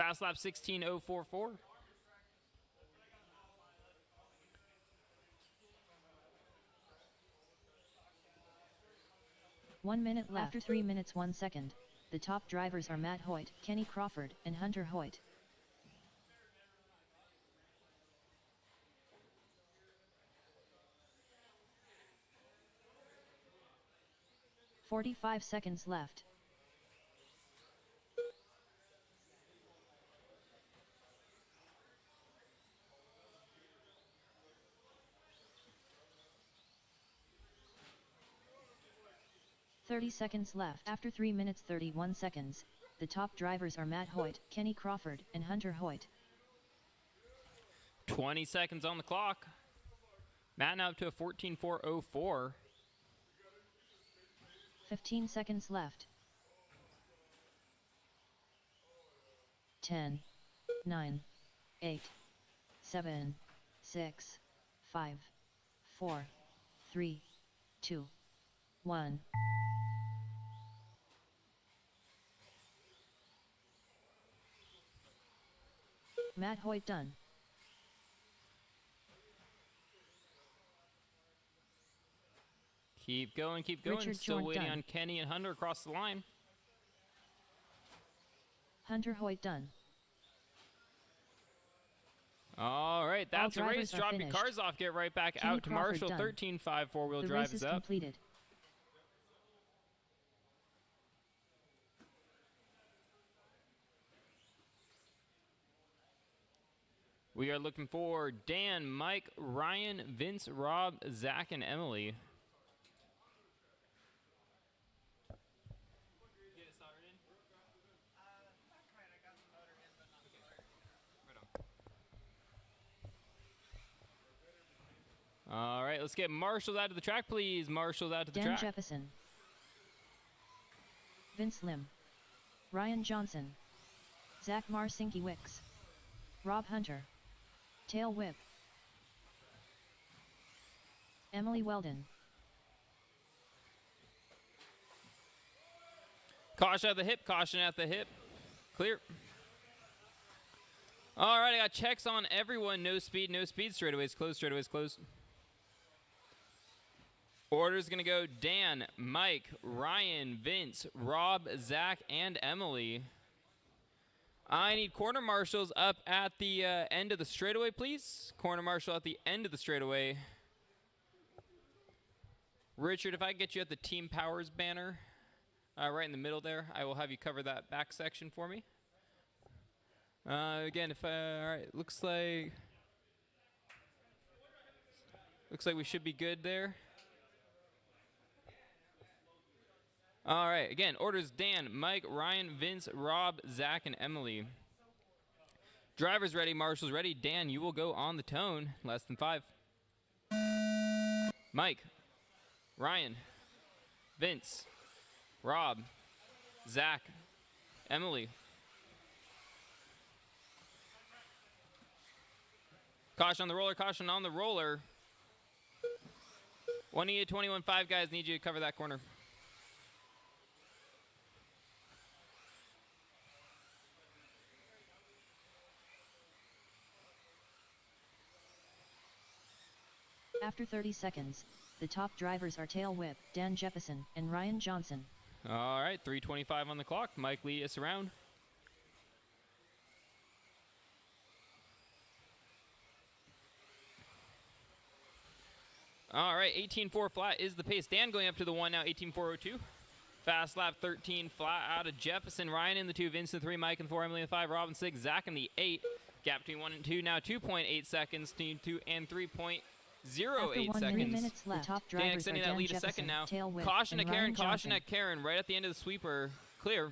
Fast lap 16.044. 1 minute left. After 3 minutes 1 second, the top drivers are Matt Hoyt, Kenny Crawford, and Hunter Hoyt. "45 seconds left. "30 seconds left. After 3 minutes 31 seconds, the top drivers are Matt Hoyt, Kenny Crawford, and Hunter Hoyt. 20 seconds on the clock. Matt now up to a 14.404. 15 seconds left. 10, 9, 8, 7, 6, 5, 4, 3, 2, 1. Matt Hoyt done. Keep going, keep going. Richard Still Jordan waiting done. on Kenny and Hunter across the line. Hunter Hoyt done. All right, that's a race. drivers are Drop your finished. cars off. Get right back Kenny out to Crawford Marshall. done. 13.5 four-wheel The drive race is is up. completed. We are looking for Dan, Mike, Ryan, Vince, Rob, Zach, and Emily. All right, let's get Marshall out to the track, please. Marshall out to the Dan track. Jefferson, Vince Lim, Ryan Johnson, Zach Marcinkiewicz, Rob Hunter, Tail Whip, Emily Weldon. Caution at the hip, caution at the hip. Clear. All right, I got checks on everyone. No speed, straightaways closed, straightaways closed. Order's gonna go Dan, Mike, Ryan, Vince, Rob, Zach, and Emily. I need corner marshals up at the end of the straightaway, please. Corner marshal at the end of the straightaway. Richard, if I get you at the Team Powers banner, right in the middle there, I will have you cover that back section for me. Again, if all right, looks like we should be good there. All right, again, orders Dan, Mike, Ryan, Vince, Rob, Zach, and Emily. Drivers ready, marshals ready. Dan, you will go on the tone. Less than 5. Mike, Ryan, Vince, Rob, Zach, Emily. Caution on the roller, caution on the roller. 1E 21.5 guys, need you to cover that corner. After 30 seconds, the top drivers are Tail Whip, Dan Jefferson, and Ryan Johnson. All right, 3:25 on the clock. Mike lead us around. All right, 18.4 flat is the pace. Dan going up to the 1 now, 18.402. Fast lap 13 flat out of Jefferson. Ryan in the 2, Vince in the 3, Mike in the 4, Emily in the 5, Rob in the 6, Zach in the 8. Gap between 1 and 2 now 2.8 seconds, 2 and 3.08 seconds. Minutes left. The top Dan drivers extending are that Dan lead Jefferson, a second now. Tail Whip, Caution and at Karen, Ryan caution Johnson. at Karen, right at the end of the sweeper. Clear.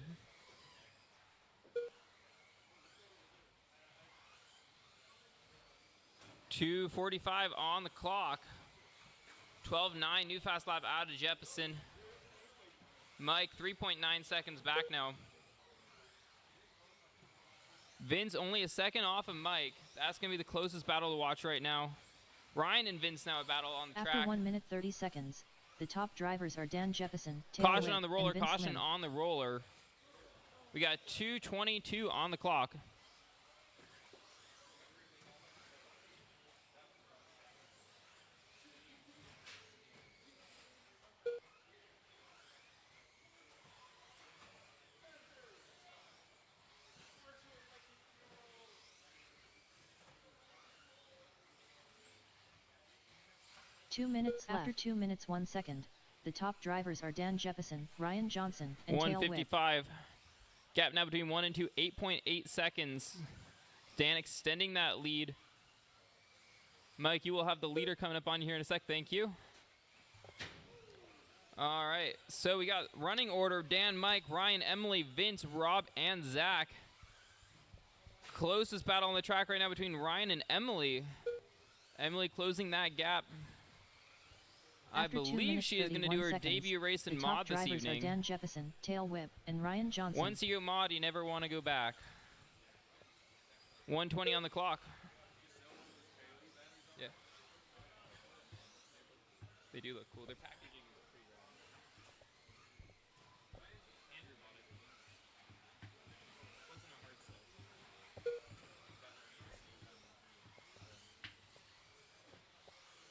.245 on the clock. 12.9, new fast lap out of Jefferson. Mike, 3.9 seconds back now. Vince only a second off of Mike. That's going to be the closest battle to watch right now. Ryan and Vince now a battle on the track. After 1 minute 30 seconds, the top drivers are Dan Jefferson, Tail Caution Whip, on the roller, and Vince caution Lim. on the roller. We got 2:22 on the clock. 2 minutes left. After 2 minutes 1 second, the top drivers are Dan Jeppesen, Ryan Johnson, and Tail Whip. 1:55. Gap now between 1 and 2, 8.8 seconds. Dan extending that lead. Mike, you will have the leader coming up on you here in a sec. Thank you. All right, so we got running order: Dan, Mike, Ryan, Emily, Vince, Rob, and Zach. Closest battle on the track right now between Ryan and Emily. Emily closing that gap. After I believe she is going to do her debut race in mod this evening. The top drivers are Dan Jeppesen, Tail Whip, and Ryan Johnson. Once you go mod, you never want to go back. 1:20 on the clock. Yeah. They do look cool. They're packaging. Andrew bought it. Wasn't a hard sell.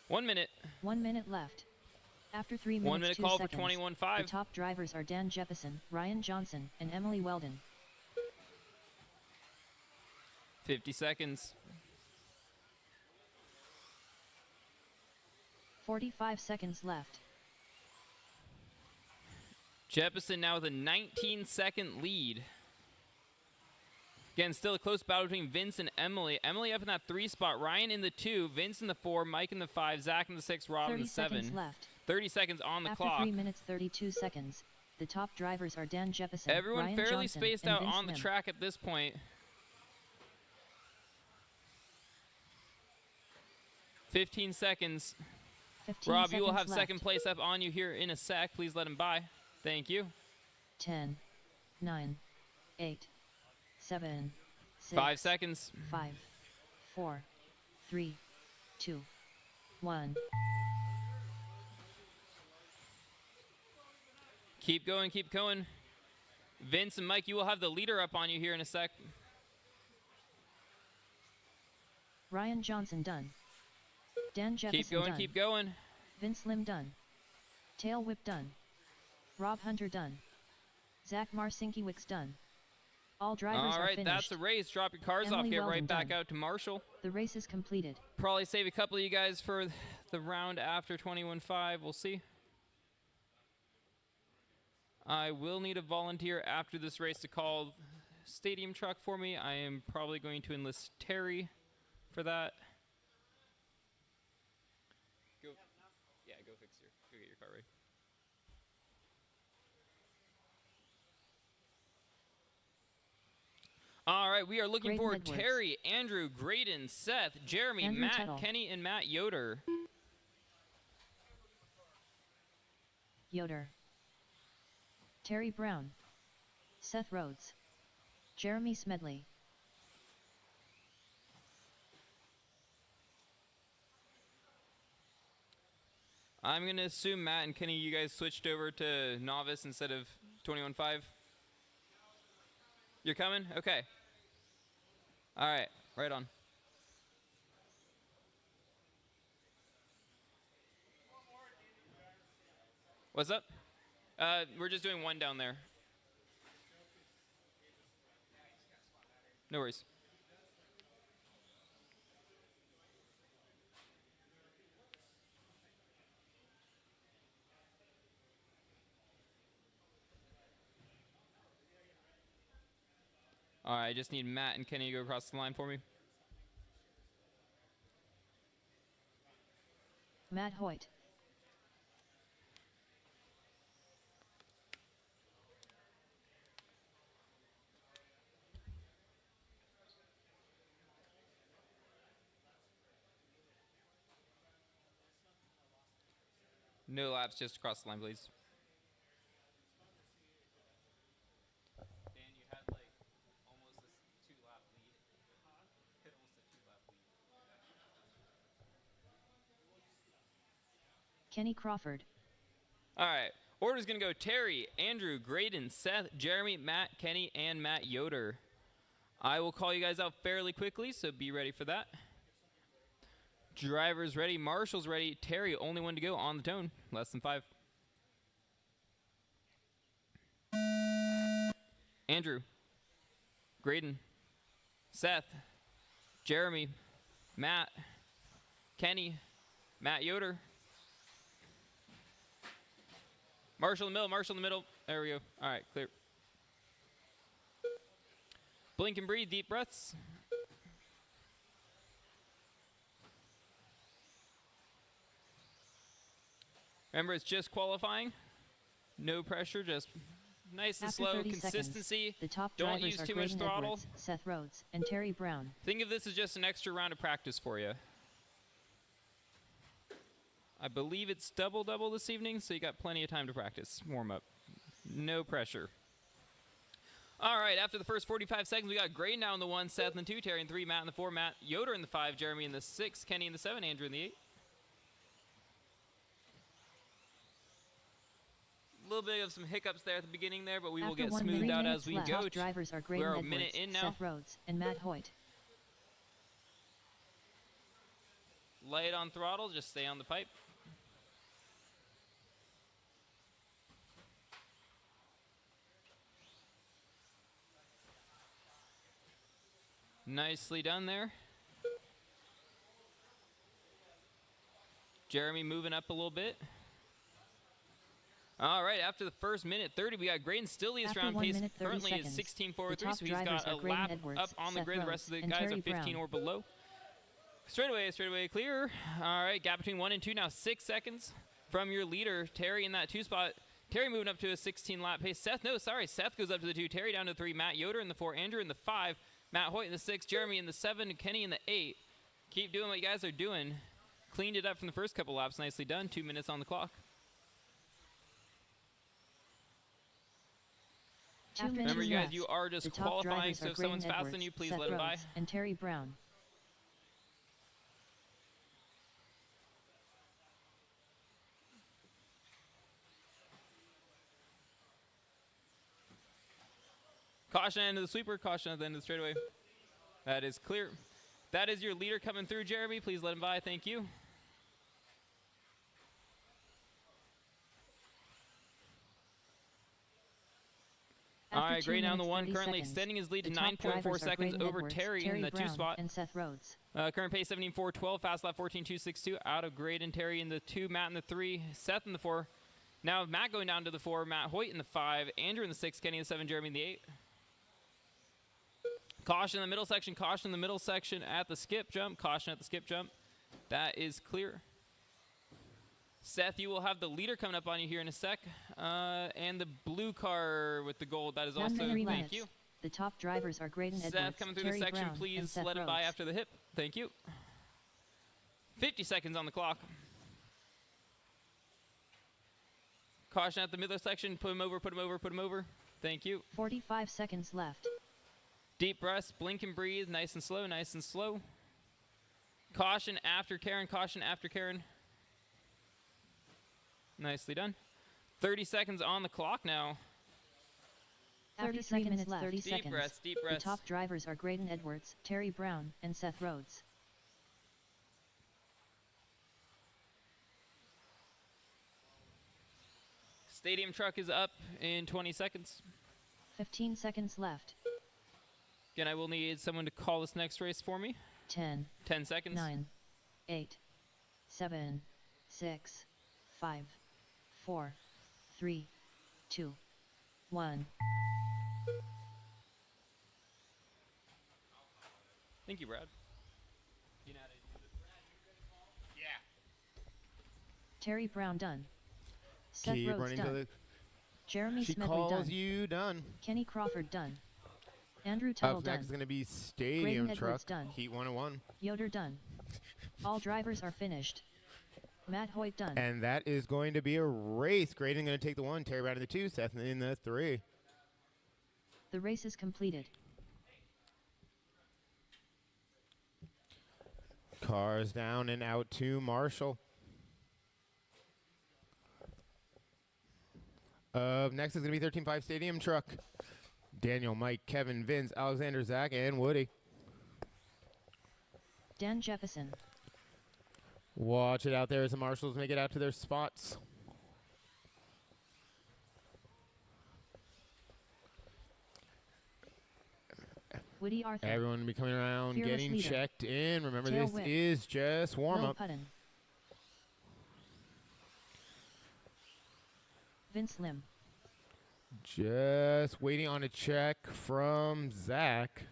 1 minute. 1 minute left. After 3 minutes, 1 minute 2 call seconds, for 21.5. the top drivers are Dan Jeppesen, Ryan Johnson, and Emily Weldon. 50 seconds. 45 seconds left. Jeppesen now with a 19-second lead. Again, still a close battle between Vince and Emily. Emily up in that 3 spot. Ryan in the 2. Vince in the 4. Mike in the 5. Zach in the 6. Rob in the 7. 30 seconds left. 30 seconds on the After clock. 3 minutes 32 seconds, the top drivers are Dan Jeppesen, Everyone Ryan fairly Johnson, spaced and out Vince on the Lim. track at this point. 15 seconds. 15 Rob, you will have seconds left. second place up on you here in a sec. Please let him by. Thank you. 10, 9, 8, 7, 6, 5 seconds. 5, 4, 3, 2, 1. Keep going, keep going. Vince and Mike, you will have the leader up on you here in a sec. Ryan Johnson done. Dan Jeppesen Keep going, done. keep going. Vince Lim done. Tail Whip done. Rob Hunter done. Zach Marcinkiewicz done. All drivers All are right, finished. that's the race. Drop your cars Emily off. Get Weldon right back done. out to Marshall. The race is completed. Probably save a couple of you guys for the round after 21.5. We'll see. I will need a volunteer after this race to call stadium truck for me. I am probably going to enlist Terry for that. Go, yeah, go get your car ready. All right, we are looking Graydon for Edwards. Terry, Andrew, Graydon, Seth, Jeremy, Andrew Matt, Tuttle. Kenny, and Matt Yoder. Yoder. Terry Brown. Seth Rhodes. Jeremy Smedley. I'm going to assume Matt and Kenny, you guys switched over to novice instead of 21.5. You're coming? Okay. All right, right on. What's up? We're just doing one down there. No worries. All right, I just need Matt and Kenny to go across the line for me. Matt Hoyt. No laps, just across the line, please. Dan, you had like almost a 2-lap lead. Hit almost a 2-lap lead. Kenny Crawford. All right, order's gonna go Terry, Andrew, Graydon, Seth, Jeremy, Matt, Kenny, and Matt Yoder. I will call you guys out fairly quickly, so be ready for that. Drivers ready, Marshall's ready. Terry, only one to go on the tone, less than 5. Andrew, Graydon, Seth, Jeremy, Matt, Kenny, Matt Yoder, Marshall in the middle, Marshall in the middle. There we go. All right, clear. Blink and breathe, deep breaths. Remember, it's just qualifying. No pressure, just nice and After slow, 30 consistency. Seconds, the top Don't drivers use are too much Graydon throttle. Edwards, Seth Rhodes, and Terry Brown. Think of this as just an extra round of practice for you. I believe it's double this evening, so you got plenty of time to practice. Warm up. No pressure. All right, after the first 45 seconds, we got Graydon now in the 1, Seth in the 2, Terry in the 3, Matt in the 4, Matt Yoder in the 5, Jeremy in the 6, Kenny in the 7, Andrew in the 8. A little bit of some hiccups there at the beginning there, but we will get smoothed out as we go. Top drivers are Graydon We're a Edwards, minute in now. Seth Rhodes, and Matt Hoyt. Light on throttle, just stay on the pipe. Nicely done there. Jeremy moving up a little bit. All right, after the first minute 30, we got Graydon still leads After round 1 pace. minute 30 Currently is seconds, 16.43, so he's got a lap Edwards, up on the Seth grid. The Rhodes, rest of the and guys Terry are 15 Brown. or below. Straightaway clear. All right, gap between 1 and 2 now 6 seconds from your leader, Terry in that 2 spot. Terry moving up to a 16 lap pace. Seth goes up to the 2. Terry down to 3. Matt Yoder in the 4. Andrew in the 5. Matt Hoyt in the 6. Jeremy in the 7. Kenny in the 8. Keep doing what you guys are doing. Cleaned it up from the first couple laps. Nicely done. 2 minutes on the clock. Remember, you guys, you are just qualifying, so if someone's faster than you, please Seth let them by. Rhodes, and Terry Brown. Caution end of the sweeper, caution at the end of the straightaway. That is clear. That is your leader coming through, Jeremy. Please let him by. Thank you. All right, Gray now in the 1, currently extending his lead to 9.4 seconds over Edwards, Terry in the 2 spot. And Seth Rhodes. Current pace 17.412, fast lap 14.262. Out of Graydon, Terry in the 2, Matt in the 3, Seth in the 4. Now Matt going down to the 4, Matt Hoyt in the 5, Andrew in the 6, Kenny in the 7, Jeremy in the 8. Caution in the middle section, caution in the middle section at the skip jump, caution at the skip jump. That is clear. Seth, you will have the leader coming up on you here in a sec. And the blue car with the gold, that is also, thank you. The top drivers are Graydon Edwards, Seth, coming through Terry the section, Brown, please let him by after the hip. Thank you. 50 seconds on the clock. Caution at the middle section, put him over, put him over, put him over. Thank you. 45 seconds left. Deep breaths, blink and breathe, nice and slow, nice and slow. Caution after Karen, caution after Karen. Nicely done. 30 seconds on the clock now. 33 minutes left. 30 deep seconds. Breaths, deep breaths. The top drivers are Graydon Edwards, Terry Brown, and Seth Rhodes. Stadium truck is up in 20 seconds. 15 seconds left. Again, I will need someone to call this next race for me. 10. 10 seconds. 9. 8. 7. 6. 5. 4. 3. 2. 1. Thank you, Brad. Terry Brown done. Seth Keep Rhodes running done. to the. Jeremy She Smedley calls done. you done. Kenny Crawford done. Andrew Tuttle Up done. next is going to be Graydon Stadium Edwards Truck. done. Heat 101. Yoder done. All drivers are finished. Matt Hoyt done. And that is going to be a race. Graydon going to take the 1, Terry Brown in the 2, Seth in the 3. The race is completed. Cars down and out to Marshall. Next is going to be 13.5 Stadium Truck. Daniel, Mike, Kevin, Vince, Alexander, Zach, and Woody. Dan Jefferson. Watch it out there as the Marshalls make it out to their spots. Woody Arthur. Everyone will be coming around, Fearless getting leader. checked in. Remember, Tail this whip. is just warm Will up. Putton. Vince Lim. Just waiting on a check from Zach.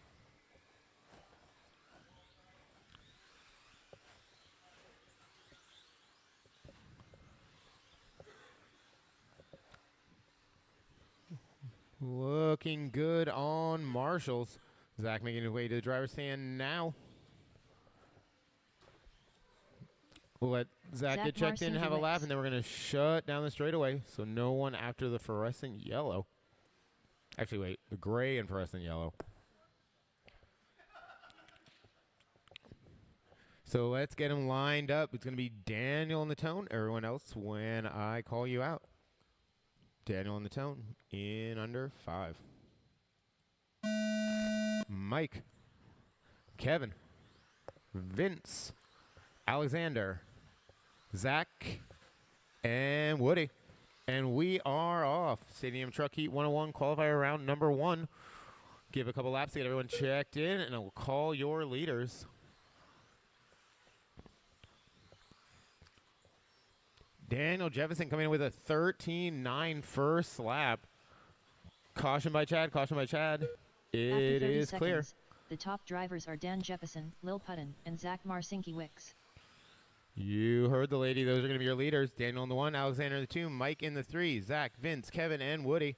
Looking good on Marshalls. Zach making his way to the driver's stand now. We'll let Zach get checked in and have a lap, and then we're going to shut down the straightaway. So no one after the fluorescent yellow. Actually, wait, the gray and fluorescent yellow. So let's get them lined up. It's going to be Daniel in the tone. Everyone else, when I call you out. Daniel in the tone in under 5. Mike, Kevin, Vince, Alexander, Zach, and Woody. And we are off. Stadium Truck Heat 101 qualifier round number 1. Give a couple laps to get everyone checked in, and I will call your leaders. Daniel Jefferson coming in with a 13.9 first lap. Caution by Chad, caution by Chad. It is clear. The top drivers are Dan Jefferson, Lil Putton, and Zach Marcinkiewicz. You heard the lady. Those are going to be your leaders. Daniel in the 1, Alexander in the 2, Mike in the 3, Zach, Vince, Kevin, and Woody.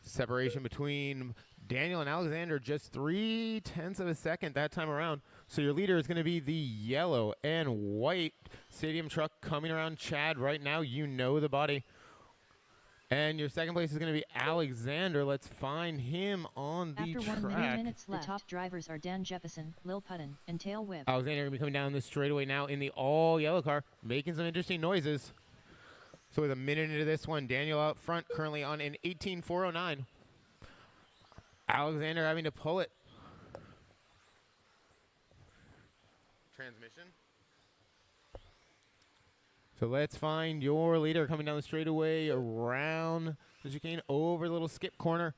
Separation between Daniel and Alexander just 0.3 of a second that time around. So your leader is going to be the yellow and white Stadium Truck coming around Chad right now. You know the body. And your second place is going to be Alexander. Let's find him on the track. After 1 minute left, the top drivers are Dan Jefferson, Lil Putton, and Tail Whip. Alexander going to be coming down the straightaway now in the all-yellow car, making some interesting noises. So with a minute into this one, Daniel out front, currently on an 18.409. Alexander having to pull it. Transmission. So let's find your leader coming down the straightaway around the chicane over the little skip corner.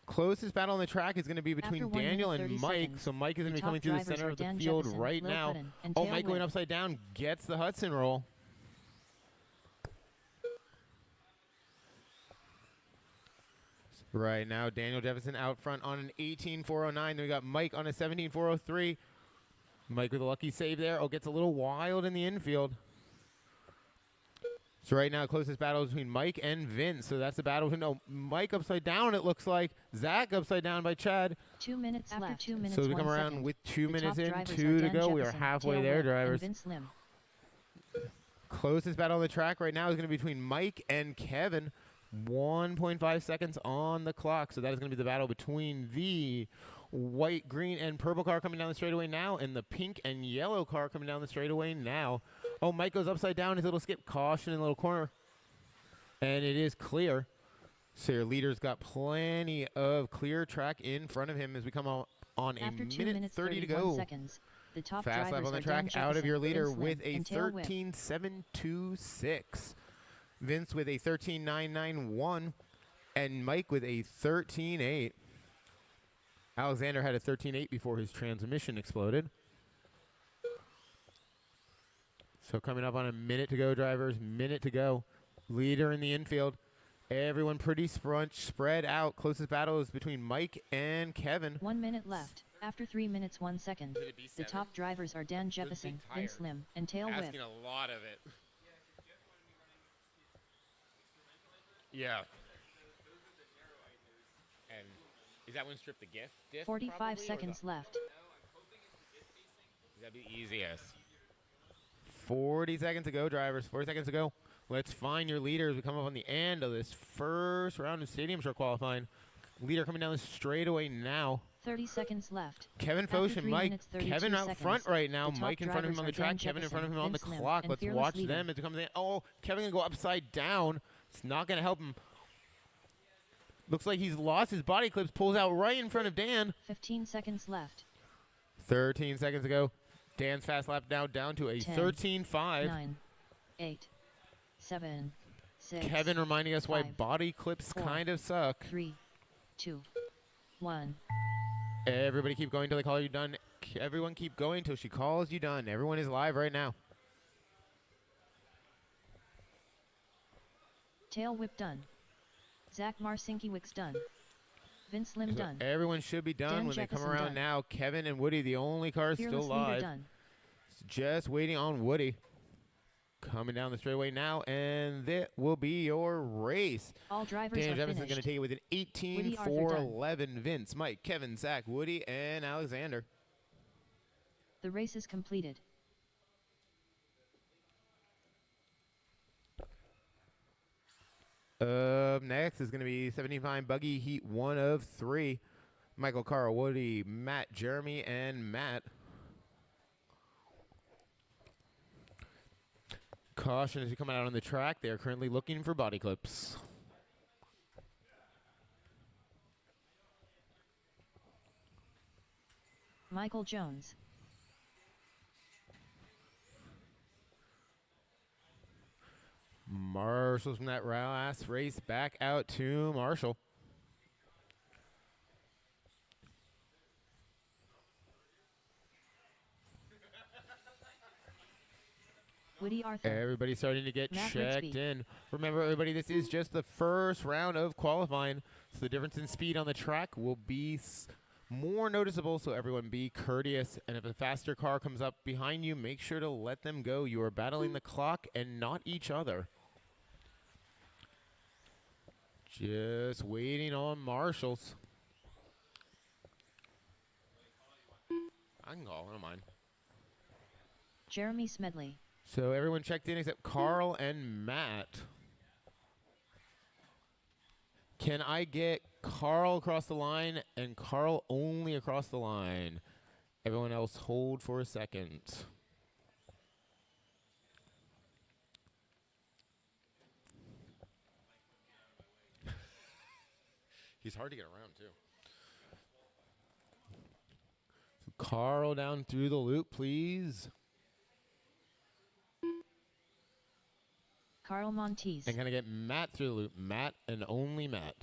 Closest battle on the track is going to be between Daniel and Mike. So Mike is going to be coming through the center of the field right now. Oh, Mike going upside down, gets the Hudson roll. Right now, Daniel Jefferson out front on an 18.409. Then we got Mike on a 17.403. Mike with a lucky save there. Oh, gets a little wild in the infield. So right now, closest battle is between Mike and Vince. So that's the battle. No, Mike upside down, it looks like. Zach upside down by Chad. 2 minutes left. 2 minutes. So we come around with 2 minutes in, 2 to go. We are halfway there, drivers. Closest battle on the track right now is going to be between Mike and Kevin. 1.5 seconds on the clock. So that is going to be the battle between the white, green, and purple car coming down the straightaway now, and the pink and yellow car coming down the straightaway now. Oh, Mike goes upside down, his little skip, caution in the little corner. And it is clear. So your leader's got plenty of clear track in front of him as we come on a minute 30 to go. Seconds, the top fast lap on the track out of your leader with a 13.726. Vince with a 13.991. And Mike with a 13.8. Alexander had a 13.8 before his transmission exploded. So coming up on a minute to go, drivers. Minute to go. Leader in the infield. Everyone pretty spread out. Closest battle is between Mike and Kevin. 1 minute left. After 3 minutes, 1 second. The top drivers are Dan Jefferson, Vince Lim, and Tail Whip. Asking a lot of it. Yeah. And is that one strip the diff 45 seconds left. That'd be the easiest. 40 seconds to go, drivers. 40 seconds to go. Let's find your leaders. We come up on the end of this first round of Stadium Truck qualifying. Leader coming down the straightaway now. 30 seconds left. Kevin Foch and Mike. Kevin out front right now. Mike in front of him on the track. Kevin in front of him on the clock. Let's watch them as it comes in. Oh, Kevin going to go upside down. It's not going to help him. Looks like he's lost his body clips. Pulls out right in front of Dan. 15 seconds left. 13 seconds to go. Dan's fast lap now down to a 13.5. 9, 8, 7, 6. Kevin reminding us 5, why body clips 4, kind of suck. 3, 2, 1. Everybody keep going till they call you done. Everyone keep going till she calls you done. Everyone is live right now. Tail Whip done. Zach Marcinkiewicz done. Vince Lim So done. everyone should be done Dan when they come Jeppesen around done. now. Kevin and Woody, the only cars Fearless still Leader live. done. Just waiting on Woody. Coming down the straightaway now, and that will be your race. All drivers Dan are Jefferson's finished. going to take it with an Woody Arthur 18-4-11. Vince, Mike, Kevin, Zach, Woody, and Alexander. The race is completed. Up next is going to be 75 Buggy Heat 1 of 3. Michael, Carl, Woody, Matt, Jeremy, and Matt. Caution as you come out on the track. They are currently looking for body clips. Michael Jones. Marshall's from that last race back out to Marshall. Woody Arthur. Everybody's starting to get Matt checked Rigsby. in. Remember, everybody, this is just the first round of qualifying, so the difference in speed on the track will be more noticeable, so everyone be courteous. And if a faster car comes up behind you, make sure to let them go. You are battling the clock and not each other. Just waiting on Marshalls. I can call, I don't mind. Jeremy Smedley. So everyone checked in except Carl and Matt. Can I get Carl across the line and Carl only across the line? Everyone else hold for a second. He's hard to get around too. So Carl down through the loop, please. Carl Montes. And can I get Matt through the loop? Matt and only Matt.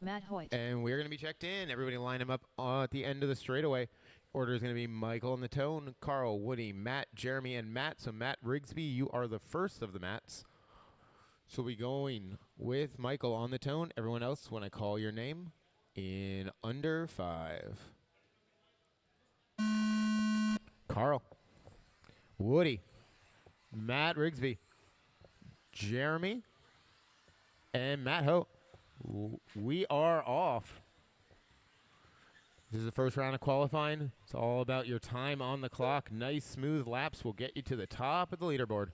Matt Hoyt. And we're going to be checked in. Everybody line them up at the end of the straightaway. Order is going to be Michael in the tone, Carl, Woody, Matt, Jeremy, and Matt. So Matt Rigsby, you are the first of the Matts. So we'll be going with Michael on the tone. Everyone else, when I call your name, in under 5. Carl. Woody, Matt Rigsby, Jeremy, and Matt Ho. We are off. This is the first round of qualifying. It's all about your time on the clock. Nice, smooth laps will get you to the top of the leaderboard.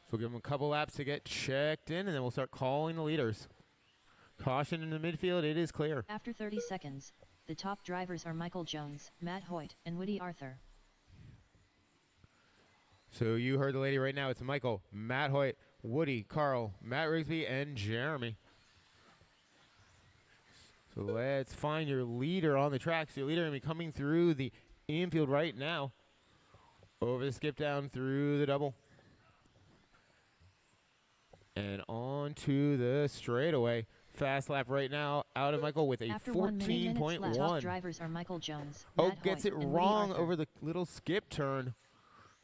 So we'll give them a couple laps to get checked in, and then we'll start calling the leaders. Caution in the midfield, it is clear. After 30 seconds, the top drivers are Michael Jones, Matt Hoyt, and Woody Arthur. So you heard the lady right now. It's Michael, Matt Hoyt, Woody, Carl, Matt Rigsby, and Jeremy. So let's find your leader on the track. So your leader going to be coming through the infield right now. Over the skip down through the double. And on to the straightaway. Fast lap right now out of Michael with a After 1 minute left, top 14.1. drivers are Michael Jones, Oh, Matt gets Hoyt, it and Woody wrong Arthur. over the little skip turn.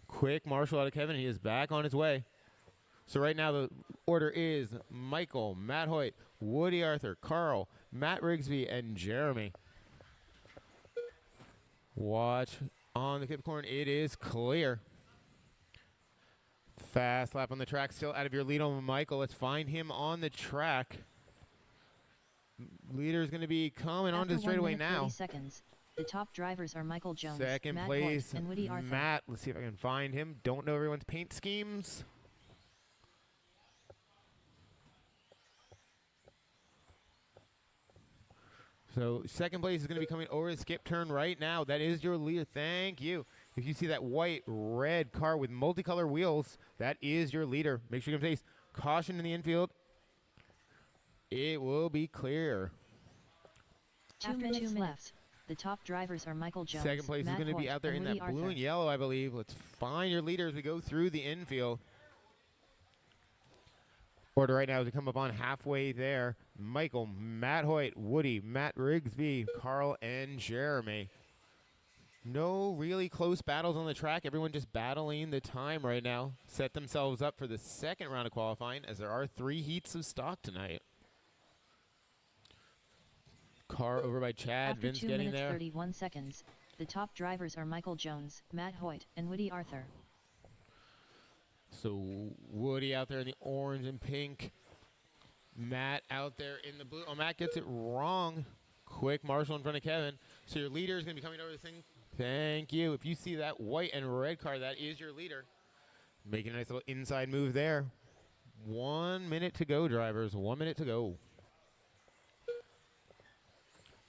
Quick Marshall out of Kevin. He is back on his way. So right now the order is Michael, Matt Hoyt, Woody Arthur, Carl, Matt Rigsby, and Jeremy. Watch on the kip corn. It is clear. Fast lap on the track. Still out of your lead on Michael. Let's find him on the track. Leader is going to be coming onto the After 1 straightaway minute, now. 30 seconds, the top drivers are Michael Jones, Second Matt place, Hoyt, and Woody Arthur. Matt. Let's see if I can find him. Don't know everyone's paint schemes. So second place is going to be coming over the skip turn right now. That is your leader. Thank you. If you see that white, red car with multicolor wheels, that is your leader. Make sure you can face caution in the infield. It will be clear. After 2 minutes left, the top drivers are Michael Jones, Second place Matt is going to be Hoyt, out there and in Woody that blue Arthur. and yellow, I believe. Let's find your leader as we go through the infield. Order right now to come up on halfway there. Michael, Matt Hoyt, Woody, Matt Rigsby, Carl, and Jeremy. No really close battles on the track. Everyone just battling the time right now. Set themselves up for the second round of qualifying, as there are 3 heats of stock tonight. Car over by Chad. After Vince 2 getting minutes there. 31 seconds, the top drivers are Michael Jones, Matt Hoyt, and Woody Arthur. So Woody out there in the orange and pink. Matt out there in the blue. Oh, Matt gets it wrong. Quick Marshall in front of Kevin. So your leader is going to be coming over the thing. Thank you. If you see that white and red car, that is your leader. Making a nice little inside move there. 1 minute to go, drivers. 1 minute to go.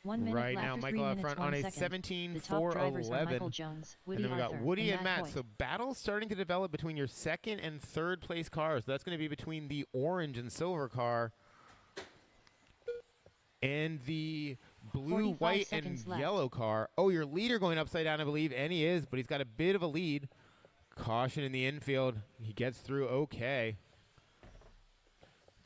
1 minute Right left now, after Michael 3 out minutes, front 1 on a second. The top drivers are Michael 17-4-11. Jones, And Woody then we got Arthur, Woody and and Matt. Hoyt. So battle's starting to develop between your second and third place cars. That's going to be between the orange and silver car and the blue, 45 white, and seconds left. yellow car. Oh, your leader going upside down, I believe, and he is, but he's got a bit of a lead. Caution in the infield. He gets through okay.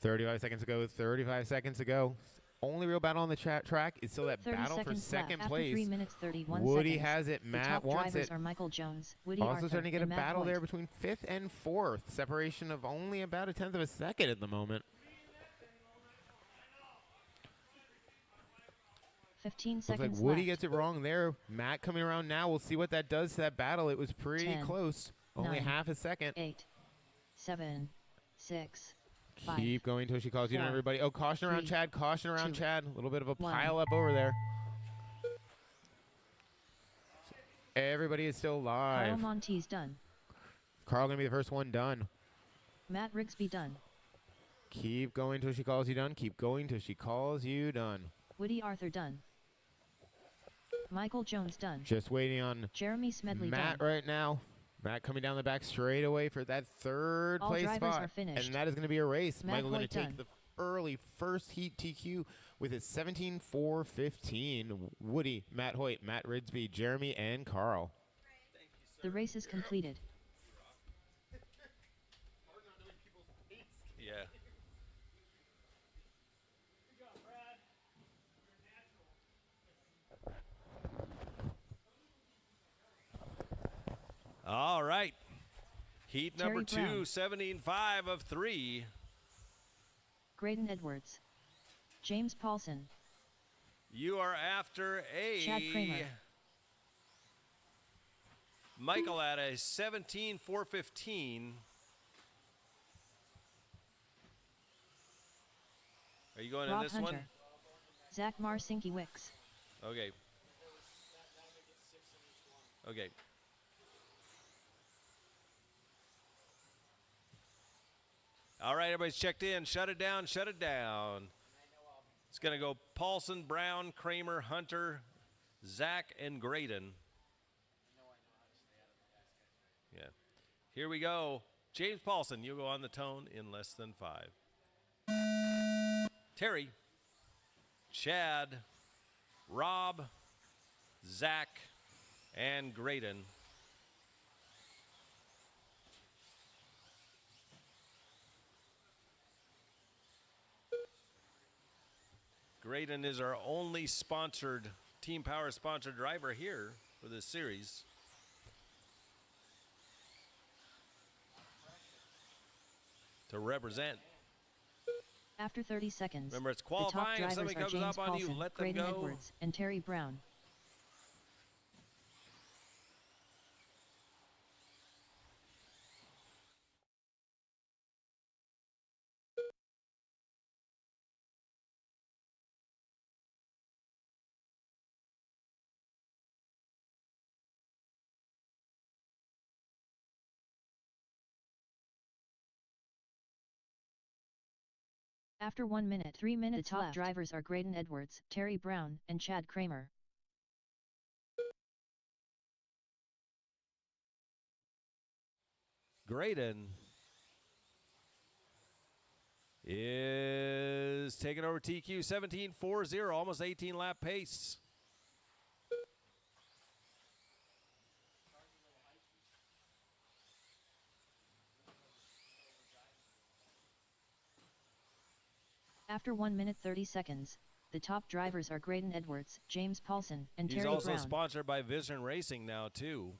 35 seconds to go. 35 seconds to go. Only real battle on the track is still that 30 battle for seconds second left. place. After 3 minutes 31 Woody seconds, has it. the Matt top wants drivers it. are Michael Jones, Woody Also Arthur, starting to get a and Matt battle Hoyt. there between 5th and 4th. Separation of only about a 1/10 of a second at the moment. 15 Looks like seconds Woody left. gets it wrong there. Matt coming around now. We'll see what that does to that battle. It was pretty 10, close. Only 9, half a second. 8, 7, 6, 5. Keep going till she calls you down, 4, everybody. Oh, caution around 3, Chad. Caution around 2, Chad. A little bit of a 1. pile up over there. Everybody is still Carl live. Montes done. Carl going to be the first one done. Matt Rigsby done. Keep going till she calls you done. Keep going till she calls you done. Woody Arthur done. Michael Jones done. Just waiting on Jeremy Smedley Matt done. right now. Matt coming down the back straight away for that third All place drivers spot. are finished. And that is going to be a race. Matt Michael going to Hoyt take done. the early first heat TQ with his 17-4-15. Woody, Matt Hoyt, Matt Ridsby, Jeremy, and Carl. The race is completed. Yeah. All right. Heat number Terry 2, Brown. 17.5 of 3. Graydon Edwards. James Paulson. You are after a Chad Kramer. Michael at a 17.4-15. Are you going Rob in this Hunter. one? Zach Marcinki Wicks. Okay. Okay. All right, everybody's checked in. Shut it down, shut it down. It's going to go Paulson, Brown, Kramer, Hunter, Zach, and Graydon. Yeah. Here we go. James Paulson, you'll go on the tone in less than 5. Terry, Chad, Rob, Zach, and Graydon. Graydon is our only sponsored, Team Power sponsored driver here for this series. To represent. After 30 seconds, Remember, it's the top qualifying. If drivers somebody are comes James up on you, Paulson, let them Graydon go. Edwards, and Terry Brown. After 1 minute, 3 minutes the top left. drivers are Graydon Edwards, Terry Brown, and Chad Kramer. Graydon is taking over TQ 17.40, almost 18 lap pace. After 1 minute 30 seconds, The top drivers are Graydon Edwards, James Paulson, and He's Terry also Brown. sponsored by Vision Racing now, too.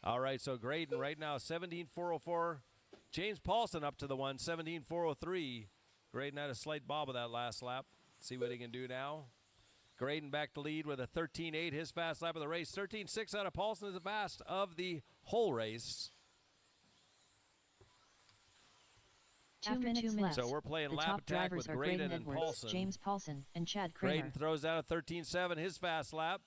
All right, so Graydon right now, 17.404. James Paulson up to the one, 17.403. Graydon had a slight bob of that last lap. See what he can do now. Graydon back to lead with a 13.8, his fast lap of the race. 13.6 out of Paulson is the fast of the whole race. After 2 minutes left. So we're playing the lap top attack drivers with are Graydon Graydon and Edwards, Paulson. James Paulson, and Chad Kramer. Graydon throws down a 13.7, his fast lap.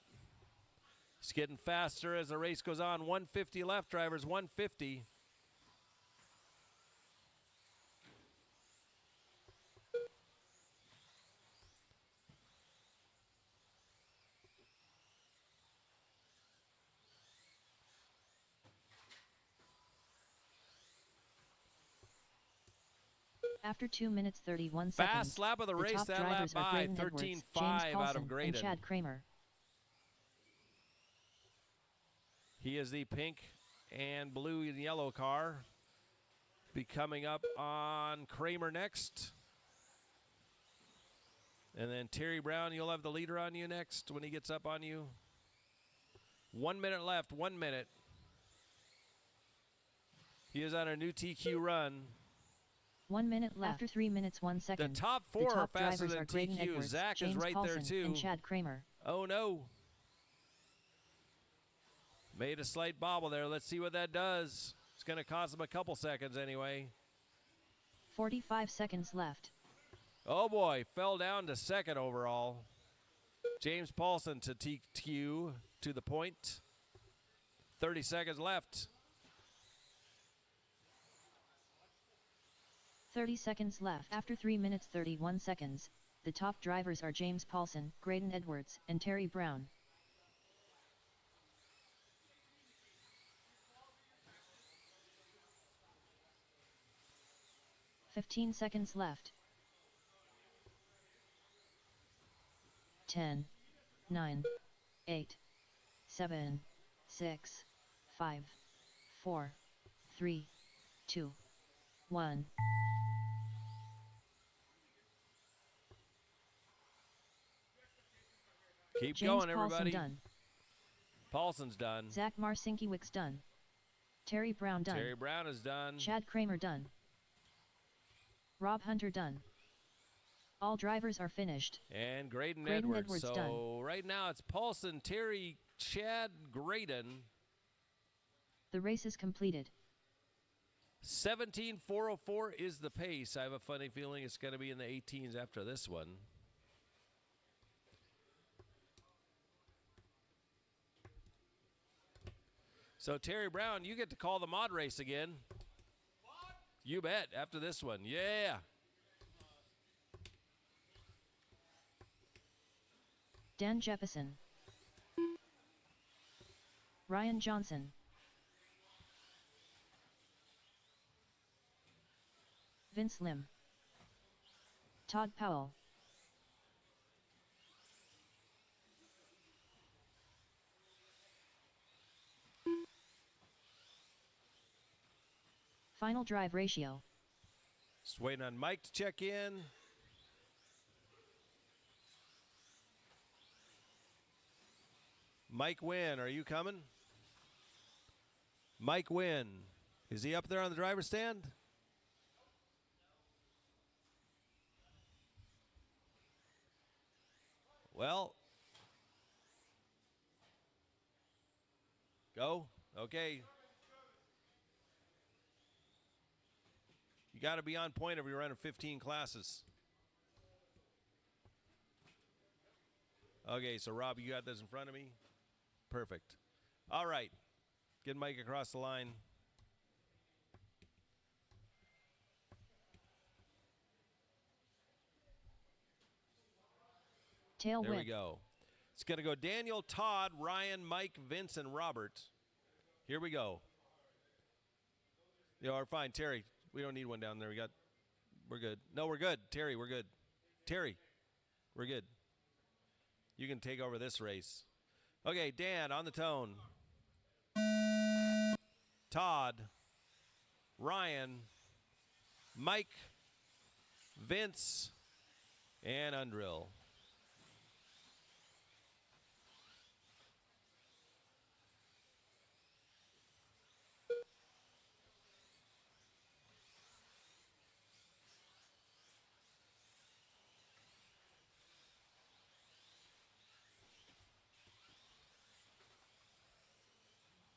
It's getting faster as the race goes on. 150 left, drivers, 150. After 2 minutes 31 seconds, Fast lap of the race, top that lap drivers are by Graydon Edwards, 13.5 James out Paulson, of Graydon. and Chad Kramer. He is the pink and blue and yellow car. Be coming up on Kramer next. And then Terry Brown, you'll have the leader on you next when he gets up on you. 1 minute left, 1 minute. He is on a new TQ run. 1 minute left. After 3 minutes 1 second. The top four are faster drivers than are Graydon TQ. Edwards, Zach James is right Paulson, there too. and Chad Kramer. Oh no. Made a slight bobble there. Let's see what that does. It's going to cost him a couple seconds anyway. 45 seconds left. Oh boy, fell down to second overall. James Paulson to TQ to the point. 30 seconds left. 30 seconds left. After 3 minutes 31 seconds, the top drivers are James Paulson, Graydon Edwards, and Terry Brown. "15 seconds left. 10, 9, 8, 7, 6, 5, 4, 3, 2, 1. Keep James going, Paulson everybody. done. Paulson's done. Zach Marcinkiewicz done. Terry Brown done. Terry Brown is done. Chad Kramer done. Rob Hunter done. All drivers are finished. And Graydon Graydon Edwards. Edwards So done. right now it's Paulson, Terry, Chad, Graydon. The race is completed. 17.404 is the pace. I have a funny feeling it's going to be in the 18s after this one. So Terry Brown, you get to call the mod race again. What? You bet, after this one. Yeah. Dan Jefferson. Ryan Johnson. Vince Lim. Todd Powell. Final drive ratio. Just waiting on Mike to check in. Mike Wynn, are you coming? Mike Wynn. Is he up there on the driver's stand? Well. Go. Okay. You got to be on point if you're running 15 classes. Okay, so Rob, you got this in front of me? Perfect. All right. Get Mike across the line. Tail There whip. we go. It's going to go Daniel, Todd, Ryan, Mike, Vince, and Robert. Here we go. You are fine, Terry. We don't need one down there. We're good. No, we're good. Terry, we're good. Terry, we're good. You can take over this race. Okay, Dan on the tone. Todd, Ryan, Mike, Vince, and Undrill.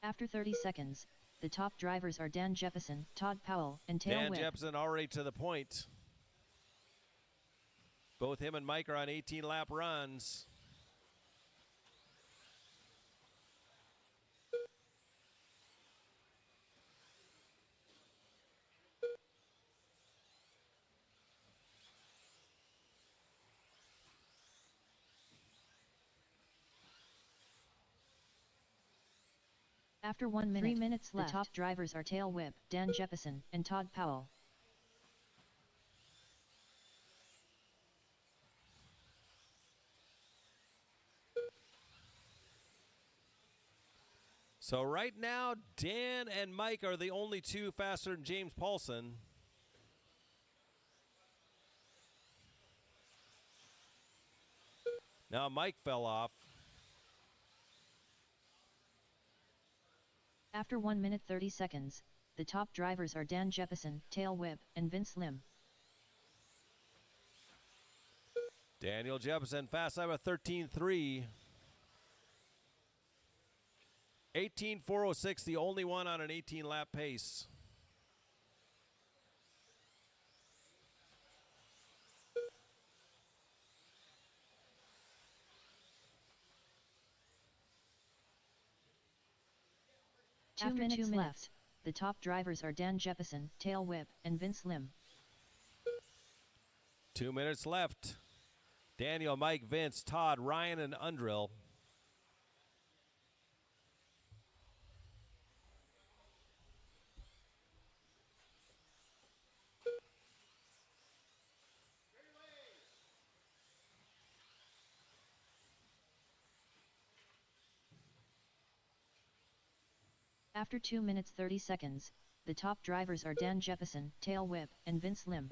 After 30 seconds, the top drivers are Dan Jefferson, Todd Powell, and Tail Dan Whip. Jepson already to the point. Both him and Mike are on 18-lap runs. After 1 minute, 3 minutes left, the top drivers are Tail Whip, Dan Jefferson, and Todd Powell. So right now, Dan and Mike are the only two faster than James Paulson. Now Mike fell off. After 1 minute 30 seconds, the top drivers are Dan Jefferson, Tail Whip, and Vince Lim. Daniel Jefferson, fast time of 13.3. 18.406, the only one on an 18-lap pace. After 2 minutes left, the top drivers are Dan Jefferson, Tail Whip, and Vince Lim. 2 minutes left. Daniel, Mike, Vince, Todd, Ryan, and Undrill. After 2 minutes 30 seconds, the top drivers are Dan Jefferson, Tail Whip, and Vince Lim.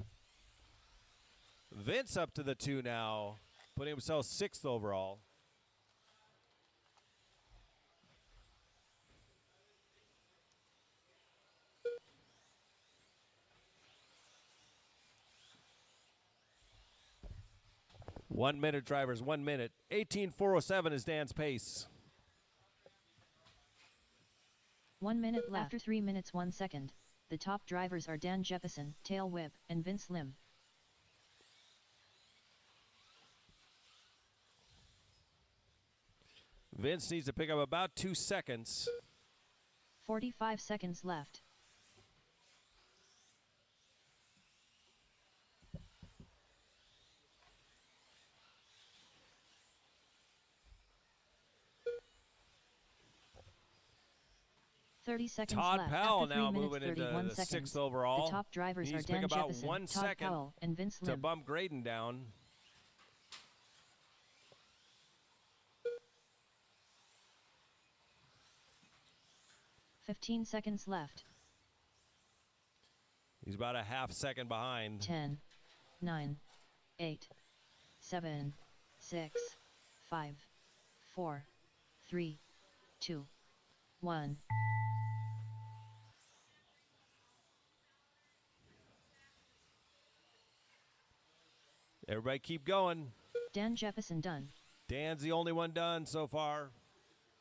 Vince up to the 2 now, putting himself 6th overall. One minute, drivers, 1 minute. 18.407 is Dan's pace. 1 minute left. After 3 minutes 1 second, the top drivers are Dan Jefferson, Tail Whip, and Vince Lim. Vince needs to pick up about 2 seconds. 45 seconds left. Todd left. Powell After now 3 moving minutes, into the seconds, 6th overall. The top drivers he are needs to pick Dan about Jefferson, 1 Todd second Powell, and Vince to Lim. bump Graydon down. 15 seconds left. He's about a half second behind. 10, 9, 8, 7, 6, 5, 4, 3, 2, 1. Everybody keep going. Dan Jefferson done. Dan's the only one done so far.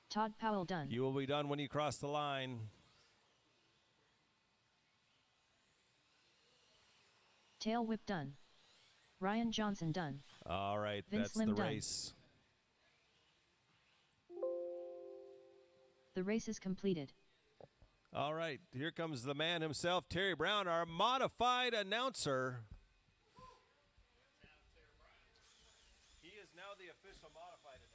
Todd Powell done. You will be done when you cross the line. Tail Whip done. Ryan Johnson done. All right, Vince that's Lim the done. race. The race is completed. All right, here comes the man himself, Terry Brown, our modified announcer. He is now the official modified announcer.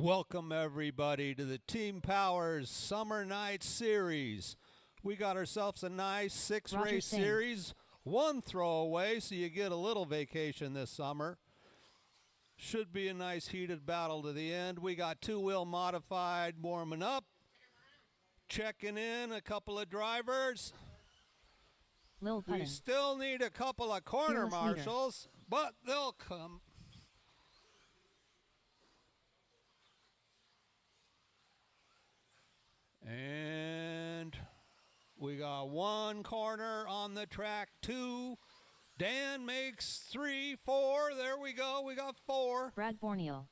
Welcome everybody to the Team Powers Summer Night Series. We got ourselves a nice Roger 6-race Singh. series. one throwaway, so you get a little vacation this summer. Should be a nice heated battle to the end. We got two-wheel modified warming up. Checking in a couple of drivers. Lil We Puttin, still need a couple of corner Fearless leader. marshals, but they'll come. And we got one corner on the track, two. Dan makes 3, 4. There we go. We got 4. Brad Borneal,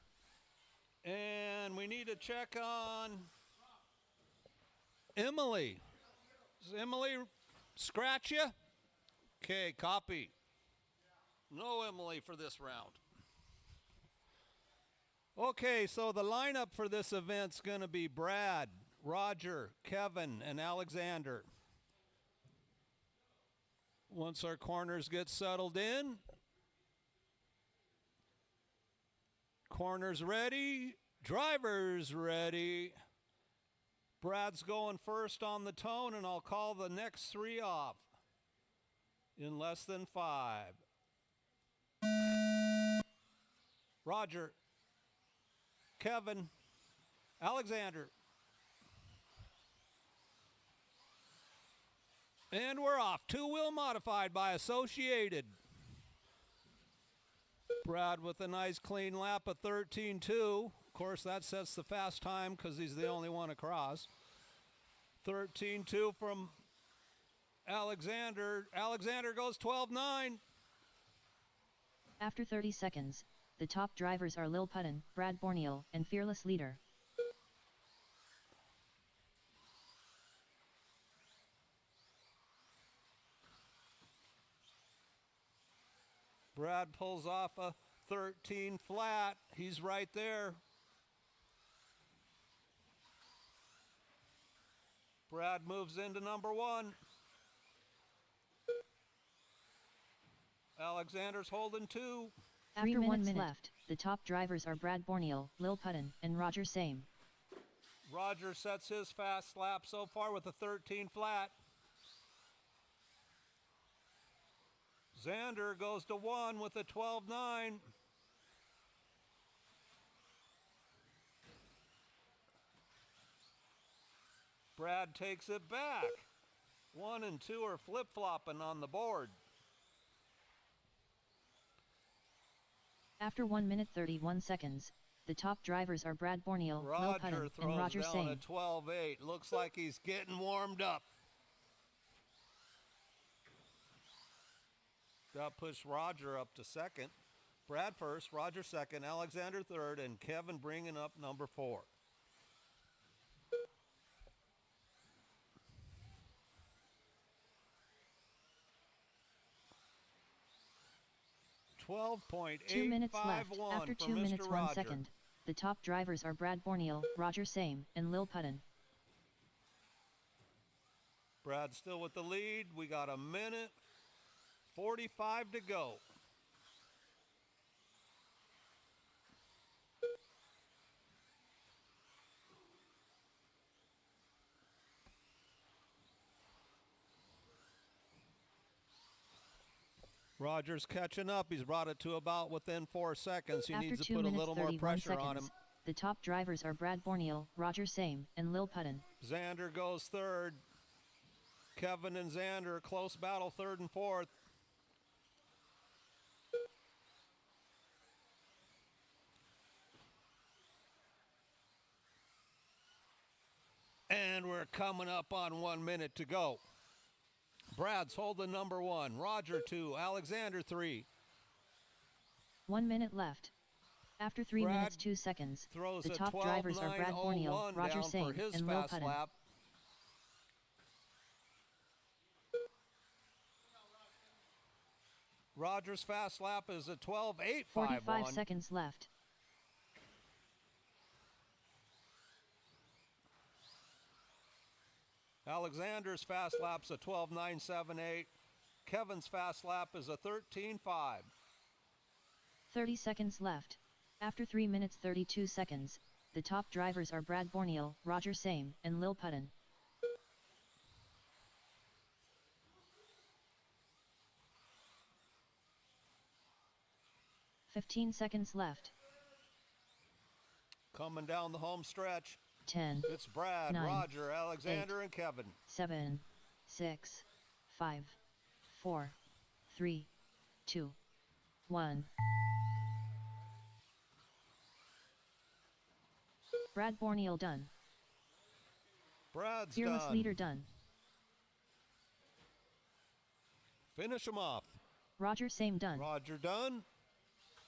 And we need to check on Emily. Does Emily scratch you? Okay, copy. No Emily for this round. Okay, so the lineup for this event's going to be Brad, Roger, Kevin, and Alexander. Once our corners get settled in, corners ready, drivers ready. Brad's going first on the tone, and I'll call the next 3 off in less than 5. Roger, Kevin, Alexander. And we're off. Two-wheel modified by Associated. Brad with a nice clean lap of 13.2. Of course, that sets the fast time because he's the only one across. 13.2 from Alexander. Alexander goes 12.9. after 30 seconds, the top drivers are Lil Puttin, Brad Borneal, and Fearless Leader. Brad pulls off a 13 flat. He's right there. Brad moves into number 1. Alexander's holding 2. 3 After 1 1 minute left, the top drivers are Brad Borneal, Lil Puttin, and Roger Same. Roger sets his fast lap so far with a 13 flat. Xander goes to 1 with a 12.9. Brad takes it back. 1 and 2 are flip-flopping on the board. After 1 minute 31 seconds, the top drivers are Brad Borneal, Lil Roger Puttin, and throws Roger down Same. a 12.8. Looks like he's getting warmed up. That pushed Roger up to second. Brad first, Roger second, Alexander third, and Kevin bringing up number 4. .851 2 minutes left. After for 2 Mr. minutes 1 Roger. second, the top drivers are Brad Borneal, Roger Same, and Lil Puttin. Brad still with the lead. We got a minute 45 to go. Roger's catching up. He's brought it to about within 4 seconds. He After needs to 2 put a minutes little more 31 pressure seconds, on him. the top drivers are Brad Borneal, Roger Same, and Lil Puttin. Xander goes third. Kevin and Xander, close battle, third and fourth. And we're coming up on 1 minute to go. Brad's holding number 1, Roger 2, Alexander 3. 1 minute left. After 3 Brad minutes 2 seconds, Throws the a top drivers are Brad 12.901 Borneal, Roger down for Same, his and Lil fast Puttin. lap. Roger's fast lap is a 12.851. 45 seconds left. Alexander's fast lap's a 12.978. Kevin's fast lap is a 13.5. 30 seconds left. After 3 minutes 32 seconds, the top drivers are Brad Borneal, Roger Same, and Lil Puttin. 15 seconds left. Coming down the home stretch. 10, It's Brad, 9, Roger, Alexander, and Kevin. 7, 6, 5, 4, 3, 2, 1. Brad Borneal done. Brad's Fearless done. leader done. Finish him off. Roger same done. Roger done.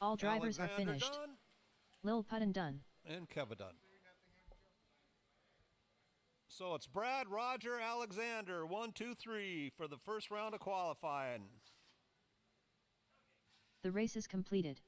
All drivers Alexander are finished. done. Lil Puddin done. And Kevin done. So it's Brad, Roger, Alexander, 1, 2, 3 for the first round of qualifying. The race is completed.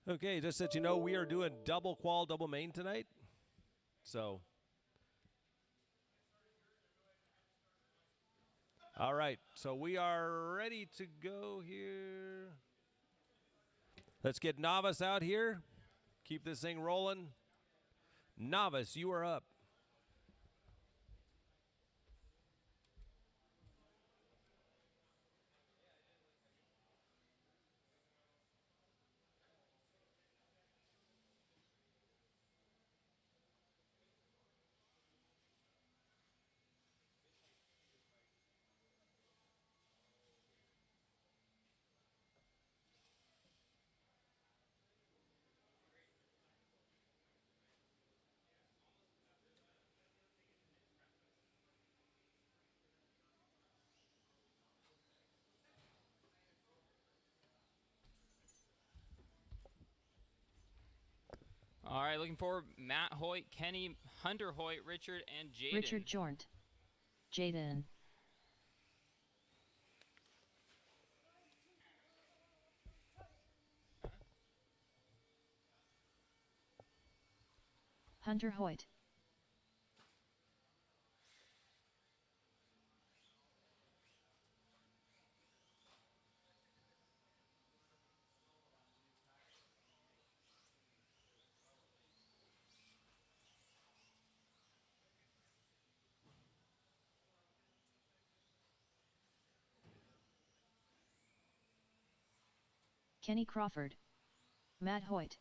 Okay, just that you know, we are doing double qual, double main tonight. So, all right. So we are ready to go here. Let's get Novice out here. Keep this thing rolling. Novice, you are up. All right, looking forward. Matt Hoyt, Kenny, Hunter Hoyt, Richard, and Jaden. Richard Jornt. Jaden. Hunter Hoyt. Kenny Crawford. Matt Hoyt.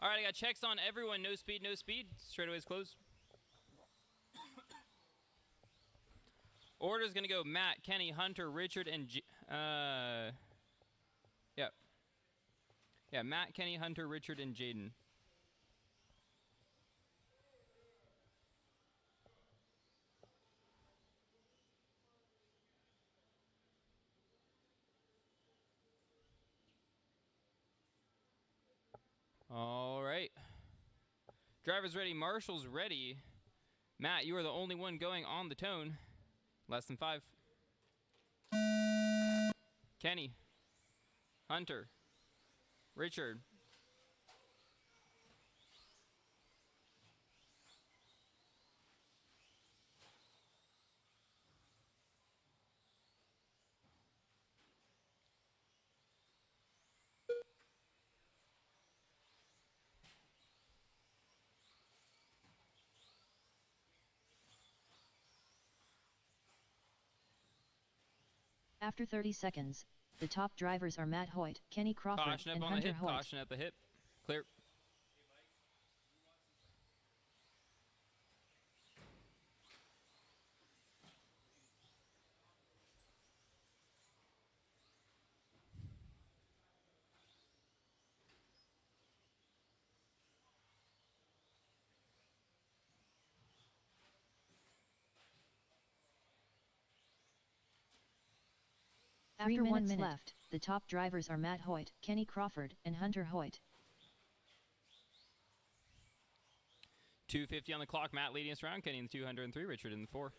All right, I got checks on everyone. No speed, no speed. Straightaways closed. Order's going to go Matt, Kenny, Hunter, Richard, and yep. Yeah, Matt, Kenny, Hunter, Richard, and Jaden. All right. Drivers ready. Marshall's ready. Matt, you are the only one going on the tone. Less than 5. Kenny. Hunter. Richard. After 30 seconds, the top drivers are Matt Hoyt, Kenny Crawford, Caution up and on the Hunter hip. Hoyt. Caution at the hip. Clear. After 3 1 minutes minute left. The top drivers are Matt Hoyt, Kenny Crawford, and Hunter Hoyt. 2:50 on the clock. Matt leading us around. Kenny in the 203. Richard in the 4.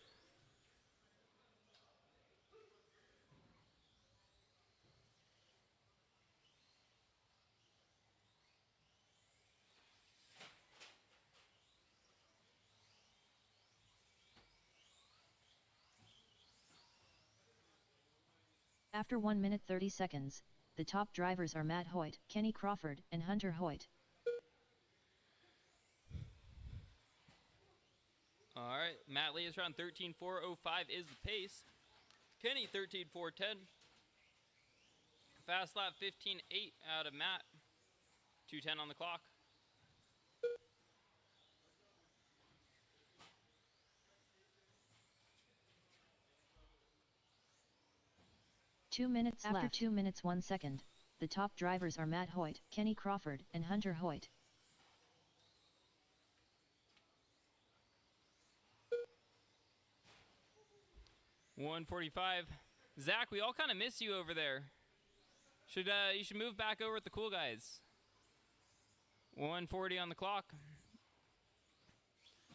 After 1 minute 30 seconds, the top drivers are Matt Hoyt, Kenny Crawford, and Hunter Hoyt. All right, Matt leads us around 13:4:05 is the pace. Kenny 13:4:10. Fast lap 15:8 out of Matt. 2:10 on the clock. 2 minutes After left. 2 minutes 1 second, the top drivers are Matt Hoyt, Kenny Crawford, and Hunter Hoyt. $145. Zach, we all kind of miss you over there. You should move back over with the cool guys. 140 on the clock.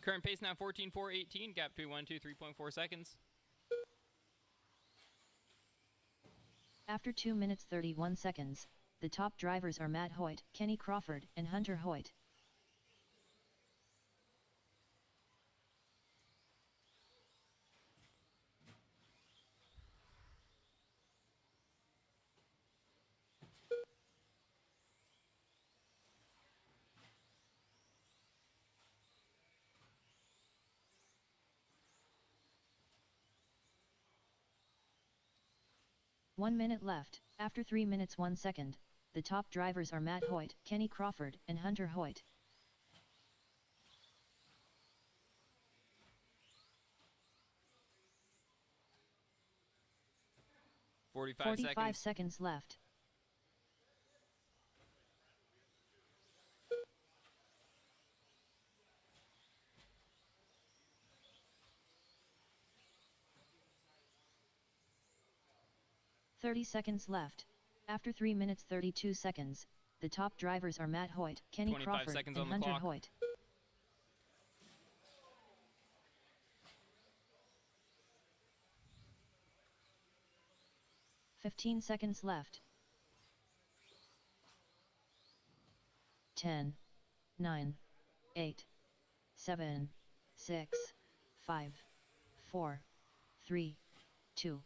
Current pace now 14:4:18. Gap between 1, 2, 3.4 seconds. After 2 minutes 31 seconds, the top drivers are Matt Hoyt, Kenny Crawford, and Hunter Hoyt. One minute left. After 3 minutes 1 second, the top drivers are Matt Hoyt, Kenny Crawford, and Hunter Hoyt. 45 seconds left. $30 left. After 3 minutes 32 seconds, the top drivers are Matt Hoyt, Kenny 25 Crawford, seconds and on the Hunter clock. Hoyt. $15 left. 10, 9, 8, 7, 6, 5, 4, 3, 2,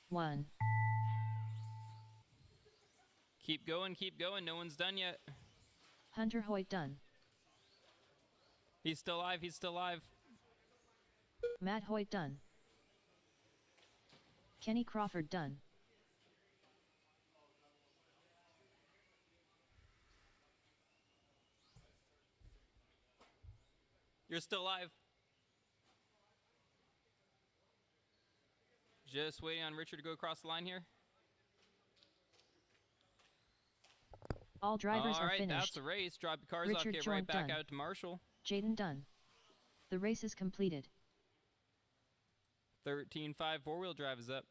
1. Keep going. No one's done yet. Hunter Hoyt done. He's still alive. Matt Hoyt done. Kenny Crawford done. You're still alive. Just waiting on Richard to go across the line here. All drivers All are right, finished. that's the race. Drop your cars off, Richard get Joint right back done. out to Marshall. Jaden done. The race is completed. 13.5 four-wheel drive is up.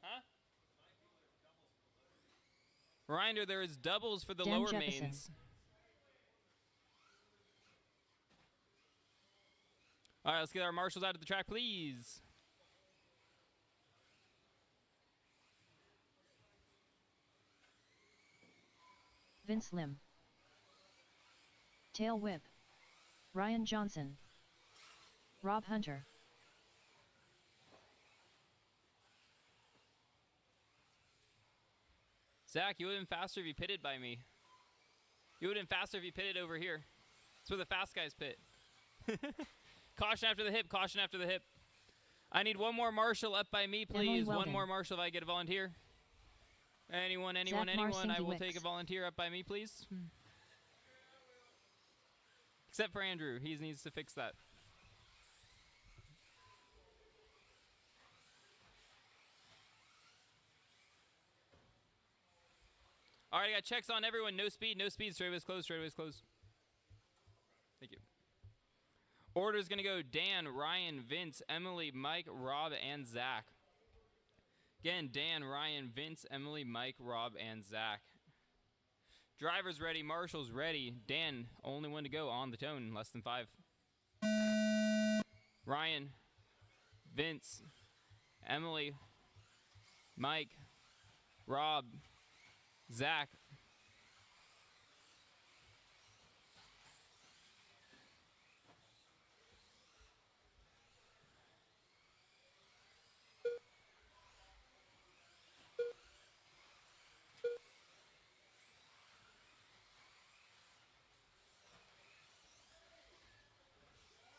Huh? Reminder, there is doubles for the Dan lower Jefferson. mains. All right, let's get our marshals out of the track, please. Vince Lim. Tail Whip. Ryan Johnson. Rob Hunter. Zach, you would have been faster if you pitted by me. You would have been faster if you pitted over here. That's where the fast guys pit. Caution after the hip, caution after the hip. I need one more marshal up by me, Emily please. One Weldon. more marshal if I get a volunteer. Anyone, I Marcinkiewicz. will take a volunteer up by me, please. Except for Andrew, he needs to fix that. All right, I got checks on everyone. No speed, straightways closed. Thank you. Order is going to go Dan, Ryan, Vince, Emily, Mike, Rob, and Zach. Again, Dan, Ryan, Vince, Emily, Mike, Rob, and Zach. Drivers ready, marshals ready. Dan, only one to go on the tone, less than 5. Ryan, Vince, Emily, Mike, Rob, Zach.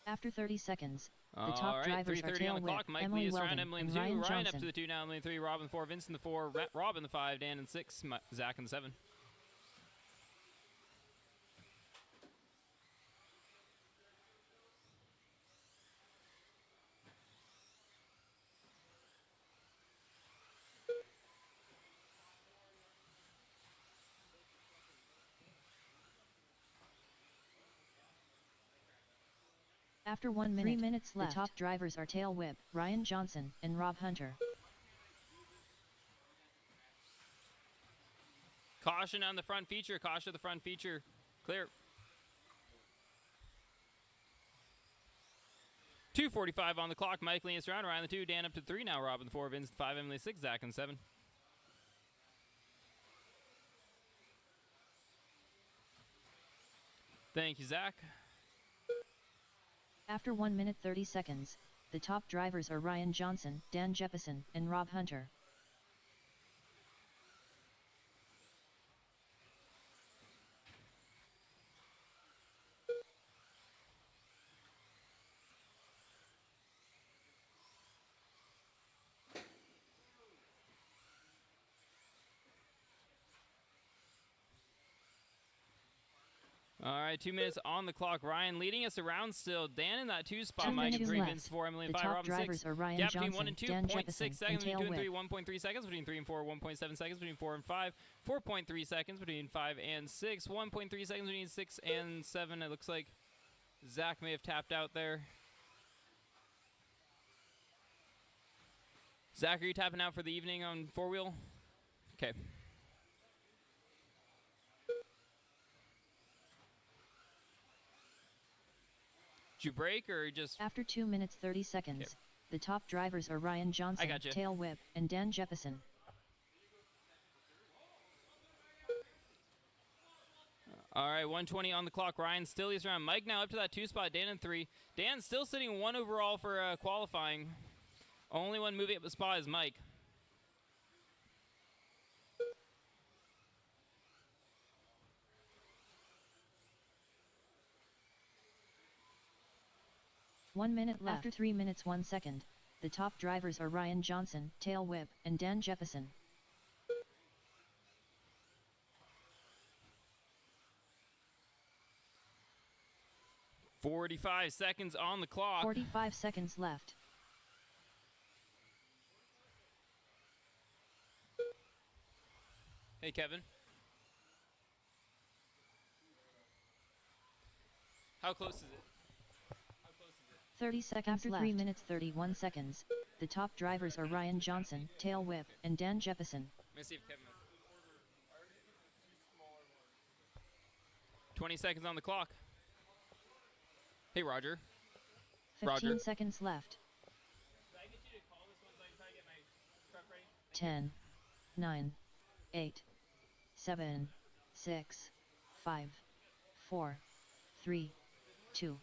After 30 seconds, the All top right, drivers are 3:30 Tail on the Whip, clock. Mike Emily leads around Weldon, Emily in and the 2. Ryan Ryan up Johnson. to the 2 now. Emily in the 3. Rob in the 4. Vince in the 4. Rob in the 5. Dan in 6. Zach in the 7. After 1 minute, 3 minutes left, the top drivers are Tail Whip, Ryan Johnson, and Rob Hunter. Caution on the front feature. Caution the front feature. Clear. 2:45 on the clock. Mike leads around. Ryan the 2. Dan up to 3 now. Rob in the 4. Vince 5. Emily 6. Zach in 7. Thank you, Zach. After 1 minute 30 seconds, the top drivers are Ryan Johnson, Dan Jeppeson, and Rob Hunter. All right, 2 minutes on the clock. Ryan leading us around still. Dan in that 2 spot. 10 Mike in minutes 3. left. Vince 4. Emily in The 5. top Rob in drivers 6. are Ryan Gap between Johnson, 1 and 2. Dan 0.6 Jeppeson, seconds and between Tail 2 and 3. Whip. 1.3 seconds between 3 and 4. 1.7 seconds between 4 and 5. 4.3 seconds between 5 and 6. 1.3 seconds between 6 and 7. It looks like Zach may have tapped out there. Zach, are you tapping out for the evening on 4-wheel? Okay. Did you break or just... After 2 minutes 30 seconds, Okay. the top drivers are Ryan Johnson, gotcha. Tail Whip, and Dan Jeppeson. All right, 120 on the clock. Ryan still leads around. Mike now up to that 2 spot. Dan in 3. Dan still sitting 1 overall for qualifying. Only one moving up the spot is Mike. One minute left. After 3 minutes 1 second, the top drivers are Ryan Johnson, Tail Whip, and Dan Jeppeson. 45 seconds on the clock. 45 seconds left. Hey, Kevin. How close is it? 30 seconds left. After 3 minutes 31 seconds, the top drivers are Ryan Johnson, Tail Whip, and Dan Jeppeson. Let me see if Kevin... 20 seconds on the clock. Hey, Roger. 15 seconds left. 10, 9, 8, 7, 6, 5, 4, 3, 2,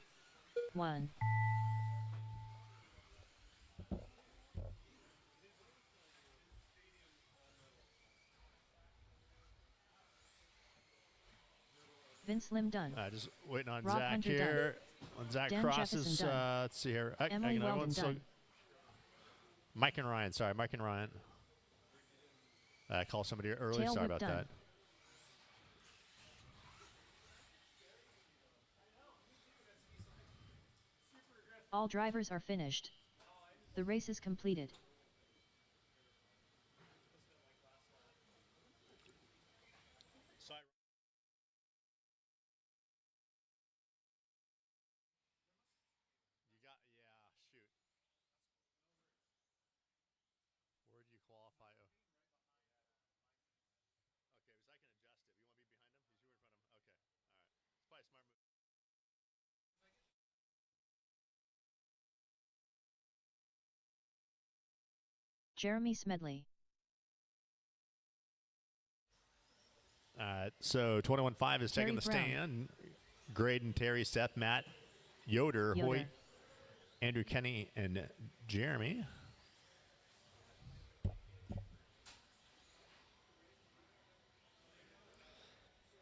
1. Vince Lim done. Just waiting on Rob Zach Hunter here. When Zach Dan crosses, Jeppeson done. let's see here. Emily hang on, Weldon so- done. Mike and Ryan, sorry, Mike and Ryan. I called somebody early, Tail sorry whip about done. that. All drivers are finished. The race is completed. Jeremy Smedley. So 21-5 is taking Terry the Brown. stand. Graydon, Terry, Seth, Matt, Yoder, Hoyt, Andrew, Kenny, and Jeremy.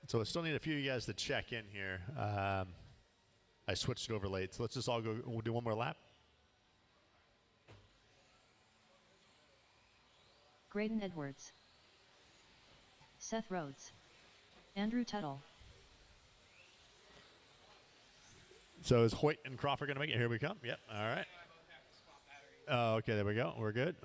So I still need a few of you guys to check in here. I switched it over late, so let's just all go. We'll do one more lap. Graydon Edwards. Seth Rhodes. Andrew Tuttle. So is Hoyt and Crawford going to make it? Here we come. Yep. All right. Oh, okay. There we go. We're good.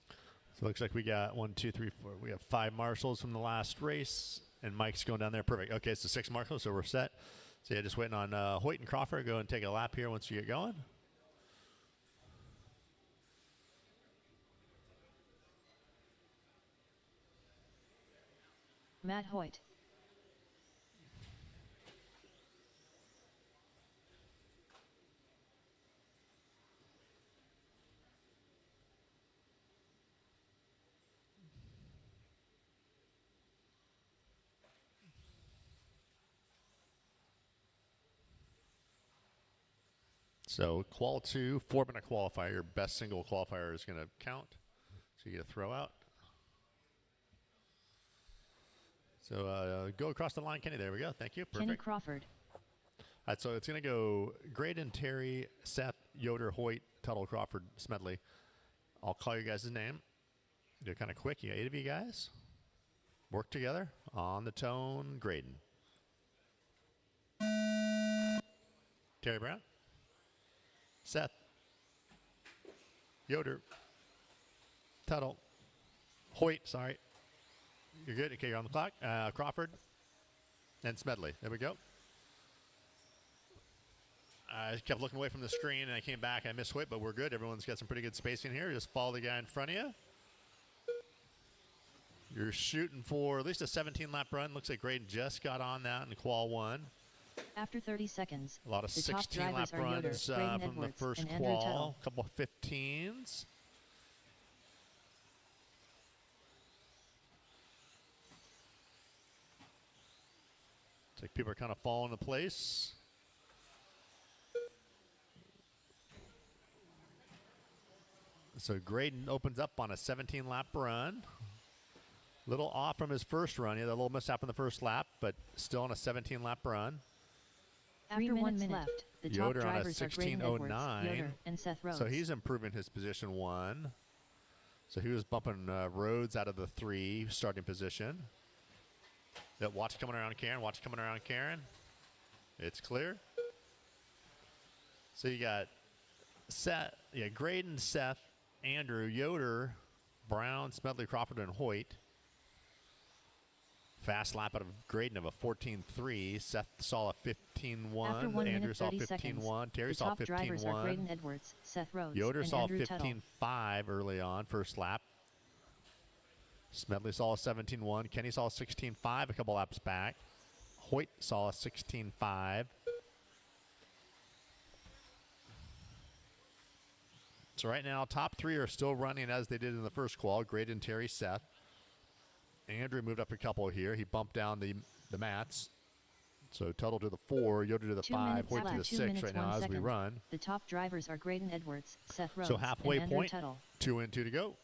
So it looks like we got 1, 2, 3, 4. We have 5 marshals from the last race, and Mike's going down there. Perfect. Okay, so 6 marshals, so we're set. So yeah, just waiting on Hoyt and Crawford. Go and take a lap here once you get going. Matt Hoyt. So qual 2, 4-minute qualifier. Your best single qualifier is going to count. So you get a throw out. So go across the line, Kenny. There we go. Thank you. Perfect. Kenny Crawford. All right, so it's going to go Graydon, Terry, Seth, Yoder, Hoyt, Tuttle, Crawford, Smedley. I'll call you guys' name. Do it kind of quick. You got 8 of you guys. Work together on the tone. Graydon. Terry Brown. Seth. Yoder. Tuttle. Hoyt, sorry. You're good. Okay, you're on the clock. Crawford. And Smedley. There we go. I kept looking away from the screen, and I came back. I missed Hoyt, but we're good. Everyone's got some pretty good spacing here. Just follow the guy in front of you. You're shooting for at least a 17-lap run. Looks like Graydon just got on that in qual 1. After 30 seconds, A lot of the top 16-lap drivers are Yoder, runs Graydon from the Edwards, first and Andrew qual. Tuttle. A couple of 15s. It's like people are kind of falling into place. So Graydon opens up on a 17-lap run. Little off from his first run. He had a little mishap in the first lap, but still on a 17-lap run. After 1 minute left, the top Yoder on a drivers are Graydon Edwards, 16:09. Yoder, and Seth Rhodes. So he's improving his position 1. So he was bumping Rhodes out of the 3 starting position. That watch coming around Karen. Watch coming around Karen. It's clear. So you got Seth, Graydon, Seth, Andrew, Yoder, Brown, Smedley, Crawford, and Hoyt. Fast lap out of Graydon of a 14.3. Seth saw a 15.1. After 1 Andrew minute saw 30 seconds, 15.1. Terry the saw top drivers are 15.1. Graydon Edwards, Seth Rhodes, Yoder and saw Andrew Tuttle. 15.5 early on, first lap. Smedley saw a 17.1. Kenny saw a 16.5 a couple laps back. Hoyt saw a 16.5. So right now, top 3 are still running as they did in the first qual. Graydon, Terry, Seth. Andrew moved up a couple here. He bumped down the mats. So Tuttle to the 4, Yoder to the 2 5, minutes Hoyt to left. the 2 6 minutes, right now 1 as we second. run. The top drivers are Graydon Edwards, Seth Rhodes, So halfway and Andrew point, Tuttle. 2 in, 2 to go.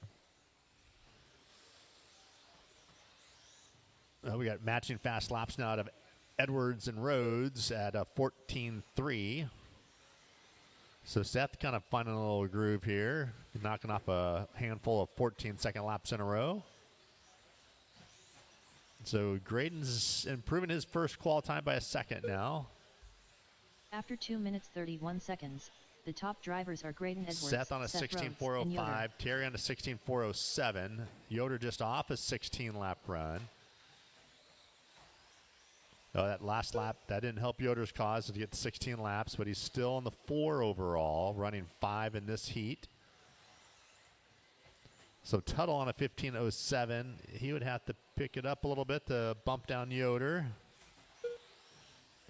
We got matching fast laps now out of Edwards and Rhodes at a 14.3. So Seth kind of finding a little groove here, knocking off a handful of 14-second laps in a row. So Graydon's improving his first qual time by a second now. After 2 minutes 31 seconds, the top drivers are Graydon Edwards, Seth on a Rhodes, and 16.405, Yoder. Terry on a 16.407, Yoder just off a 16-lap run. Oh, that last lap, that didn't help Yoder's cause to get 16 laps, but he's still on the 4 overall, running 5 in this heat. So Tuttle on a 15.07. He would have to pick it up a little bit to bump down Yoder.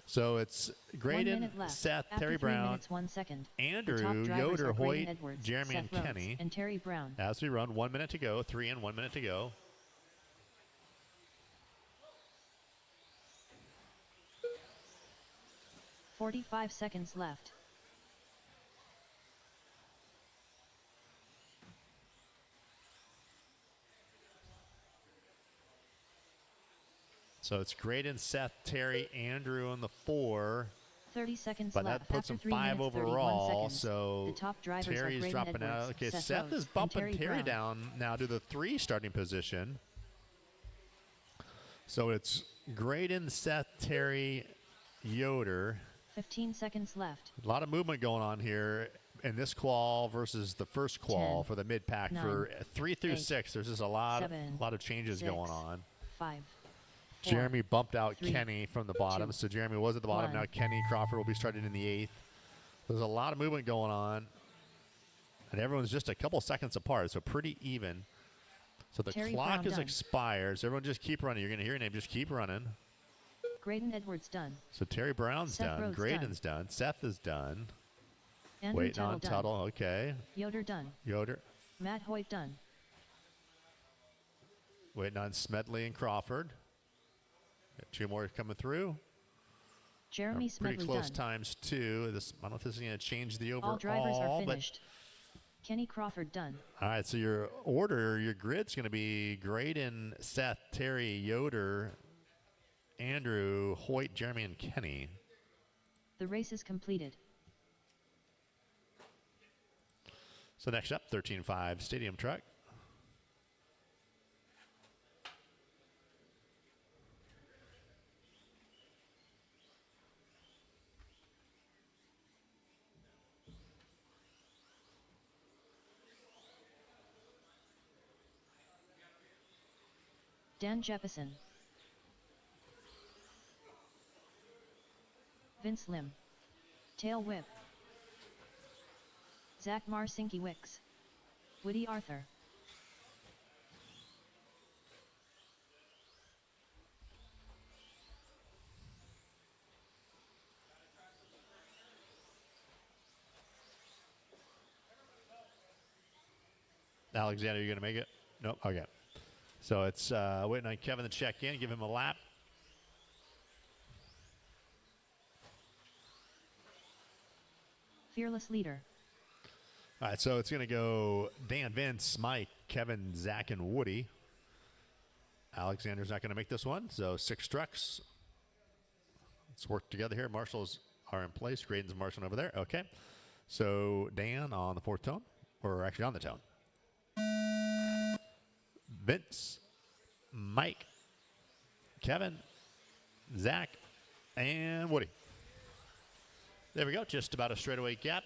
So it's 1 Graydon, minute left. Seth, After Terry 3 Brown, minutes, 1 second. The top Andrew, drivers Yoder, are Graydon Hoyt, Edwards, Jeremy, Seth and Rhodes, Kenny. and Terry Brown. As we run, 1 minute to go, 3 in, 1 minute to go. 45 seconds left. So it's Graydon, Seth, Terry, Andrew on the 4. 30 seconds But left. that puts After him 3 5 minutes, 31 overall. seconds. So The top drivers are Terry's Graydon dropping Edwards, out. Okay, Seth Seth Rhodes, is and bumping Terry Terry Brown. down now to the 3 starting position. So it's Graydon, Seth, Terry, Yoder. 15 seconds left. A lot of movement going on here in this qual versus the first qual 10, for the mid pack 9, for 3 through 8, 6. There's just a lot 7, of changes 6, going on. 5. 4, Jeremy bumped out 3, Kenny from the bottom, 2, so Jeremy was at the bottom. 1. Now Kenny Crawford will be starting in the 8th. There's a lot of movement going on, and everyone's just a couple seconds apart, so pretty even. So the Terry clock Brown is done. expired, so everyone just keep running. You're going to hear your name, just keep running. Graydon Edwards done. So Terry Brown's Seth done, Rhodes Graydon's done, Seth is done. Andrew Waiting Tuttle on done. Tuttle, okay. Yoder done. Yoder, Matt Hoyt done. waiting on Smedley and Crawford. Got 2 more coming through. Jeremy Pretty Smedley close done. times too. This, I don't know if this is going to change the overall. All drivers are but finished. Kenny Crawford done. all right, so your order, your grid's going to be Graydon, Seth, Terry, Yoder, Andrew, Hoyt, Jeremy, and Kenny. The race is completed. So next up, 13.5 Stadium Truck. Dan Jeppesen. Vince Lim. Tail Whip. Zach Marcinkiewicz. Woody Arthur. Alexander, you going to make it? Nope. Okay. So it's waiting on Kevin to check in, give him a lap. Fearless leader. All right, so it's going to go Dan, Vince, Mike, Kevin, Zach, and Woody. Alexander's not going to make this one, so 6 trucks. Let's work together here. Marshals are in place. Graydon's marshalling over there. Okay. So Dan on the 4th tone, or actually on the tone. Vince, Mike, Kevin, Zach, and Woody. There we go. Just about a straightaway gap.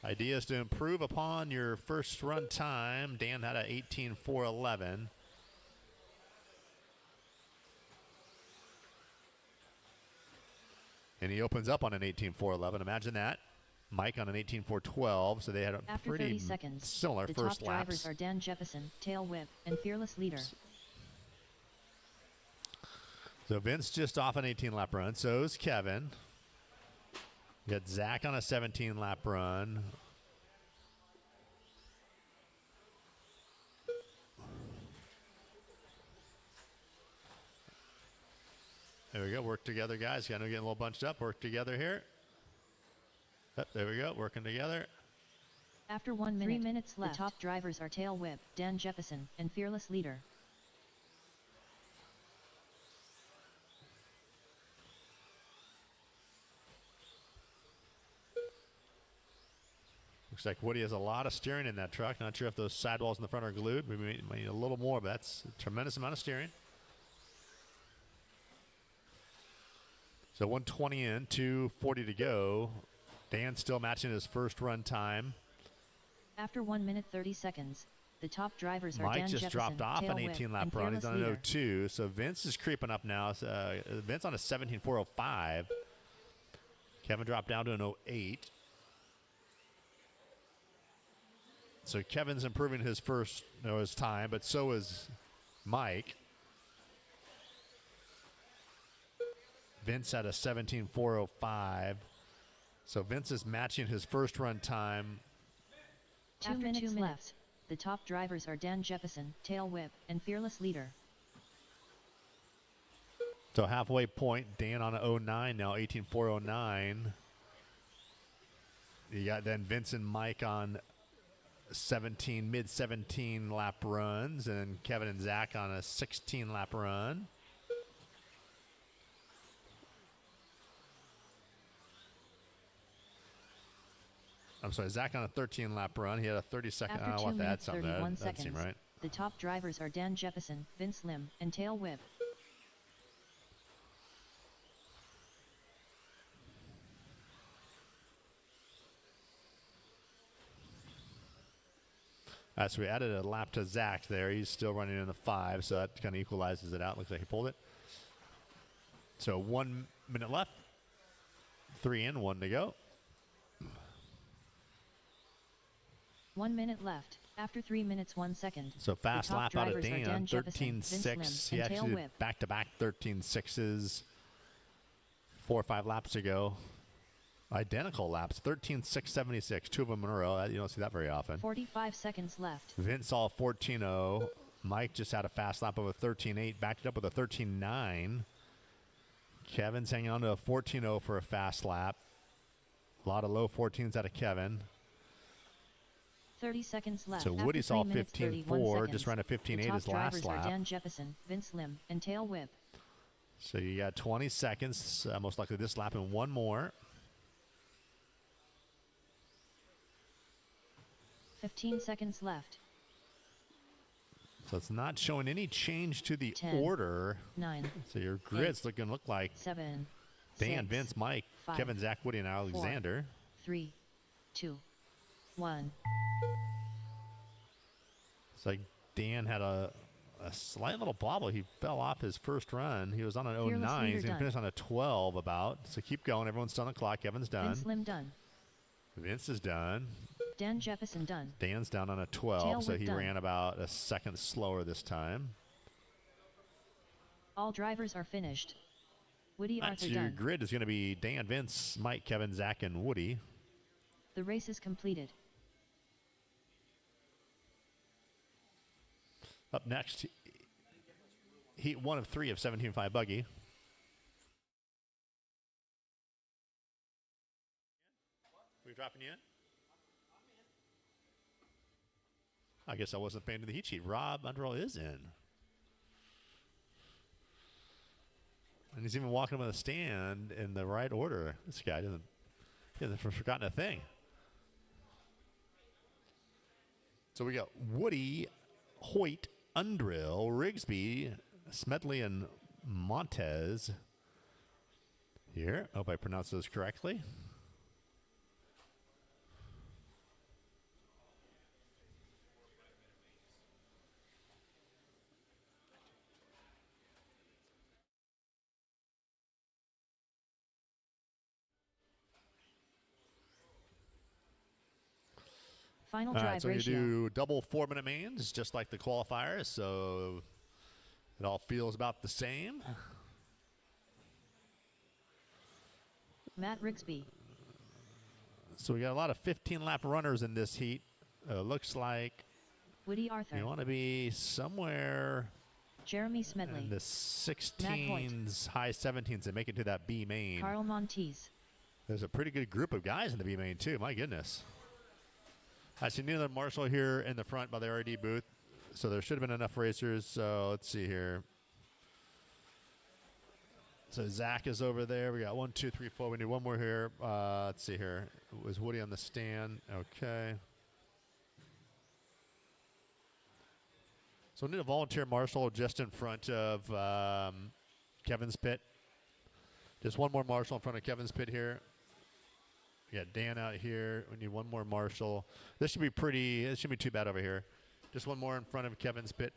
Idea is to improve upon your first run time. Dan had a 18.411. And he opens up on an 18.411. Imagine that. Mike on an 18.412. So they had a After pretty 30 seconds, similar the first top laps. drivers are Dan Jeppesen, Tail Whip, and Fearless Leader. So Vince just off an 18-lap run. So is Kevin. You got Zach on a 17-lap run. There we go. Work together, guys. I know getting a little bunched up. Work together here. Yep, there we go. Working together. After 1 minute, 3 minutes left, the top drivers are Tail Whip, Dan Jeppesen, and Fearless Leader. Looks like Woody has a lot of steering in that truck. Not sure if those sidewalls in the front are glued. We might need a little more, but that's a tremendous amount of steering. So 120 in, 240 to go. Dan still matching his first run time. After 1 minute 30 seconds, the top drivers are Mike Dan just Jeppesen, dropped off Tail an Whip, 18-lap and run. He's Fearless on an Leader. 02. So Vince is creeping up now. Vince on a 17.405. Kevin dropped down to an 08. So Kevin's improving his his time, but so is Mike. Vince at a 17:405. So Vince is matching his first run time. After 2 minutes left, the top drivers are Dan Jeppesen, Tail Whip, and Fearless Leader. So halfway point, Dan on a 09 now, 18:409. You got then Vince and Mike on mid 17 lap runs, and Kevin and Zach on a 16 lap run. I'm sorry, Zach on a 13 lap run. He had a 30-second. After 2 I'll have to add minutes something. 31 That doesn't seem seconds, right. the top drivers are Dan Jeppesen, Vince Lim, and Tail Whip. So we added a lap to Zach there. He's still running in the 5, so that kind of equalizes it out. Looks like he pulled it. So 1 minute left. 3 in, 1 to go. 1 minute left. After 3 minutes 1 second. So fast the top lap out of drivers are Dan, Jeppesen, Vince 13.6. Lim, He and Tail actually Whip. did back-to-back 13.6s 4 or 5 laps ago. Identical laps, 13.676. 2 of them in a row. You don't see that very often. 45 seconds left. Vince all 14.0. Mike just had a fast lap of a 13.8, backed it up with a 13.9. Kevin's hanging on to a 14.0 for a fast lap. A lot of low 14s out of Kevin. 30 seconds left. So After Woody 3 saw minutes, 31 15.4, seconds. just ran a The 15.8 top his last drivers lap. are Dan Jeppesen, Vince Lim, and Tail Whip. So you got 20 seconds, most likely this lap, and 1 more. 15 seconds left. So it's not showing any change to the 10, order. 9, So your grid's looking look like 7, Dan, 6, Vince, Mike, 5, Kevin, Zach, Woody, and 4, Alexander. 3, 2, 1. It's like Dan had a slight little bobble. He fell off his first run. He was on an Fearless 09. He's leader going to done. finish on a 12 about. So keep going. Everyone's done the clock. Kevin's done. Vince Lim done. Vince is done. Dan Jeppesen done. Dan's down on a 12, Tail so whip he done. ran about a second slower this time. All drivers are finished. Woody That's Arthur your done. grid is going to be Dan, Vince, Mike, Kevin, Zach, and Woody. The race is completed. Up next, heat 1 of 3 of 17.5 buggy. We dropping you in? I guess I wasn't paying to the heat sheet. Rob Underall is in. And he's even walking him on the stand in the right order. This guy he hasn't forgotten a thing. So we got Woody, Hoyt, Undrill, Rigsby, Smedley, and Montez here. Hope I pronounced those correctly. Final All right, drive so you ratio. do double 4-minute mains, just like the qualifiers, so it all feels about the same. Matt Rigsby. So we got a lot of 15-lap runners in this heat. Looks like Woody Arthur. you want to be somewhere Jeremy Smedley. in the 16s, high 17s, and make it to that B main. Carl Montes. There's a pretty good group of guys in the B main, too. My goodness. I see Neil Marshall here in the front by the RD booth. So there should have been enough racers. So let's see here. So Zach is over there. We got 1, 2, 3, 4. We need one more here. Let's see here. Was Woody on the stand? Okay. So we need a volunteer marshal just in front of Kevin's pit. Just one more marshal in front of Kevin's pit here. We got Dan out here. We need one more marshal. This should be this shouldn't be too bad over here. Just one more in front of Kevin's pit.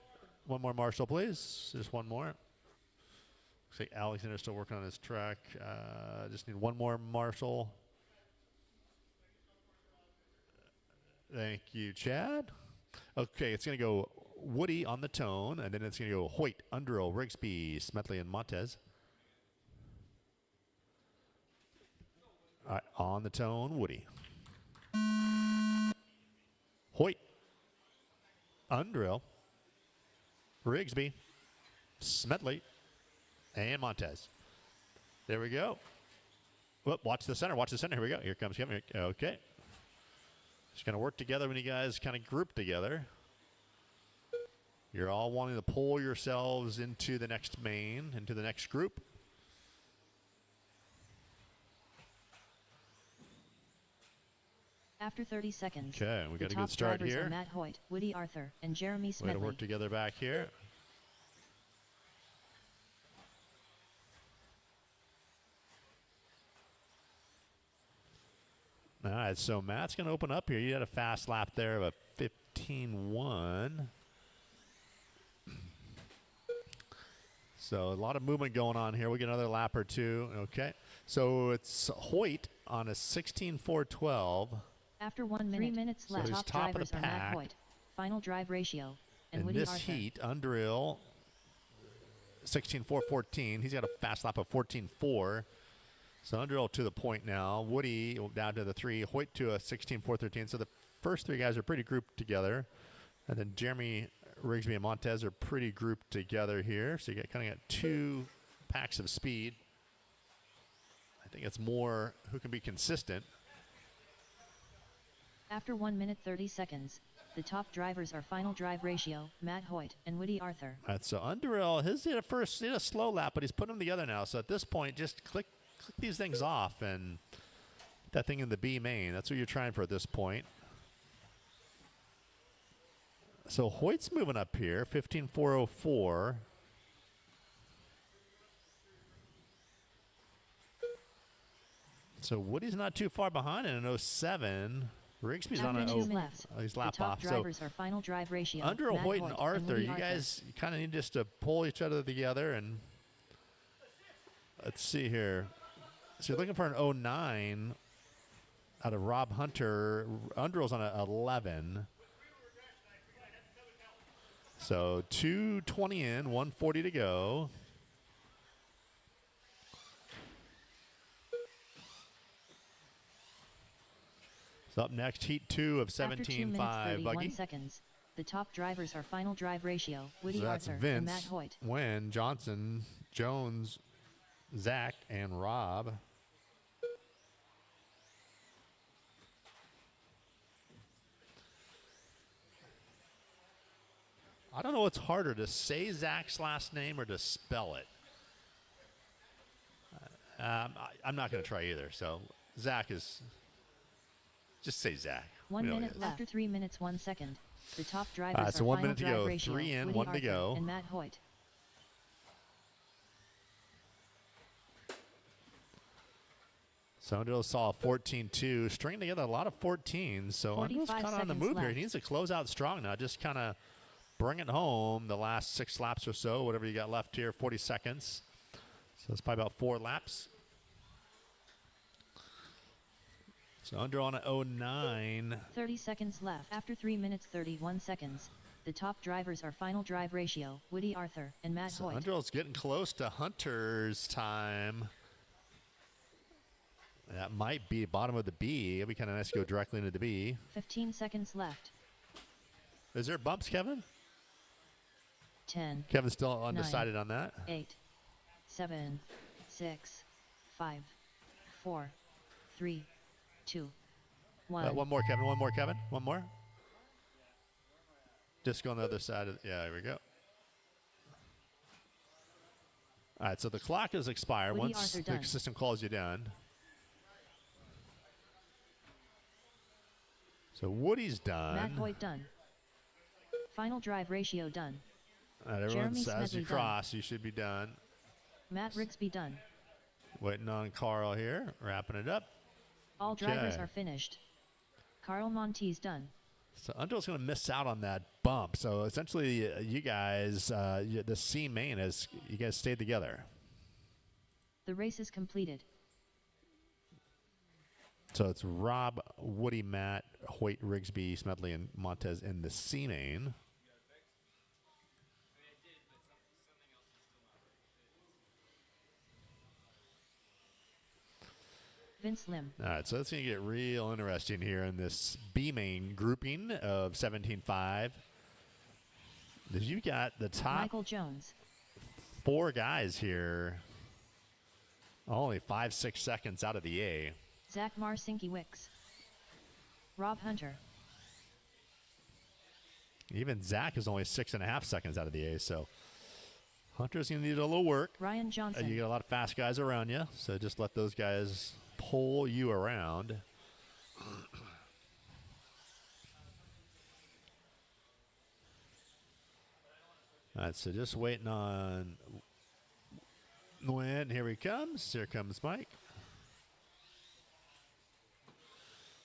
One more marshal, please. Just one more. Looks like Alexander's still working on his track. Just need one more marshal. Thank you, Chad. Okay, it's going to go Woody on the tone, and then it's going to go Hoyt, Underhill, Rigsby, Smedley, and Montez. All right, on the tone, Woody. Hoyt, Underhill, Rigsby, Smedley, and Montez. There we go. Whoop, watch the center. Watch the center. Here we go. Here comes Kevin. Okay. Just going to work together when you guys kind of group together. You're all wanting to pull yourselves into the next main, into the next group. After 30 seconds. Okay, we got the a good top start drivers here. are Matt Hoyt, Woody Arthur, and Jeremy Way to Smedley. work together back here. All right, so Matt's going to open up here. You had a fast lap there of a 15-1. So a lot of movement going on here. We get another lap or two. Okay, so it's Hoyt on a 16-4-12. After 1 minute, 3 minutes So left. he's Top top of the drivers are Matt pack. Hoyt. Final drive ratio. And In Woody this Arthur. heat, Underhill, 16-4-14. He's got a fast lap of 14-4. So Underhill to the point now. Woody down to the 3. Hoyt to a 16-4-13. So the first three guys are pretty grouped together. And then Jeremy, Rigsby, and Montez are pretty grouped together here. So you kind of got two packs of speed. I think it's more who can be consistent. After 1 minute 30 seconds, the top drivers are final drive ratio, Matt Hoyt and Woody Arthur. All right, so Underhill, his did a slow lap, but he's putting them together now. So at this point, just click these things off and get that thing in the B main. That's what you're trying for at this point. So Hoyt's moving up here, 15-4-04. So Woody's not too far behind in an 07. Rigsby's on After an 2 laps, he's the lap top off. So drivers are final drive ratio, Underhill, Matt Hoyt, and Arthur, Woody you guys kind of need just to pull each other together. And let's see here. So you're looking for an 09 out of Rob Hunter. Underhill's on an 11. So 2:20 in, 1:40 to go. So up next, heat 2 of After 2 minutes 17.5. 31 Buggy. seconds, the top drivers are final drive ratio, Woody So that's Arthur Vince, and Matt Hoyt. Wynn, Johnson, Jones, Zach, and Rob. I don't know what's harder, to say Zach's last name or to spell it. I'm not going to try either. So Zach is, just say Zach. 1 We know minute he is. after 3 minutes 1 second, the top drivers so are 1 final minute to drive go. ratio, 3 in, Woody 1 to Arthur go. and Matt Hoyt. So Underhill saw a 14-2, stringing together a lot of 14s. So Underhill's 45 kind of on the seconds move here. left. He needs to close out strong now. Just kind of bring it home the last 6 laps or so, whatever you got left here, 40 seconds. So it's probably about 4 laps. So Underhill on an 09. 30 seconds left. After 3 minutes 31 seconds, the top drivers are final drive ratio, Woody Arthur and Matt So Hoyt. Underhill's getting close to Hunter's time. That might be bottom of the B. It'd be kind of nice to go directly into the B. 15 seconds left. Is there bumps, Kevin? 10, Kevin's still undecided on that. 8, 7, 6, 5, 4, 3, 2, 1. One more, Kevin. One more, Kevin. One more. Just go on the other side. Yeah, here we go. All right, so the clock is expired Woody once Arthur the done. system calls you done. So Woody's done. Matt Hoyt done. Final drive ratio done. All right, everyone, Jeremy as you Smedley done. cross, you should be done. Matt Rigsby done. Waiting on Carl here, wrapping it up. All drivers Okay. are finished. Carl Montes done. So Underhill's going to miss out on that bump. So essentially, you guys, the C main is you guys stayed together. The race is completed. So it's Rob, Woody, Matt, Hoyt, Rigsby, Smedley, and Montez in the C main. Vince Lim. All right, so it's going to get real interesting here in this B main grouping of 17.5. You got the top Michael Jones. 4 guys here, only 5-6 seconds out of the A. Zach Marcinkiewicz. Rob Hunter. Even Zach is only 6.5 seconds out of the A, so Hunter's going to need a little work. Ryan Johnson. You get a lot of fast guys around you, so just let those guys pull you around. All right, so just waiting on Nguyen. Here he comes. Here comes Mike.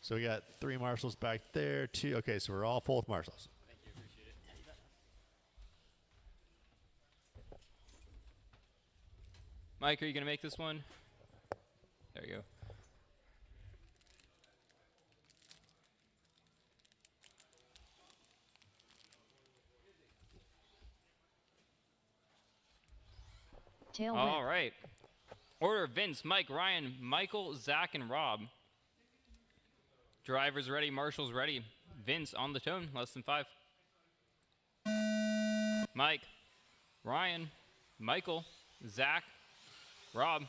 So we got 3 marshals back there. 2. Okay, so we're all full with marshals. Thank you, appreciate it. Mike, are you going to make this one? There you go. Tail All whip. right. Order Vince, Mike, Ryan, Michael, Zach, and Rob. Drivers ready, marshals ready. Vince on the tone, less than 5. Mike, Ryan, Michael, Zach, Rob.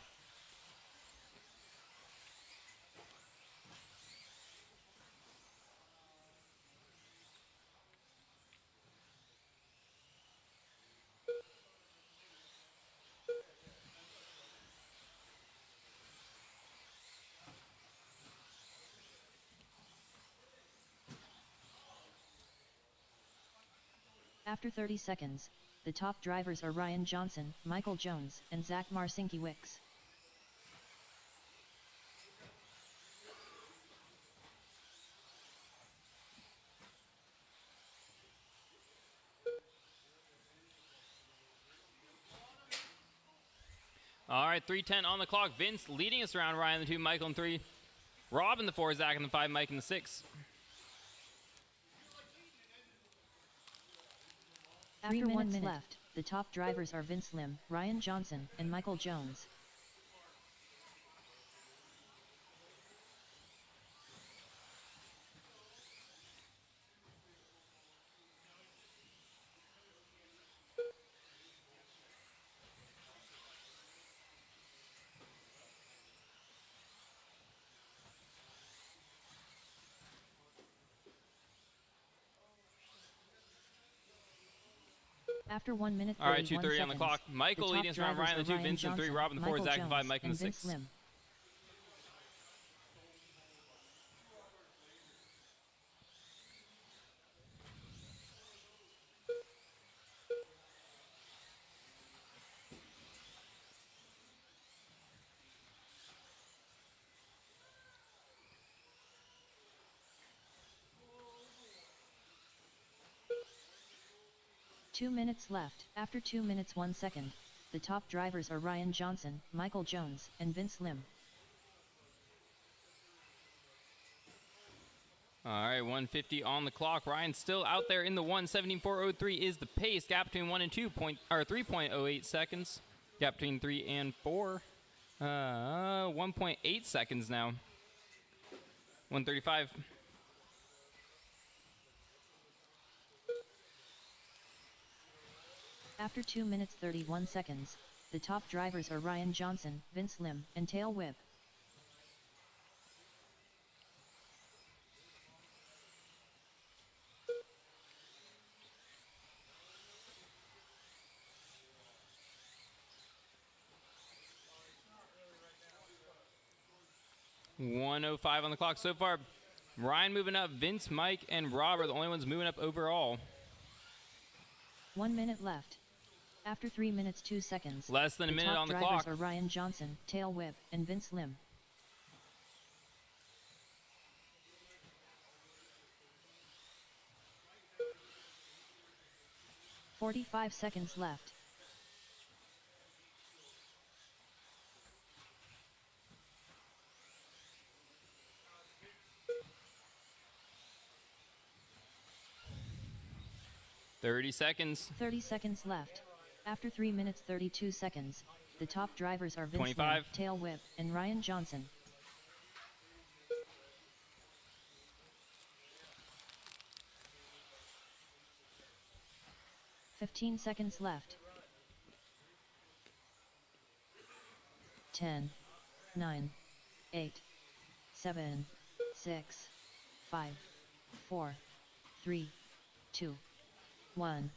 After 30 seconds, the top drivers are Ryan Johnson, Michael Jones, and Zach Marcinkiewicz. All right, 3:10 on the clock. Vince leading us around. Ryan in the 2, Michael in 3. Rob in the 4, Zach in the 5, Mike in the 6. After 1 minute left, the top drivers are Vince Lim, Ryan Johnson, and Michael Jones. After 1 minute 31 All right, 2:30 on the seconds, clock. Michael the top leading us around. drivers Ryan in the are 2, Vince in the 3, Johnson, Rob in the 4, Michael Zach in the 5, Jones, Mike in the and Vince 6. Lim. Two minutes left. After 2 minutes 1 second, the top drivers are Ryan Johnson, Michael Jones, and Vince Lim. All right, 1:50 on the clock. Ryan's still out there in the 1. 17.403 is the pace. Gap between 1 and 2, 3.08 seconds. Gap between 3 and 4, 1.8 seconds now. 1:35. After 2 minutes 31 seconds, the top drivers are Ryan Johnson, Vince Lim, and Tail Whip. .105 on the clock so far. Ryan moving up. Vince, Mike, and Rob are the only ones moving up overall. 1 minute left. After 3 minutes 2 seconds, Less than a minute on the top clock. drivers are Ryan Johnson, Tail Whip, and Vince Lim. .45 seconds left. 30 seconds. 30 seconds left. After 3 minutes 32 seconds, the top drivers are Vince 25. Lim, Tail Whip, and Ryan Johnson. 15 seconds left. 10, 9, 8, 7, 6, 5, 4, 3, 2, 1.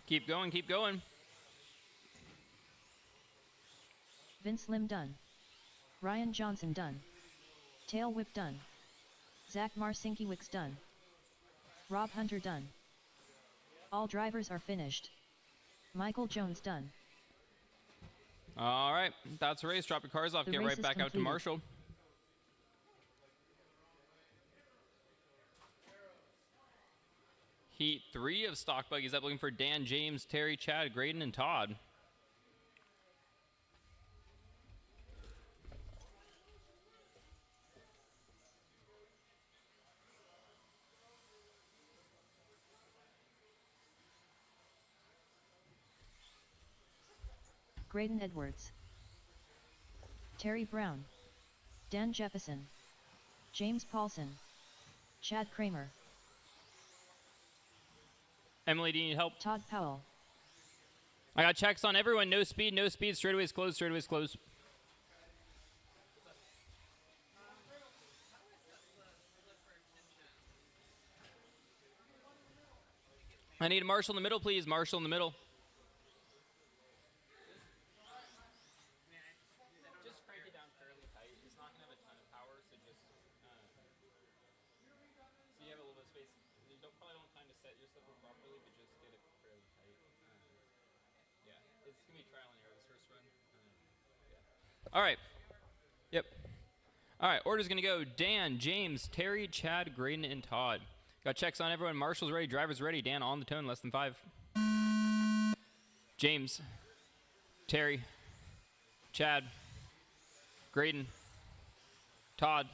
Keep going, keep going. Vince Lim done. Ryan Johnson done. Tail Whip done. Zach Marcinkiewicz done. Rob Hunter done. All drivers are finished. Michael Jones done. All right, that's a race. Drop your cars off. The Get race right is back out to completed. Marshall. Heat 3 of stock buggies up, looking for Dan, James, Terry, Chad, Graydon, and Todd. Graydon Edwards. Terry Brown. Dan Jefferson. James Paulson. Chad Kramer. Emily, do you need help? Todd Powell. I got checks on everyone. No speed, no speed. Straightaways closed, straightaways closed. I need a marshal in the middle, please. Marshal in the middle. Just crank it down fairly tight. It's not going to have a ton of power, so just so you have a little bit of space. You probably don't have time to set your stuff properly, but just get it fairly tight. Yeah, it's going to be trial and error this first run. Yeah. All right. Yep. All right, order's going to go Dan, James, Terry, Chad, Graydon, and Todd. Got checks on everyone. Marshall's ready. Driver's ready. Dan on the tone. Less than 5. James. Terry. Chad. Graydon. Todd.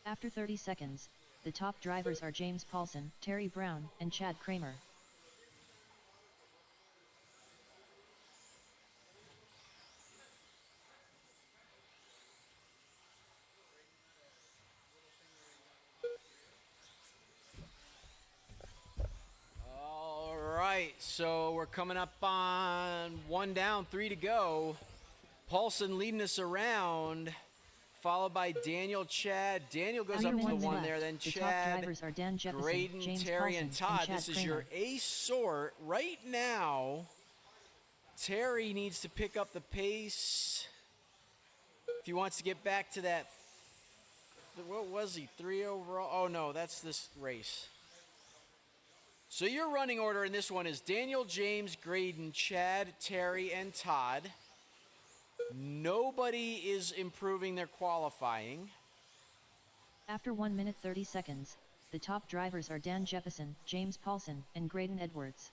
After 30 seconds, the top drivers are James Paulson, Terry Brown, and Chad Kramer. All right, so we're coming up on 1 down, 3 to go. Paulson leading us around, followed by Daniel, Chad. Daniel goes After up to the minutes one left, there, then the top Chad, drivers are Dan Jefferson, Graydon, James Terry, Paulson, and Todd. Chad This is Kramer. your ace sort. Right now, Terry needs to pick up the pace if he wants to get back to that. What was he? 3 overall? Oh, no, that's this race. So your running order in this one is Daniel, James, Graydon, Chad, Terry, and Todd. Nobody is improving their qualifying. After 1 minute 30 seconds, the top drivers are Dan Jefferson, James Paulson, and Graydon Edwards.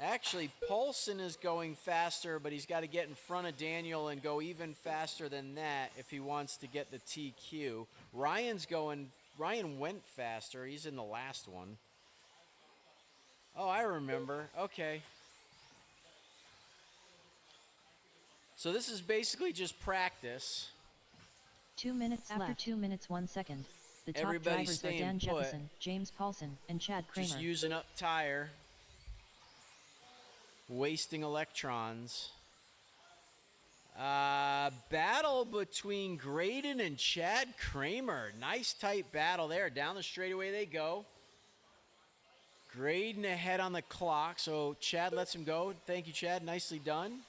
Actually, Paulson is going faster, but he's got to get in front of Daniel and go even faster than that if he wants to get the TQ. Ryan went faster. He's in the last one. Oh, I remember. Okay. So this is basically just practice. 2 minutes After left. 2 minutes 1 second, the top Everybody drivers are staying Dan put. Jefferson, James Paulson, and Chad Kramer. Just using up tire. Wasting electrons. Battle between Graydon and Chad Kramer. Nice tight battle there. Down the straightaway they go. Graydon ahead on the clock, so Chad lets him go. Thank you, Chad. Nicely done.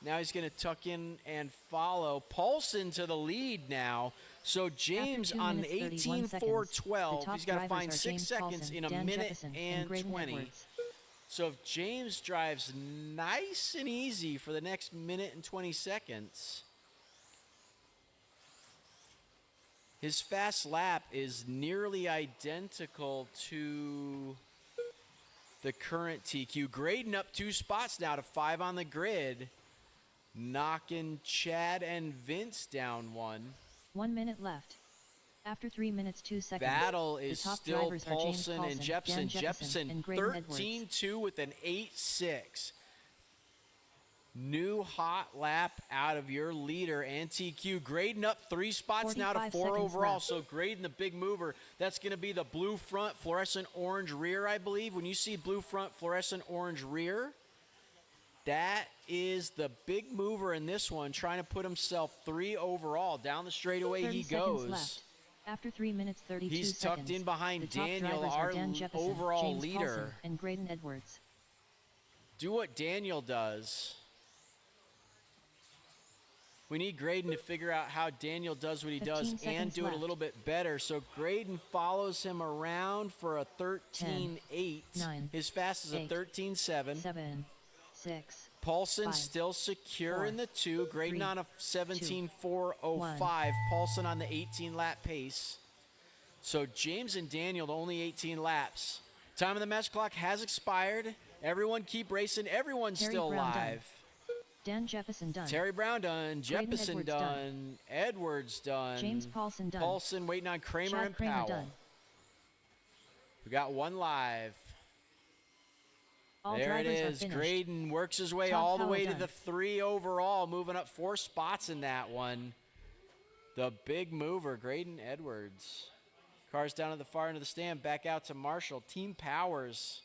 Now he's going to tuck in and follow. Paulson to the lead now. So James After 2 on minutes, 31 seconds, 18.4.12. the top He's got to drivers find are 6 James seconds Paulson, in a Dan minute Jefferson, and Graydon 20. Edwards. So if James drives nice and easy for the next minute and 20 seconds, his fast lap is nearly identical to the current TQ. Graydon up 2 spots now to 5 on the grid, knocking Chad and Vince down 1. 1 minute left. After 3 minutes 2 seconds. Battle the is top still drivers are James Paulson and Dan Jepson. Jefferson and Graydon Edwards. 13-2 with an 8-6. New hot lap out of your leader and TQ. Graydon up 3 spots now to 45 4 seconds overall. left. So Graydon, the big mover. That's going to be the blue front, fluorescent orange rear, I believe. When you see blue front, fluorescent orange rear, that is the big mover in this one, trying to put himself 3 overall. Down the straightaway 30 he seconds goes. left. After 3 minutes 32 He's seconds. tucked in behind the top Daniel, drivers our are Dan Jefferson, overall James leader. Paulson, and Graydon Edwards. Do what Daniel does. We need Graydon to figure out how Daniel does what he 15 does and seconds do it a left. little bit better. So Graydon follows him around for a 13-8. 9, His fast is a 8, 13-7. 7, 6. Paulson 5, still secure 4, in the 2. Graydon 3, on a 17.405. Paulson on the 18-lap pace. So James and Daniel, only 18 laps. Time of the match clock has expired. Everyone keep racing. Everyone's Terry still Brown live. Dan Jefferson done. Terry Brown done. Graydon Jefferson Edwards done. done. Edwards done. James Paulson done. Paulson waiting on Kramer Chad and Kramer Powell. done. We got one live. All There it drivers are is. finished. Graydon works his way Todd all the Powell way to done. the 3 overall, moving up 4 spots in that one. The big mover, Graydon Edwards. Cars down to the far end of the stand, back out to Marshall. Team Powers.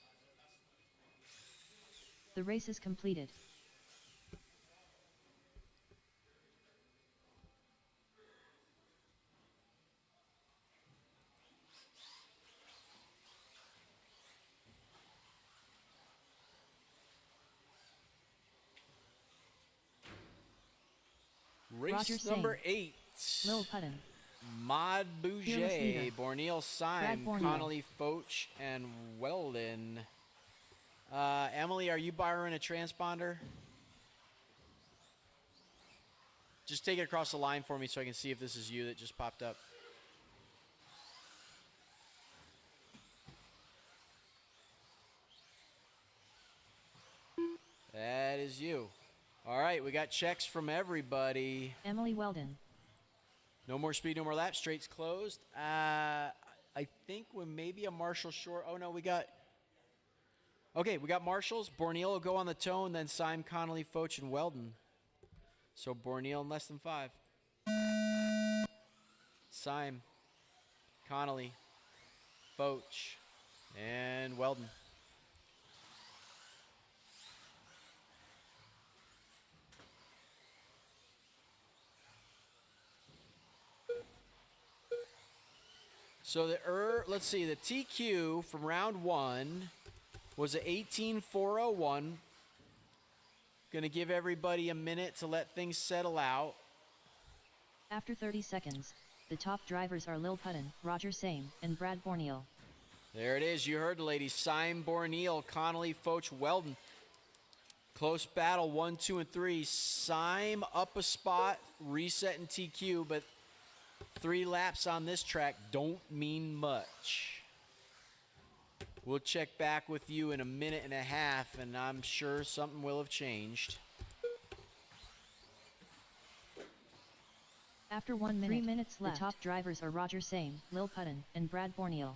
The race is completed. Race Roger number Singh. 8. Lil Puttin. Mod Fearless Bouger, leader. Borneal Syme, Brad Borneal. Connolly Foch, and Weldon. Emily, are you borrowing a transponder? Just take it across the line for me so I can see if this is you that just popped up. That is you. All right, we got checks from everybody. Emily Weldon. No more speed, no more laps. Straight's closed. I think we maybe a Marshall short. Oh, no, we got... Okay, we got Marshalls. Borneal will go on the tone, then Syme, Connolly, Foch, and Weldon. So Borneal in less than 5. Syme, Connolly, Foch, and Weldon. So let's see, the TQ from round 1 was an 18.401. Going to give everybody a minute to let things settle out. After 30 seconds, the top drivers are Lil Puttin, Roger Same, and Brad Borneal. There it is. You heard the ladies. Syme, Borneal, Connolly, Foch, Weldon. Close battle, 1, 2, and 3. Syme up a spot, reset in TQ, but 3 laps on this track don't mean much. We'll check back with you in a minute and a half, and I'm sure something will have changed. After 1 minute, 3 minutes left. The top drivers are Roger Same, Lil Puttin, and Brad Borneal.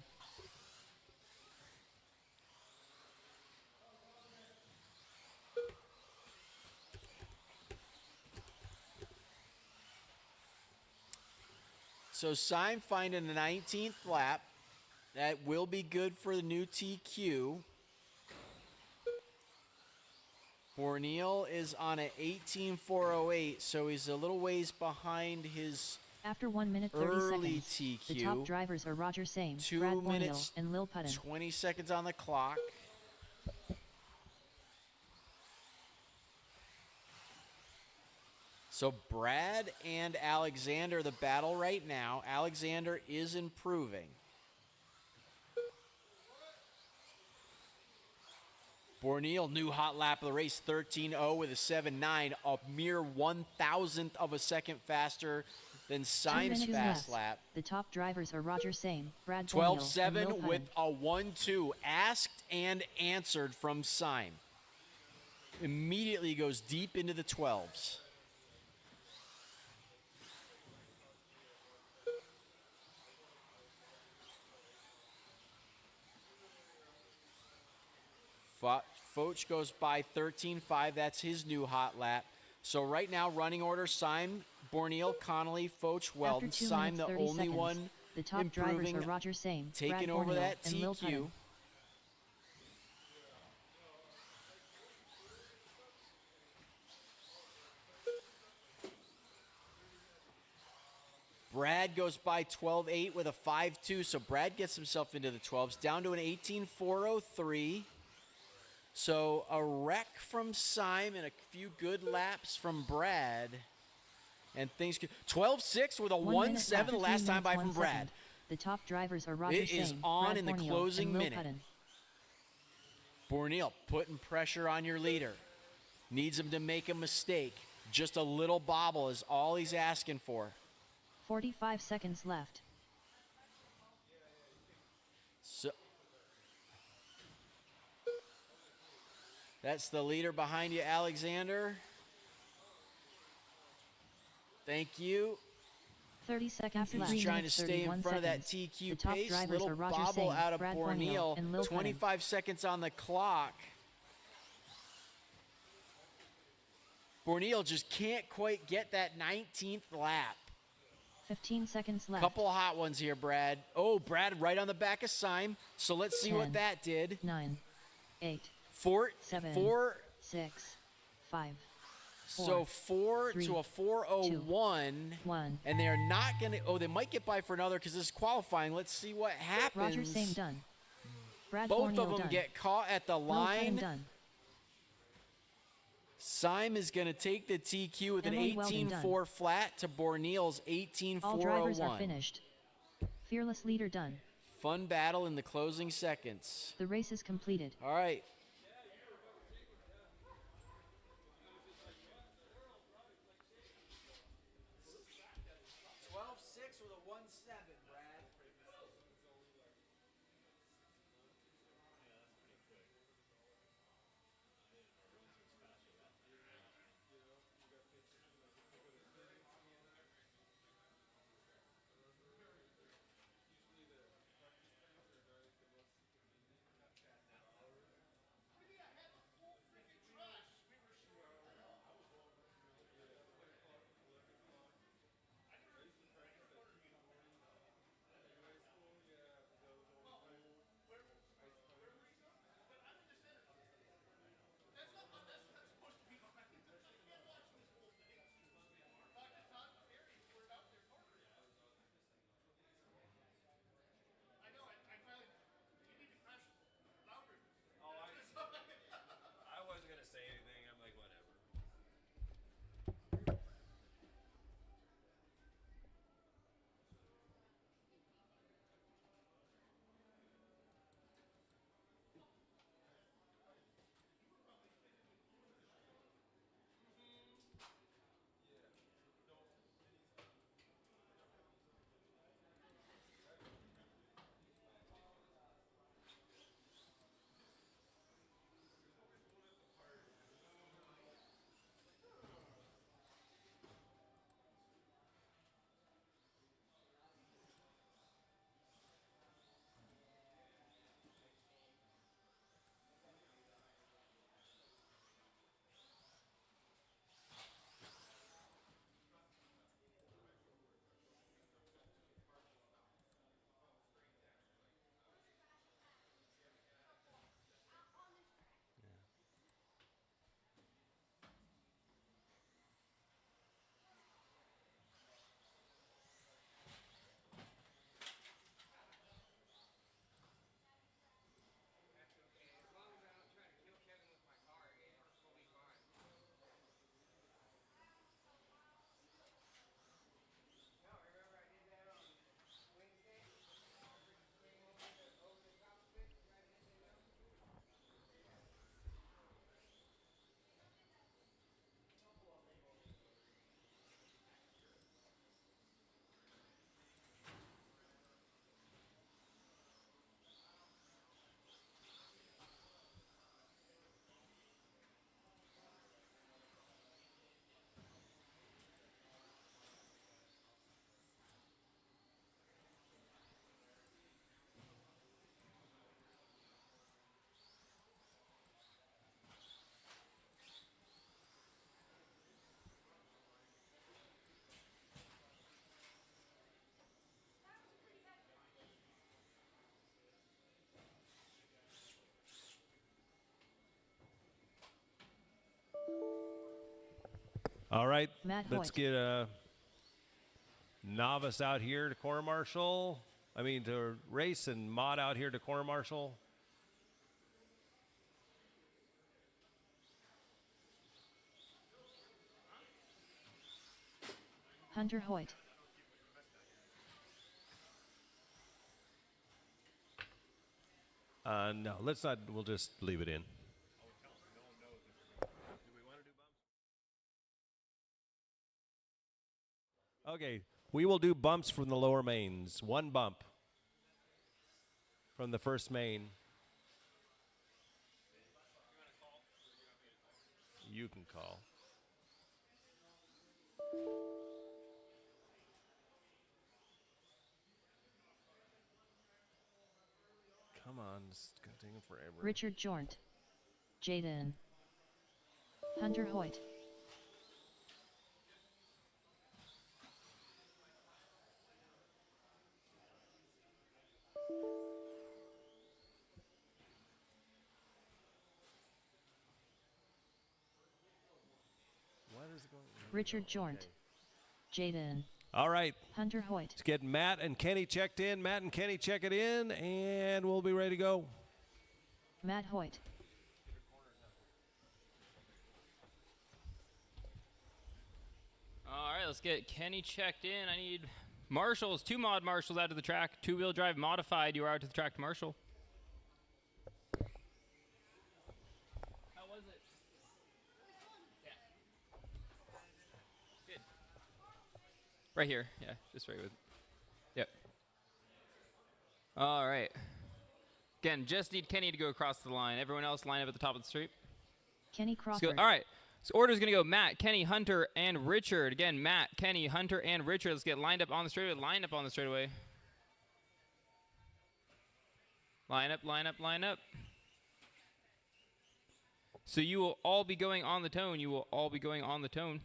So Syme finding the 19th lap. That will be good for the new TQ. Borneal is on an 18.408, so he's a little ways behind his After 1 minute 30 early seconds, TQ. the top drivers are Roger Same, 2 Brad Borneal, minutes, and Lil Puttin. 20 seconds on the clock. So Brad and Alexander, the battle right now. Alexander is improving. Borneal, new hot lap of the race, 13.0 with a 7.9, a mere 1,000th of a second faster than 2 Syme's minutes fast left. lap. The top drivers are Roger Same, Brad Borneal, and 12.7 Lil with Hutton. a 1-2, asked and answered from Syme. Immediately goes deep into the 12s. Foch goes by 13.5. That's his new hot lap. So right now, running order: Syme, Borneal, Connolly, Foch, After Weldon. 2 Syme, minutes, the 30 only seconds, one the top drivers improving, are Roger Same, taking Brad over Borneal, that and Lil TQ. Hutton. Brad goes by 12.8 with a 5.2, so Brad gets himself into the 12s, down to an 18.403. So a wreck from Syme and a few good laps from Brad. And things could. 12.6 with a 1 minute 1.7 left. the last 3 time by minutes, from 1 Brad. second. The top drivers are Roger It is Same, on Brad in the Borneal, closing and Lil minute. Hutton. Borneal putting pressure on your leader. Needs him to make a mistake. Just a little bobble is all he's asking for. 45 seconds left. So that's the leader behind you, Alexander. Thank you. 30 seconds He's left. trying to 3 stay minutes, in 31 front of that seconds. TQ The top pace. drivers Little are Roger bobble Same, out of Brad Borneal, and Lil 25 seconds on the clock. Borneal just can't quite get that 19th lap. 15 seconds left. Couple of hot ones here, Brad. Oh, Brad right on the back of Syme. So let's see 10, what that did. 9, 8, 4, 7, 4. 6, 5, So 4 3, to a 4:01, 1. and they are not going to. Oh, they might get by for another because this is qualifying. Let's see what happens. Roger Same done. Brad Both Borneal of them done. get caught at the Lil Hutton line. done. Syme is going to take the TQ with Emily an Weldon done. 18.4 flat to Borneal's All drivers are 18.401. finished. Fearless leader done. Fun battle in the closing seconds. The race is completed. All right. All right, Matt let's Hoyt. get a novice out here to corner marshal. To race, and Mod out here to corner marshal. Hunter Hoyt. No, let's not. We'll just leave it in. Okay, we will do bumps from the lower mains. One bump from the first main. You can call. Come on, it's gonna take him forever. Richard Jornt. Jaden. Hunter Hoyt. What is going on? Richard Jornt. Jaden. All right, Hunter Hoyt. let's get Matt and Kenny checked in. Matt and Kenny check it in, and we'll be ready to go. Matt Hoyt. All right, let's get Kenny checked in. I need marshals, 2 mod marshals out to the track. 2-wheel drive modified. You are out to the track to marshal. How was it? Yeah. Good. Right here. Yeah, just right with. Yep. All right. Again, just need Kenny to go across the line. Everyone else line up at the top of the street. Kenny Let's go. Crawford. All right. So order's going to go Matt, Kenny, Hunter, and Richard. Again, Matt, Kenny, Hunter, and Richard. Let's get lined up on the straightaway. Line up on the straightaway. Line up, line up, line up. So you will all be going on the tone. You will all be going on the tone.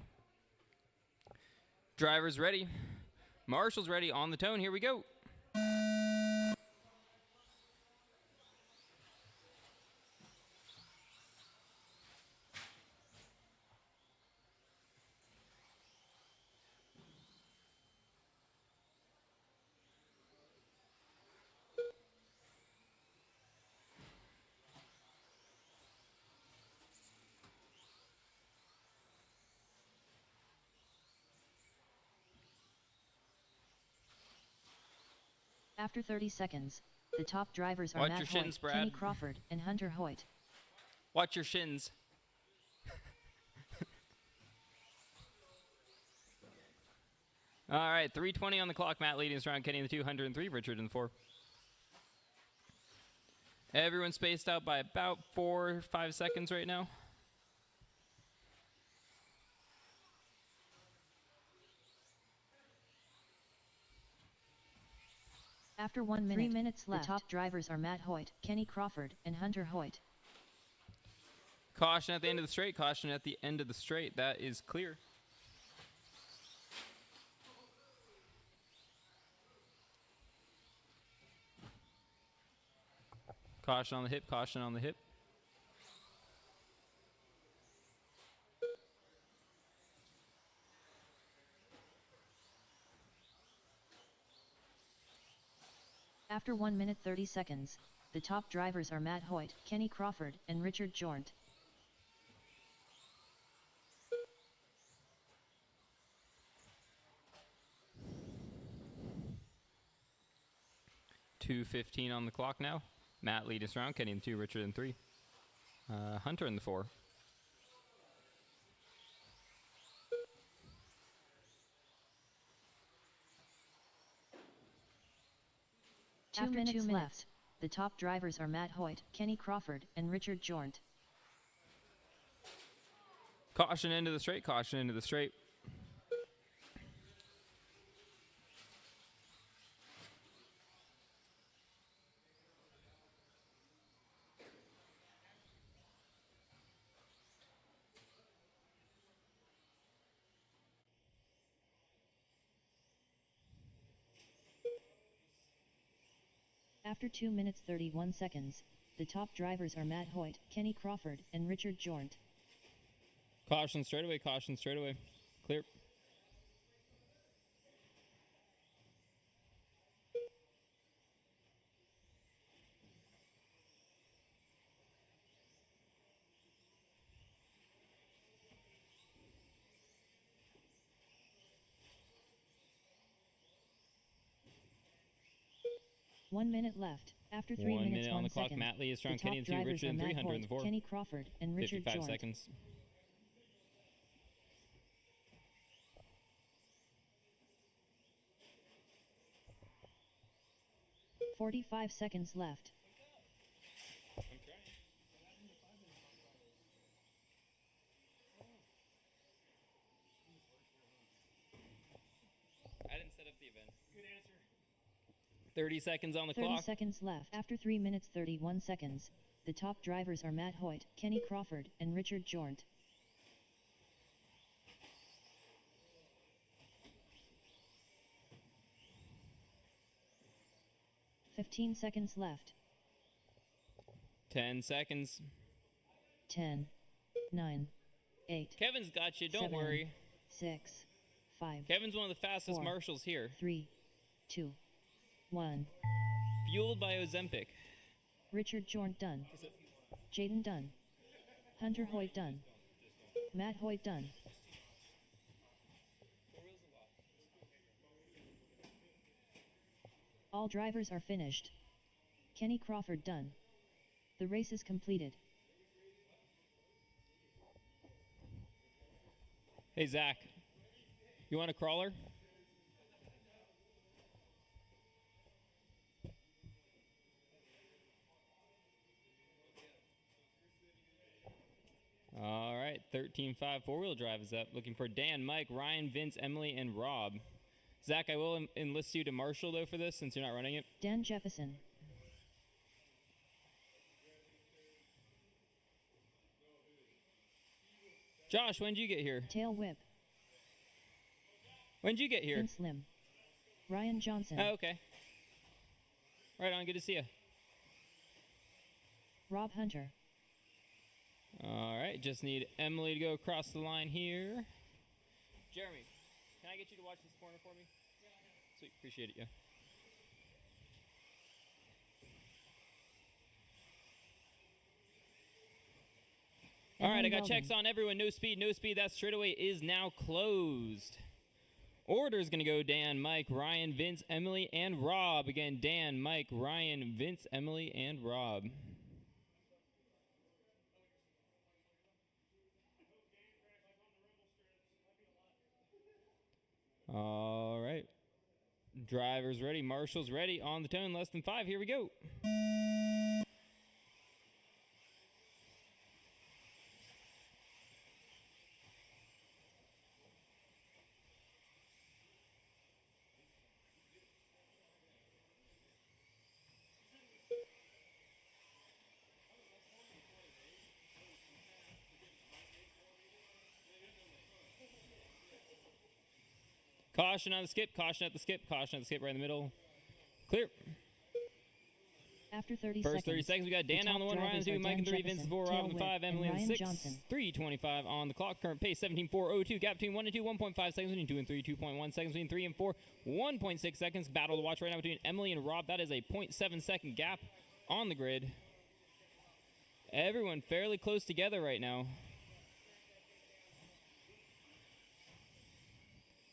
Drivers ready. Marshals ready on the tone. Here we go. After 30 seconds, the top drivers are Watch Matt your Hoyt, shins, Brad. Kenny Crawford, and Hunter Hoyt. Watch your shins. All right, 3:20 on the clock. Matt leading us around. Kenny in the 2, Hunter in 3, Richard in the 4. Everyone spaced out by about 4 or 5 seconds right now. After 1 minute, 3 minutes left, the top drivers are Matt Hoyt, Kenny Crawford, and Hunter Hoyt. Caution at the end of the straight. Caution at the end of the straight. That is clear. Caution on the hip. Caution on the hip. After 1 minute 30 seconds, the top drivers are Matt Hoyt, Kenny Crawford, and Richard Jornt. .2:15 on the clock now. Matt lead us around. Kenny in 2, Richard in 3. Hunter in the 4. After 2 minutes left, the top drivers are Matt Hoyt, Kenny Crawford, and Richard Jornt. Caution into the straight. Caution into the straight. After 2 minutes 31 seconds, the top drivers are Matt Hoyt, Kenny Crawford, and Richard Jornt. Caution straightaway. Caution straightaway. Clear. One minute left. After 3 1 minutes, minute on 1 the clock. second. Matt Lee is strong. The Kenny top in 3, drivers Richard are in Matt 300 in Hoyt, the 4. Kenny Crawford, and Richard 55 Jornt. seconds. "45 seconds left. I didn't set up the event. Good answer. 30 seconds on the 30 clock. seconds left. After 3 minutes 31 seconds, the top drivers are Matt Hoyt, Kenny Crawford, and Richard Jornt. "15 seconds left. 10 seconds. 10, 9, 8, Kevin's got you. Don't 7, worry. 6, 5, Kevin's one of the fastest 4, marshals here. 3, 2, 1. Fueled by Ozempic. Richard Jornt done. Jaden done. Hunter Hoyt done. Matt Hoyt done. All drivers are finished. Kenny Crawford done. The race is completed. Hey, Zach. You want a crawler? All right, 13.5 four-wheel drive is up. Looking for Dan, Mike, Ryan, Vince, Emily, and Rob. Zach, I will enlist you to marshal, though, for this, since you're not running it. Dan Jefferson. Josh, when did you get here? Tail Whip. When did you get here? Vince Lim. Ryan Johnson. Oh, okay. Right on, good to see you. Rob Hunter. All right, just need Emily to go across the line here. Jeremy, can I get you to watch this corner for me? Sweet, appreciate it, yeah. All right, I got checks on everyone. No speed, no speed. That straightaway is now closed. Order's going to go Dan, Mike, Ryan, Vince, Emily, and Rob. Again, Dan, Mike, Ryan, Vince, Emily, and Rob. All right. Drivers ready. Marshall's ready. On the tone. Less than 5. Here we go. Caution on the skip, caution at the skip, caution at the skip right in the middle. Clear. After 30 First seconds. 30 seconds, we got Dan the on the top 1, Ryan drivers 2, are Mike Dan in 3, Jefferson, Vince 4, Tail Rob in Whip, 5, and Emily in Ryan 6. Johnson. 3:25 on the clock. Current pace 17.402. Gap between 1 and 2, 1.5 seconds. Between 2 and 3, 2.1 seconds. Between 3 and 4, 1.6 seconds. Battle to watch right now between Emily and Rob. That is a 0.7 second gap on the grid. Everyone fairly close together right now.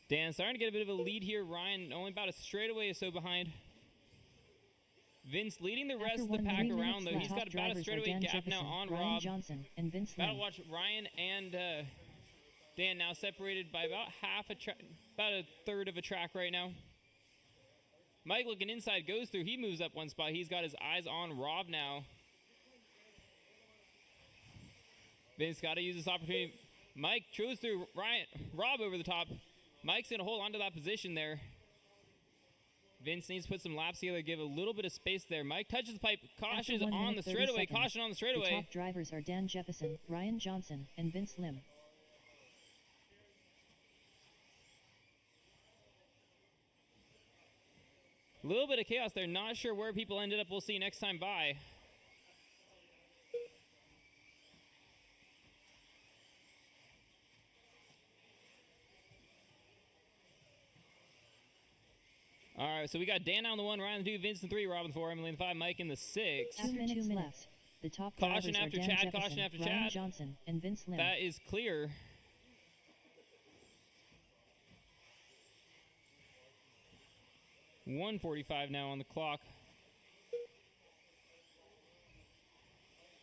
Dan starting to get a bit of a lead here. Ryan only about a straightaway or so behind. Vince leading the rest of the pack around, though. He's got about a straightaway gap now on Ryan Rob. Johnson and Vince Battle Lim. watch Ryan and Dan now separated by about about a third of a track right now. Mike looking inside, goes through. He moves up one spot. He's got his eyes on Rob now. Vince got to use this opportunity. Mike chose through Rob over the top. Mike's going to hold on to that position there. Vince needs to put some laps together, give a little bit of space there. Mike touches the pipe, caution After 1 on minute, the 30 straightaway, seconds. caution on the The straightaway. top drivers are Dan Jefferson, Ryan Johnson, and Vince Lim. A little bit of chaos there. Not sure where people ended up. We'll see next time by. right, so we got Dan on the 1, Ryan the 2, Vince the 3, Robin the 4, Emily the 5, Mike in the 6. After 2 minutes left. The top Caution drivers after are Dan Chad, Jefferson, caution after Ryan Chad. Johnson, and Vince Lim. That is clear. .145 now on the clock.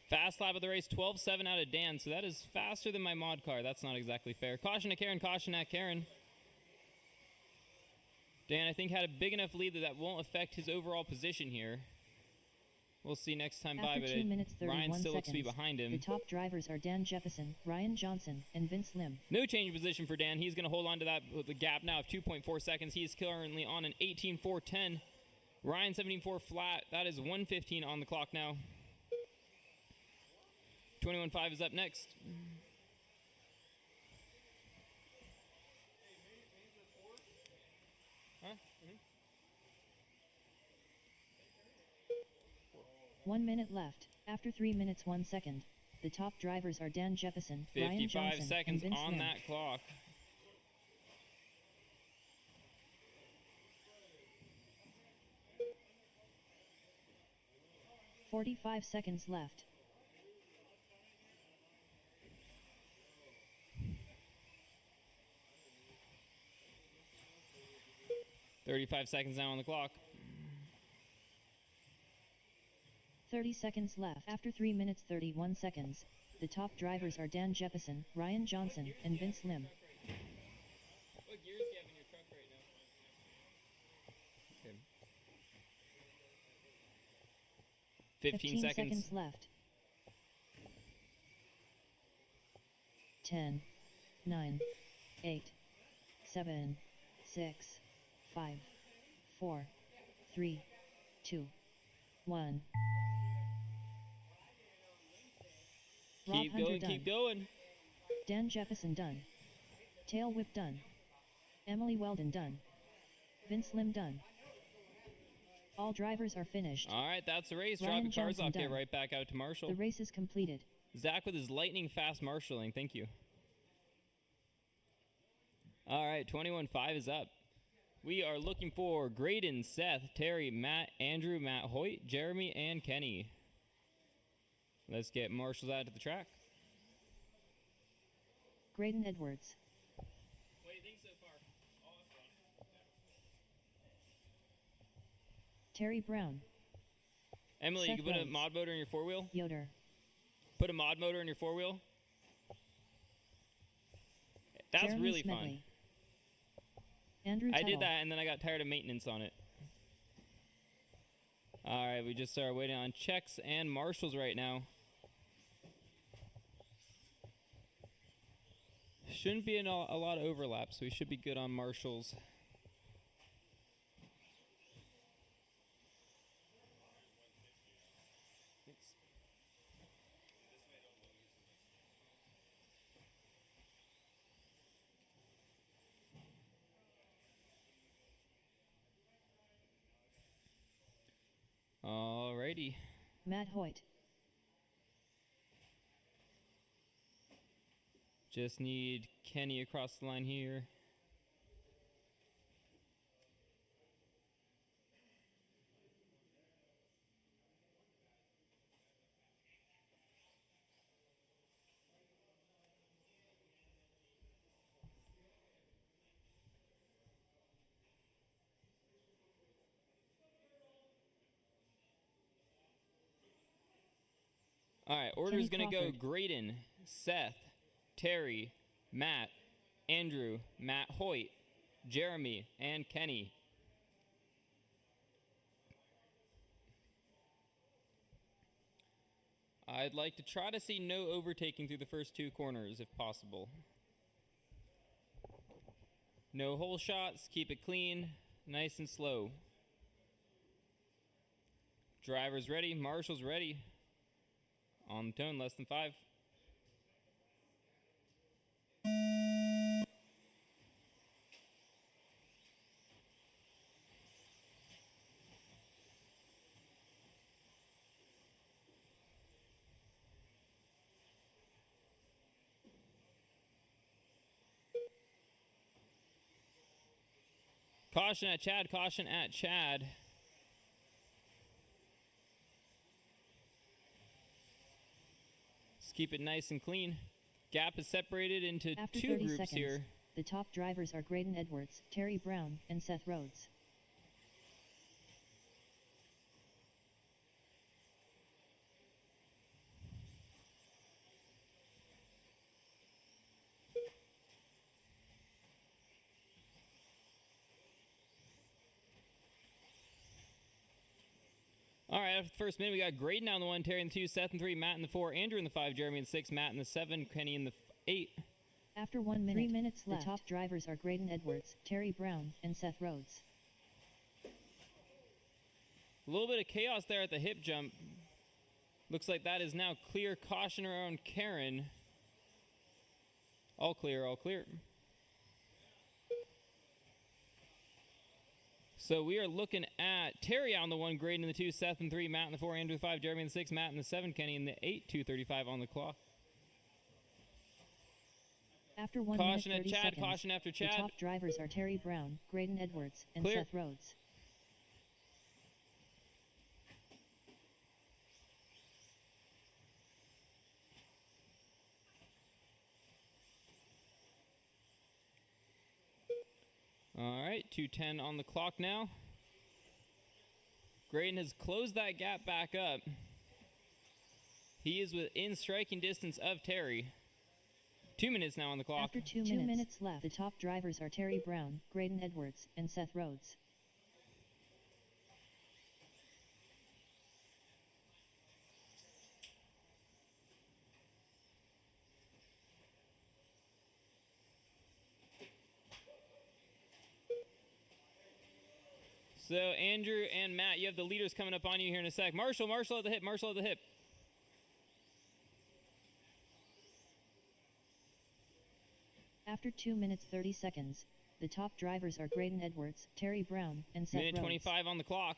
Fast lap of the race, 12.7 out of Dan, so that is faster than my mod car. That's not exactly fair. Caution at Karen, caution at Karen. Dan, I think, had a big enough lead that that won't affect his overall position here. We'll see next time by, After but 2 minutes 31 Ryan still looks to be seconds, behind him. The top drivers are Dan Jefferson, Ryan Johnson, and Vince Lim. No change of position for Dan. He's going to hold on to that with the gap now of 2.4 seconds. He is currently on an 18.410. Ryan 17.4 flat. That is 1:15 on the clock now. 21.5 is up next. Huh? 1 minute left. After 3 minutes 1 second. The top drivers are Dan Jefferson, Ryan 55 Johnson, seconds and Vince on Lim. that clock. .45 seconds left. .35 seconds now on the clock. 30 seconds left. After 3 minutes 31 seconds, the top drivers are Dan Jefferson, Ryan Johnson, and Vince Lim. What gears do you have in your truck right now? Okay. 15 seconds. Left. 10, 9, 8, 7, 6, 5, 4, 3, 2, 1. Rob Keep Hunter going, done. keep going. Dan Jefferson done. Tail Whip done. Emily Weldon done. Vince Lim done. All drivers are finished. All right, that's the race. Ryan Drop your cars Johnson off. Get done. right back out to Marshall. The race is completed. Zach with his lightning fast marshalling. Thank you. All right, 21.5 is up. We are looking for Graydon, Seth, Terry, Matt, Andrew, Matt Hoyt, Jeremy, and Kenny. Let's get Marshall's out to the track. Graydon Edwards. What do you think so far? Terry Brown. Emily, you Seth can put a Rhodes. mod motor in your four-wheel? Yoder. Put a mod motor in your four-wheel? That's Jeremy really Smedley. fun. Andrew I Tuttle. did that, and then I got tired of maintenance on it. All right, we just started waiting on checks and marshals right now. Shouldn't be a lot of overlap, so we should be good on marshals. Alrighty. Matt Hoyt. Just need Kenny across the line here. All right, order's Kenny going to go Crawford. Graydon, Seth, Terry, Matt, Andrew, Matt Hoyt, Jeremy, and Kenny. I'd like to try to see no overtaking through the first two corners if possible. No hole shots, keep it clean, nice and slow. Driver's ready, marshal's ready. On the tone, less than 5. Caution at Chad. Caution at Chad. Let's keep it nice and clean. Gap is separated into After two 30 groups seconds, here. the top drivers are Graydon Edwards, Terry Brown, and Seth Rhodes. All right, after the first minute, we got Graydon on the 1, Terry in the 2, Seth in the 3, Matt in the 4, Andrew in the 5, Jeremy in the 6, Matt in the 7, Kenny in the 8. After 1 minute, 3 minutes left, the top drivers are Graydon Edwards, Terry Brown, and Seth Rhodes. A little bit of chaos there at the hip jump. Looks like that is now clear. Caution around Karen. All clear, all clear. So we are looking at Terry on the 1, Graydon in the 2, Seth in the 3, Matt in the 4, Andrew in the 5, Jeremy in the 6, Matt in the 7, Kenny in the 8, 2:35 on the clock. After 1 Caution minute at 30 Chad, seconds, caution after the Chad. top drivers are Terry Brown, Graydon Edwards, and Clear. Seth Rhodes. All right, 2:10 on the clock now. Graydon has closed that gap back up. He is within striking distance of Terry. 2 minutes now on the clock. After 2 minutes left, the top drivers are Terry Brown, Graydon Edwards, and Seth Rhodes. So Andrew and Matt, you have the leaders coming up on you here in a sec. Marshall at the hip, Marshall at the hip. After 2 minutes 30 seconds, the top drivers are Graydon Edwards, Terry Brown, and Seth Minute Rhodes. 25 on the clock.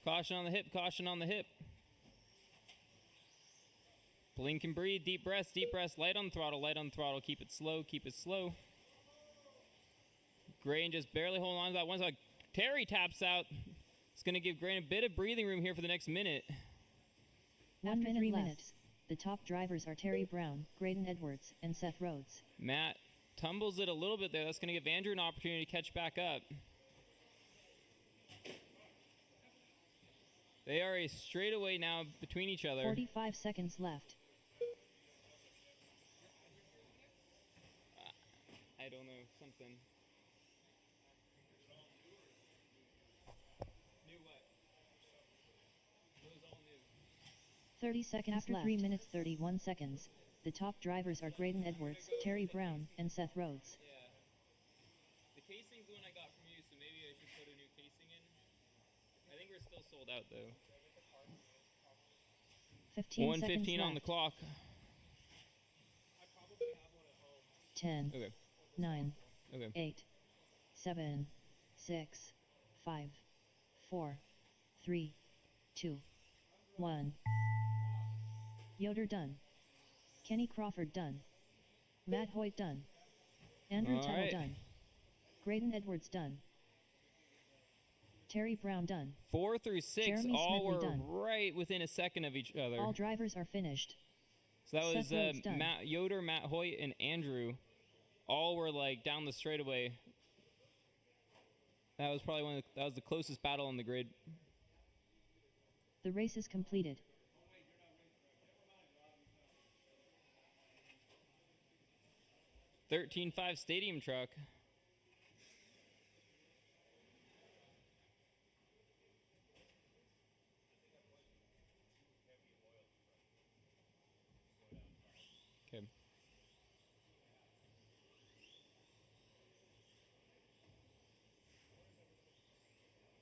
Caution on the hip, caution on the hip. Blink and breathe, deep breaths, light on the throttle, keep it slow, keep it slow. Graydon just barely holding on to that one side. Terry taps out. It's going to give Graydon a bit of breathing room here for the next minute. After 3 minutes, the top drivers are Terry Brown, Graydon Edwards, and Seth Rhodes. Matt tumbles it a little bit there. That's going to give Andrew an opportunity to catch back up. They are a straightaway now between each other. 45 seconds left. I don't know, something. New what? It was all new. 30 seconds after left. 3 minutes 31 seconds, the top drivers are Graydon Edwards, Terry Brown, and Seth Rhodes. Yeah. The casing's the one I got from you, so maybe I should put a new casing in. I think we're still sold out though. 15 seconds 1:15 left. on the clock. 10, Okay. 9, Okay. 8, 7, 6, 5, 4, 3, 2, 1. Yoder done. Kenny Crawford done. Matt Hoyt done. Andrew All Tuttle right. done. Graydon Edwards done. Terry Brown done. 4 through 6 Jeremy all Smedley were done. right within a second of each other. All drivers are finished. So that was Seth Rhodes done. Matt Yoder, Matt Hoyt, and Andrew. All were like down the straightaway. That was probably that was the closest battle on the grid. The race is completed. $13.5 stadium truck. Okay.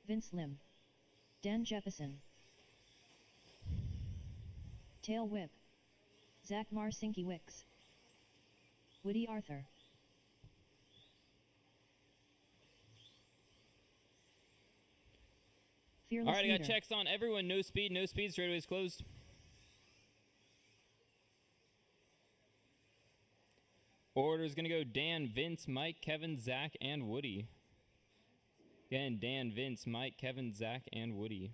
Vince Lim. Dan Jefferson. Tail Whip. Zach Marcinkiewicz. Woody Arthur. Fearless All right, I got leader. checks on everyone. No speed, straightaways closed. Order is going to go Dan, Vince, Mike, Kevin, Zach, and Woody. Again, Dan, Vince, Mike, Kevin, Zach, and Woody.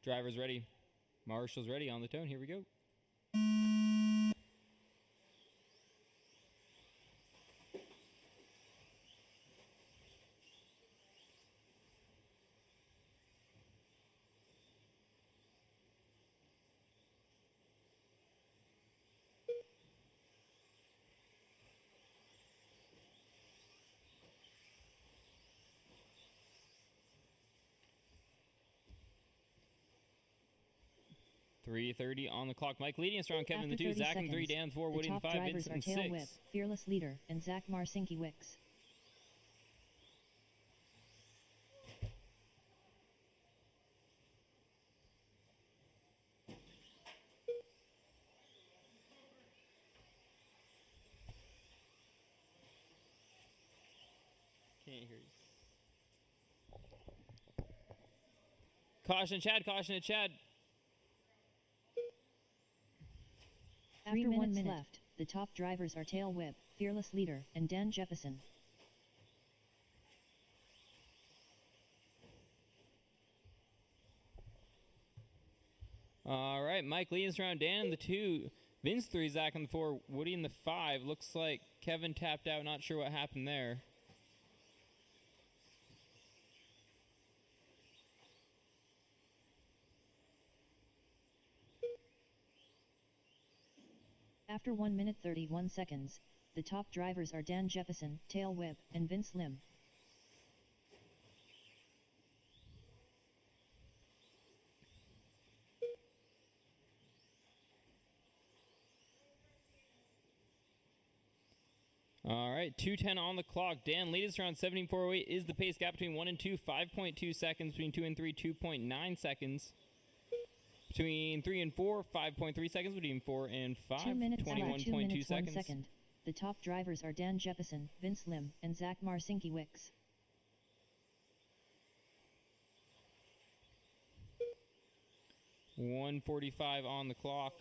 Driver's ready. Marshall's ready on the tone. Here we go. .330 on the clock. Mike leading us around. Kevin in the 2, Zach in the 3, Dan in the 4, Woody in the 5, Vincent in the 6. Whip, Fearless Leader, and Zach Marcinkiewicz. Can't hear you. Caution, Chad. Caution, Chad. After 1 minute left, the top drivers are Tail Whip, Fearless Leader, and Dan Jefferson. All right, Mike leading us around. Dan in the 2, Vince 3, Zach in the 4, Woody in the 5. Looks like Kevin tapped out. Not sure what happened there. After 1 minute 31 seconds, the top drivers are Dan Jefferson, Tail Whip, and Vince Lim. All right, 2:10 on the clock. Dan leads us around 17.408 is the pace gap between 1 and 2. 5.2 seconds between 2 and 3. 2.9 seconds between 3 and 4. 5.3 seconds between 4 and 5. 2 minutes 21.2 seconds. 1 second. The top drivers are Dan Jefferson, Vince Lim, and Zach Marcinkiewicz. .145 on the clock.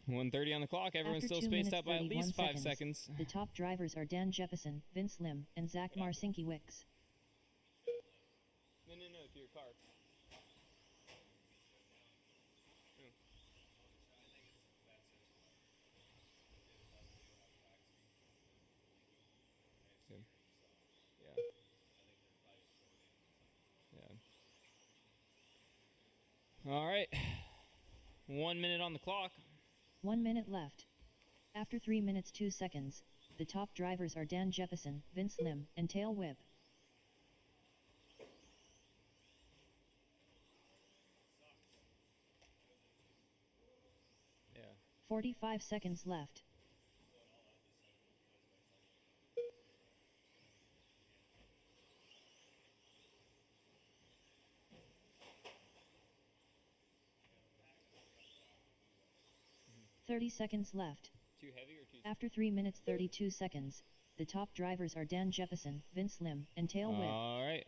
.130 on the clock. Everyone's After still 2 spaced minutes, out by at least 5 seconds. seconds. The top drivers are Dan Jefferson, Vince Lim, and Zach Marcinkiewicz. No, to your car. Yeah. All right. 1 minute on the clock. 1 minute left. After 3 minutes 2 seconds, the top drivers are Dan Jefferson, Vince Lim, and Tail Whip. Yeah. 45 seconds left. .30 seconds left. Too heavy or too? After 3 minutes 32 seconds, the top drivers are Dan Jefferson, Vince Lim, and Tail Whip. All right.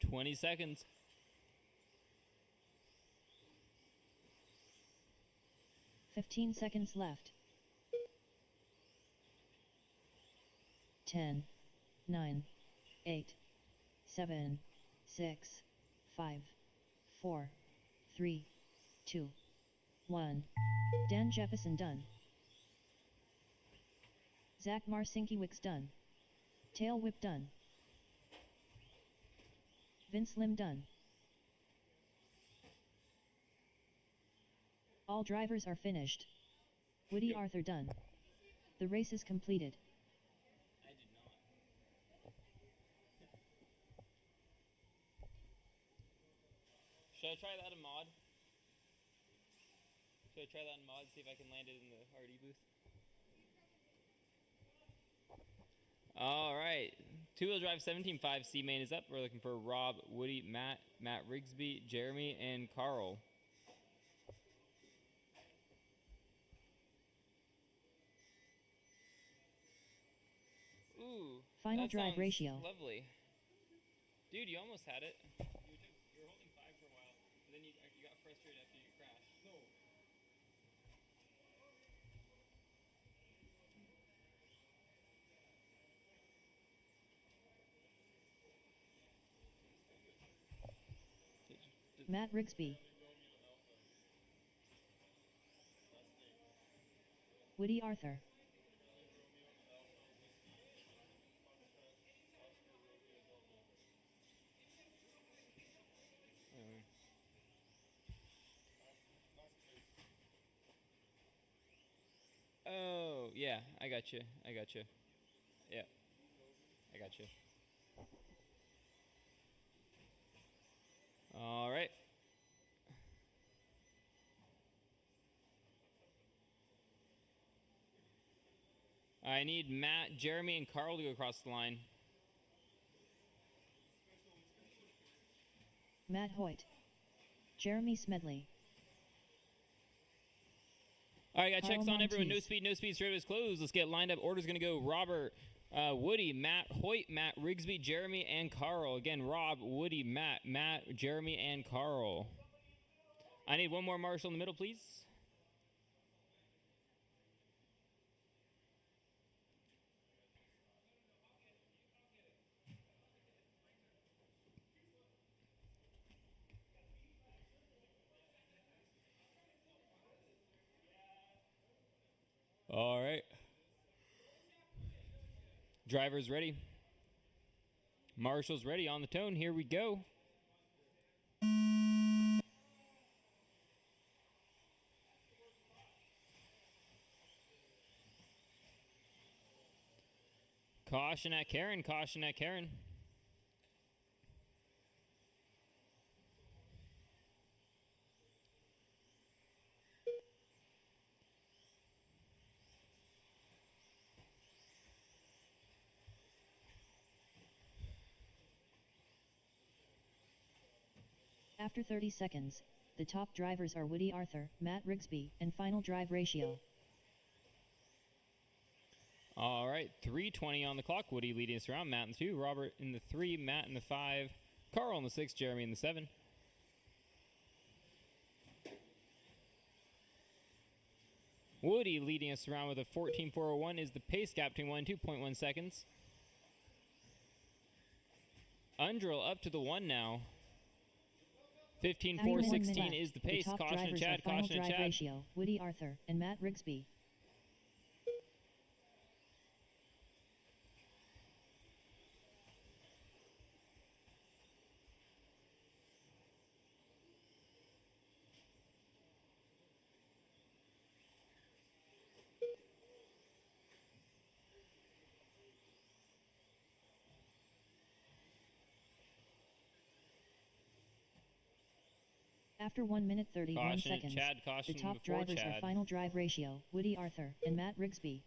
20 seconds. 15 seconds left. 10, 9, 8, 7, 6, 5, 4, 3, 2, 1. Dan Jefferson done. Zach Marcinkiewicz done. Tail Whip done. Vince Lim done. All drivers are finished. Woody Arthur done. The race is completed. I did not. Should I try that in mod? Should I try that in mod, see if I can land it in the RD booth? All right. Two-wheel drive 17.5 C main is up. We're looking for Rob, Woody, Matt Rigsby, Jeremy, and Carl. Ooh. Final that drive sounds ratio. Lovely. Dude, you almost had it. You were holding 5 for a while, and then you got frustrated after you crashed. No. Matt Rigsby. Woody Arthur. Oh, yeah, I got you. Yeah, I got you. All right. I need Matt, Jeremy, and Carl to go across the line. Matt Hoyt. Jeremy Smedley. All right, got Carl checks on everyone. Monteith. No speed, straight is closed. Let's get lined up. Order's going to go Robert, Woody, Matt Hoyt, Matt Rigsby, Jeremy, and Carl. Again, Rob, Woody, Matt, Jeremy, and Carl. I need one more marshal in the middle, please. All right. Driver's ready. Marshal's ready on the tone. Here we go. Caution at Karen. Caution at Karen. After 30 seconds, the top drivers are Woody Arthur, Matt Rigsby, and final drive ratio. All right, 3:20 on the clock. Woody leading us around. Matt in the 2, Robert in the 3, Matt in the 5, Carl in the 6, Jeremy in the 7. Woody leading us around with a 14.401 is the pace gap between 1 and 2.1 seconds. Undrill up to the 1 now. 15.416 is the pace. top Caution at drivers Chad. are final Caution at drive Chad. ratio, Woody Arthur, and Matt Rigsby. After 1 minute 31 Caution at seconds, Chad. the Caution top before drivers are Chad. final drive ratio, Woody Arthur, and Matt Rigsby.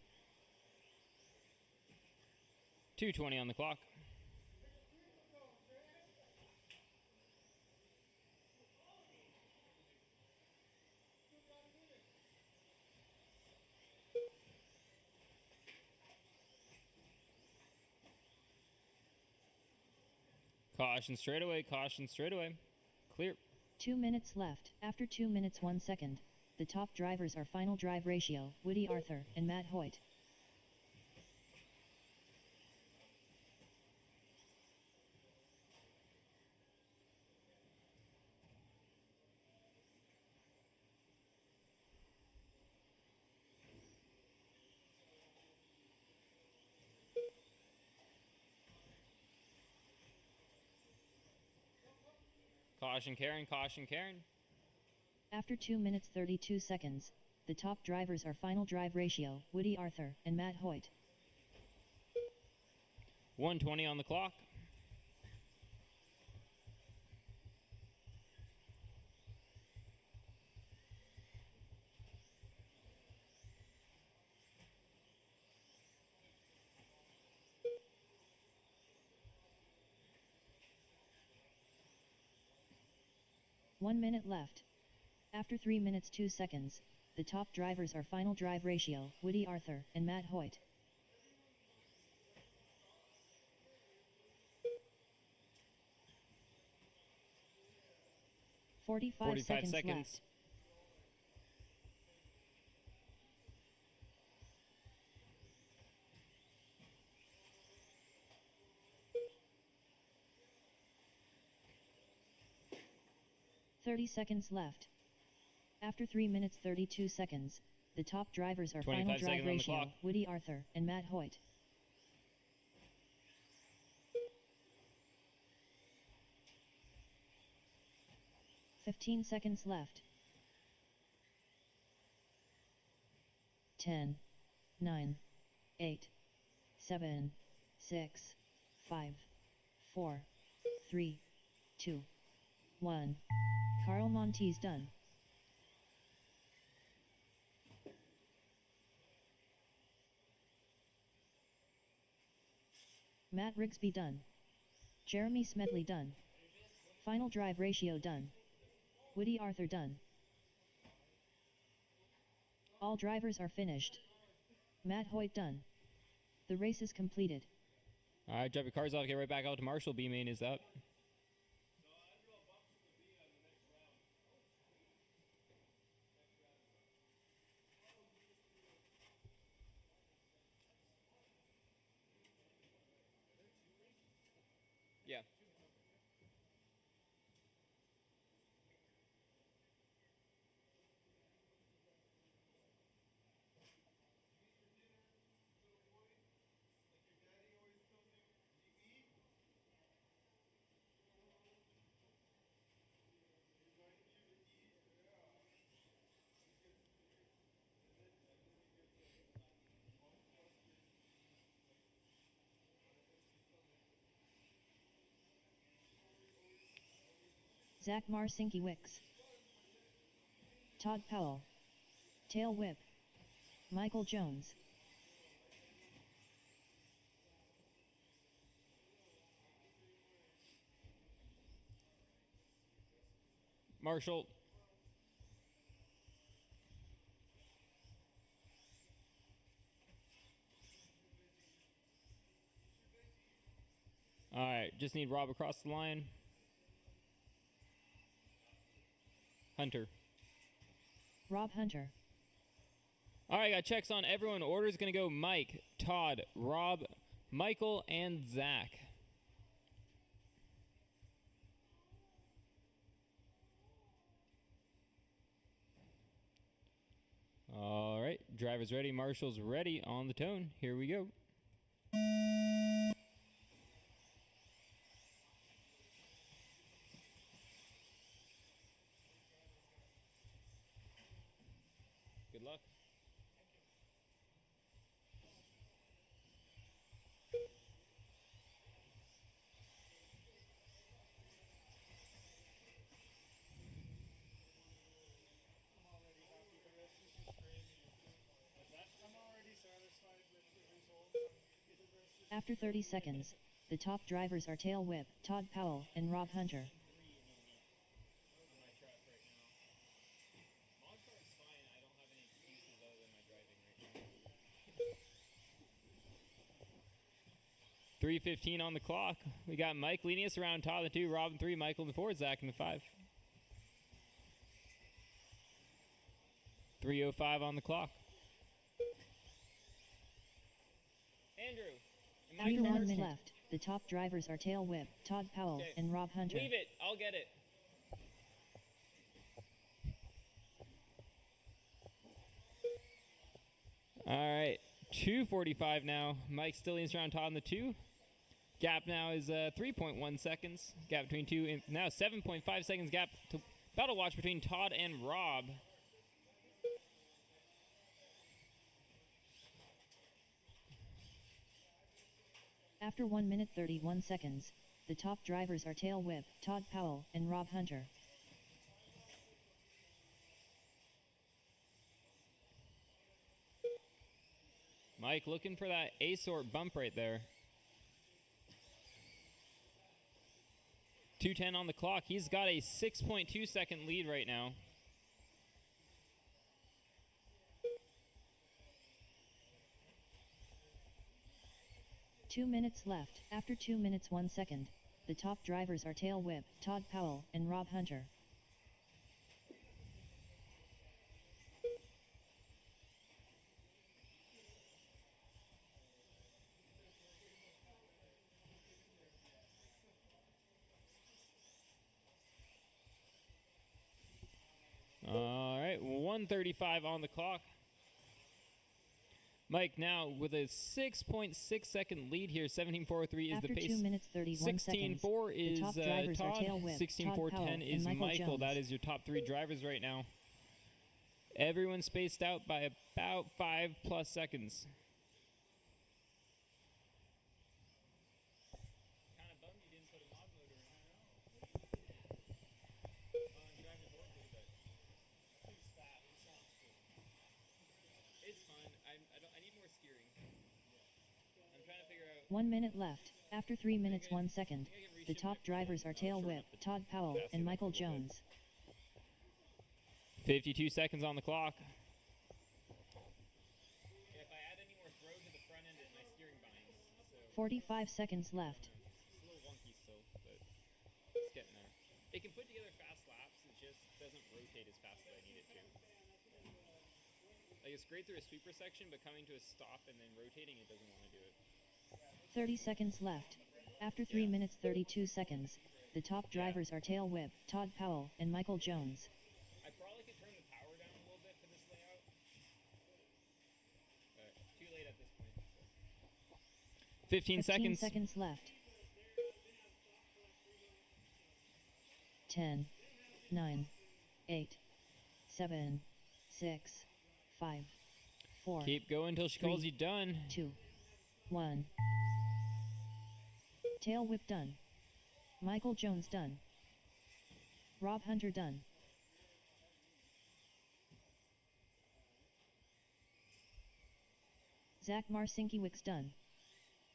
2:20 on the clock. Caution straightaway. Caution straightaway. Clear. 2 minutes left. After 2 minutes 1 second, the top drivers are final drive ratio, Woody Arthur, and Matt Hoyt. Caution Karen. Caution Karen. After 2 minutes 32 seconds, the top drivers are final drive ratio, Woody Arthur, and Matt Hoyt. 1:20 on the clock. 1 minute left. After 3 minutes 2 seconds, the top drivers are final drive ratio, Woody Arthur and Matt Hoyt. Forty-five seconds left. 30 seconds left. After 3 minutes 32 seconds, the top drivers are final 25 drive seconds on the ratio, clock. Woody Arthur and Matt Hoyt. "15 seconds left. 10, 9, 8, 7, 6, 5, 4, 3, 2, 1. Carl Montes done. Matt Rigsby done. Jeremy Smedley done. Final drive ratio done. Woody Arthur done. All drivers are finished. Matt Hoyt done. The race is completed. All right, drop your cars off. Get right back out to Marshall. B main is up. Yeah. Zach Marcinkiewicz. Todd Powell. Tail Whip. Michael Jones. Marshall. All right, just need Rob across the line. Hunter. Rob Hunter. All right, got checks on everyone. Order's going to go Mike, Todd, Rob, Michael, and Zach. All right, driver's ready, Marshall's ready on the tone. Here we go. Good luck. After 30 seconds, the top drivers are Tail Whip, Todd Powell, and Rob Hunter. .3:15 on the clock. We got Mike leading us around, Todd in the 2, Rob in 3, Michael in the 4, Zach in the 5. 3:05 on the clock. Andrew. After 1 minute left, the top drivers are Tail Whip, Todd Powell, and Rob Hunter. Leave it. I'll get it. All right. 2:45 now. Mike still leads around Todd in the 2. Gap now is 3.1 seconds. Gap between 2 and now 7.5 seconds gap to battle watch between Todd and Rob. After 1 minute 31 seconds, the top drivers are Tail Whip, Todd Powell, and Rob Hunter. Mike looking for that A-sort bump right there. 2:10 on the clock. He's got a 6.2 second lead right now. Two minutes left. After 2 minutes 1 second, the top drivers are Tail Whip, Todd Powell, and Rob Hunter. All right, 1:35 on the clock. Mike now with a 6.6 second lead here. 17:403 is After the pace. 2 minutes 31 seconds, 16:4 the is top drivers are Todd. Tail Whip, 16:410 Todd Powell, is and Michael. Jones. That is your top three drivers right now. Everyone's spaced out by about 5+ seconds. Kind of bummed you didn't put a mod motor in. I'm driving the board with it, but too fat. It sounds cool. It's fun. I need more steering. I'm trying to figure out. 1 minute left. After 3 minutes 1 second, the top drivers are Tail Whip, Todd Powell, and Michael Jones. 52 seconds on the clock. If I add any more throw to the front end, my steering binds. So 45 seconds left. it's a little wonky still, but it's getting there. It can put together fast laps. It just doesn't rotate as fast as I need it to. Like it's great through a sweeper section, but coming to a stop and then rotating, it doesn't want to do it. 30 seconds left. After 3 minutes 32 seconds, the top drivers are Tail Whip, Todd Powell, and Michael Jones. I probably could turn the power down a little bit for this layout, but too late at this point. So. 15 seconds. Seconds left. 10, 9, 8, 7, 6, 5, 4, Keep going until she calls 3, you done. 2, 1. Tail Whip done. Michael Jones done. Rob Hunter done. Zach Marcinkiewicz done.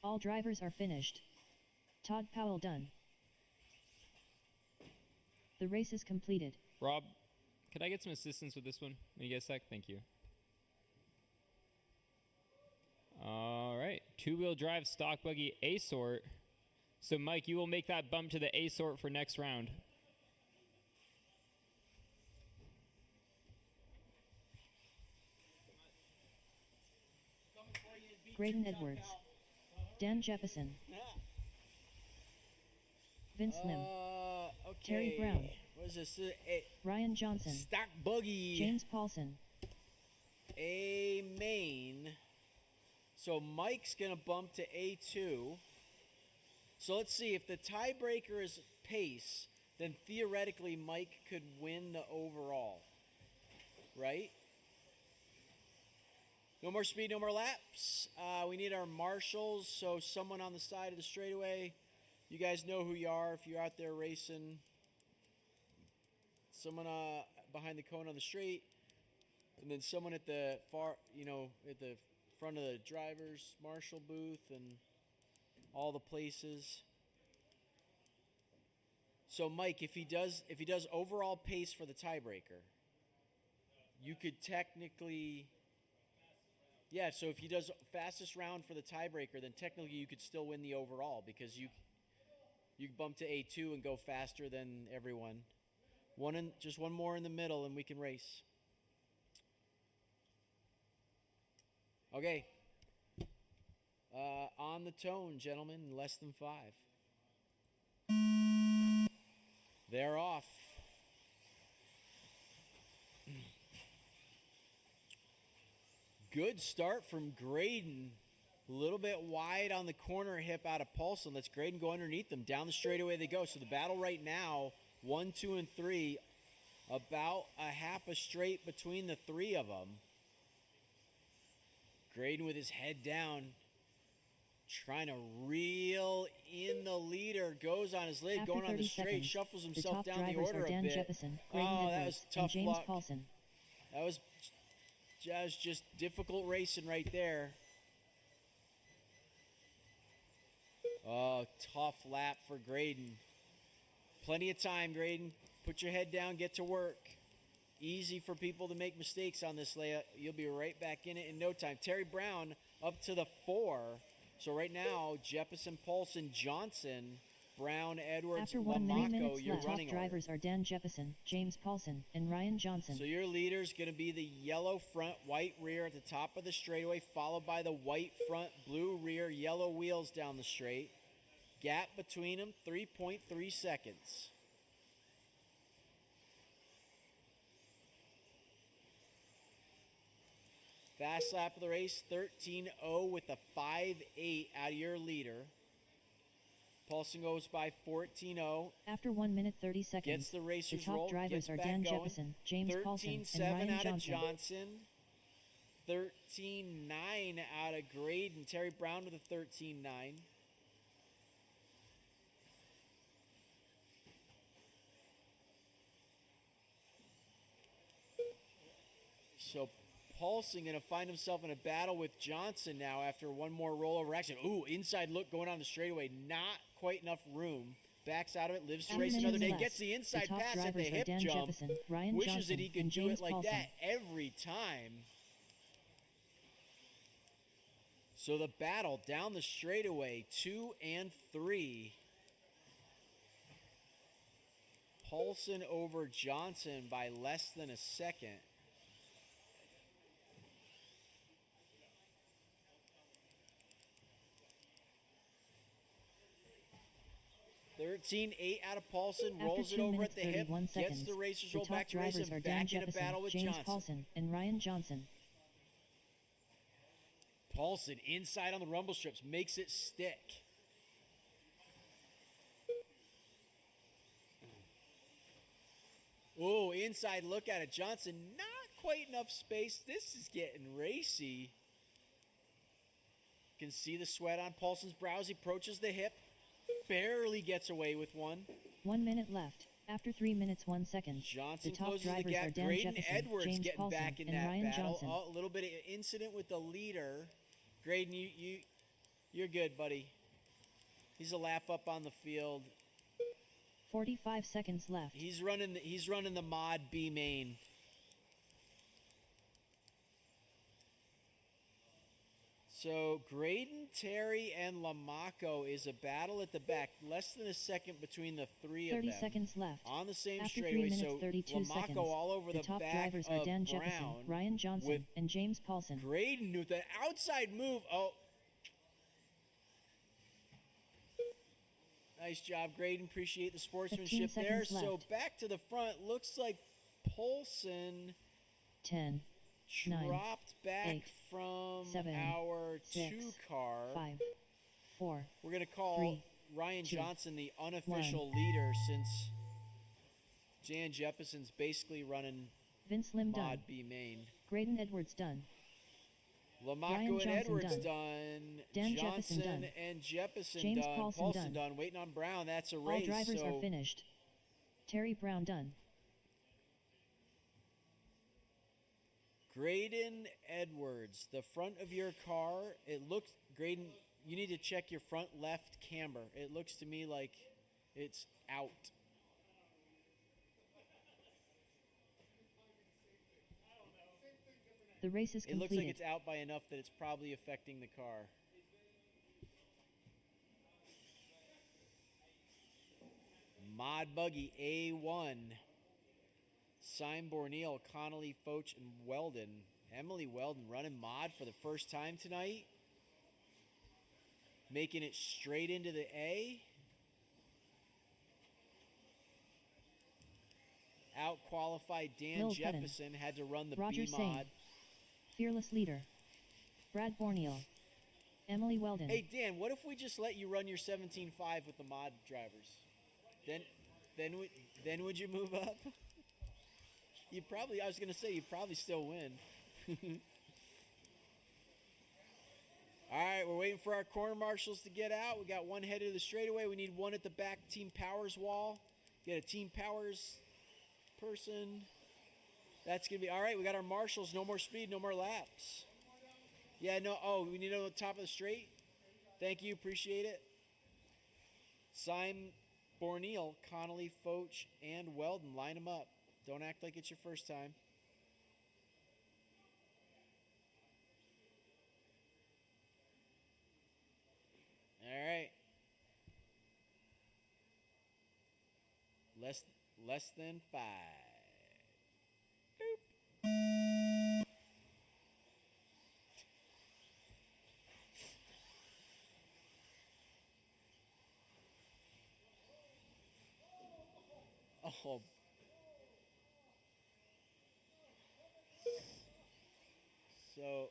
All drivers are finished. Todd Powell done. The race is completed. Rob, could I get some assistance with this one? When you get a sec? Thank you. All right. Two-wheel drive stock buggy A-sort. So, Mike, you will make that bump to the A-sort for next round. Graydon Edwards. Dan Jeppesen. Vince Lim. Okay. Terry Brown. What is this? Ryan Johnson. Stock buggy. James Paulson. A main. So Mike's going to bump to A2. So let's see. If the tiebreaker is pace, then theoretically Mike could win the overall. Right? No more speed, no more laps. We need our marshals. So someone on the side of the straightaway. You guys know who you are if you're out there racing. Someone behind the cone on the straight. And then someone at the far, at the front of the driver's marshal booth and all the places. So Mike, if he does overall pace for the tiebreaker, you could technically, yeah. So if he does fastest round for the tiebreaker, then technically you could still win the overall because you bump to A2 and go faster than everyone. Just one more in the middle, and we can race. Okay. On the tone, gentlemen, less than 5. They're off. Good start from Graydon. A little bit wide on the corner hip out of Paulson. Let's Graydon go underneath them. Down the straightaway they go. So the battle right now, 1, 2, and 3, about a half a straight between the three of them. Graydon with his head down, trying to reel in the leader. Goes on his lid, After going on the 30 straight, seconds, shovels the himself top down the drivers order are Dan a bit. Jeppesen, Graydon Oh, that Edwards, was tough and James luck. Paulson. That was just difficult racing right there. Oh, tough lap for Graydon. Plenty of time, Graydon. Put your head down, get to work. Easy for people to make mistakes on this layup. You'll be right back in it in no time. Terry Brown up to the 4. So right now, Jeppesen, Paulson, Johnson, Brown, Edwards, After 1 Lamaco, minute your left, top running order. drivers are Dan Jeppesen, James Paulson, and Ryan Johnson. So your leader's going to be the yellow front, white rear at the top of the straightaway, followed by the white front, blue rear, yellow wheels down the straight. Gap between them, 3.3 seconds. Fast lap of the race, 13.0 with a 5.8 out of your leader. Paulson goes by 14.0. After 1 minute 30 seconds, Gets the racers top rolled, drivers gets are back Dan going. Jeppesen, James Paulson, and 13.7 Ryan out of Johnson. Johnson. 13.9 out of Graydon. Terry Brown with a 13.9. So Paulson going to find himself in a battle with Johnson now after one more rollover action. Ooh, inside look going on the straightaway. Not quite enough room. Backs out of it, lives to race another day. Left. Gets the inside top pass at the drivers are hip Dan jump. Jeppesen, Ryan Wishes Johnson, that he could and do James it like Paulson. that every time. So the battle down the straightaway, 2 and 3. Paulson over Johnson by less than a second. (13.8) out of Paulson, After rolls it 2 over minutes at the hip, 31 gets seconds, the racers the roll top back to race drivers and are Dan back in a Jeppesen, battle with James Johnson. Paulson, and Ryan Johnson. Paulson inside on the rumble strips, makes it stick. Oh, inside look at it. Johnson, not quite enough space. This is getting racy. You can see the sweat on Paulson's brows. He approaches the hip, barely gets away with one. 1 minute left. After 3 minutes 1 second, Johnson the top closes the drivers gap. are Dan Graydon Jeppesen, Edwards James getting Paulson, back in and that Ryan battle. Johnson. Oh, a little bit of incident with the leader. Graydon, you're good, buddy. He's a lap up on the field. 45 seconds left. He's running the mod B main. So Graydon, Terry, and Lamaco is a battle at the back. Less than a second between the three of 30 them. seconds left. On the same After 3 straightaway, minutes so 32 Lamaco seconds, all over the the top back drivers are of Dan Brown. Jeppesen, Ryan Johnson, with and James Paulson. Graydon with an outside move. Oh. Nice job, Graydon. Appreciate the sportsmanship 15 there. seconds So left. back to the front. Looks like Paulson 10, 9, dropped back 8, from 7, our 6, 2 car. 5, 4, We're going to call 3, Ryan 2, Johnson the unofficial leader since Jan Jeppesen's basically running Vince Lim done. Mod B main. Graydon Edwards done. Ryan Lamaco and Johnson Edwards done. done. Dan Johnson Jeppesen done. and Jeppesen James done. Paulson done. Waiting on Brown. That's a All race. drivers so are finished. Terry Brown done. Graydon Edwards, the front of your car, it looks, Graydon, you need to check your front left camber. It looks to me like it's out. The race is It looks completed. like it's out by enough that it's probably affecting the car. Mod Buggy A1. Sime Borneal, Connolly, Foch, and Weldon. Emily Weldon running mod for the first time tonight. Making it straight into the A. Out-qualified Dan Will Cutton. Jeppesen had to run the Roger B Singh. mod. Fearless leader. Brad Borneal. Emily Weldon. Hey Dan, what if we just let you run your 17.5 with the mod drivers? Then would you move up? You probably, I was gonna say you'd probably still win. All right, we're waiting for our corner marshals to get out. We got one headed to the straightaway. We need one at the back Team Powers wall. Get a Team Powers person. That's gonna be all right. We got our marshals. No more speed, no more laps. Yeah, no. Oh, we need to know the top of the straight. Thank you, appreciate it. Sime Borneal, Connolly, Foch, and Weldon. Line them up. Don't act like it's your first time. All right. Less than 5. Boop. Oh. So,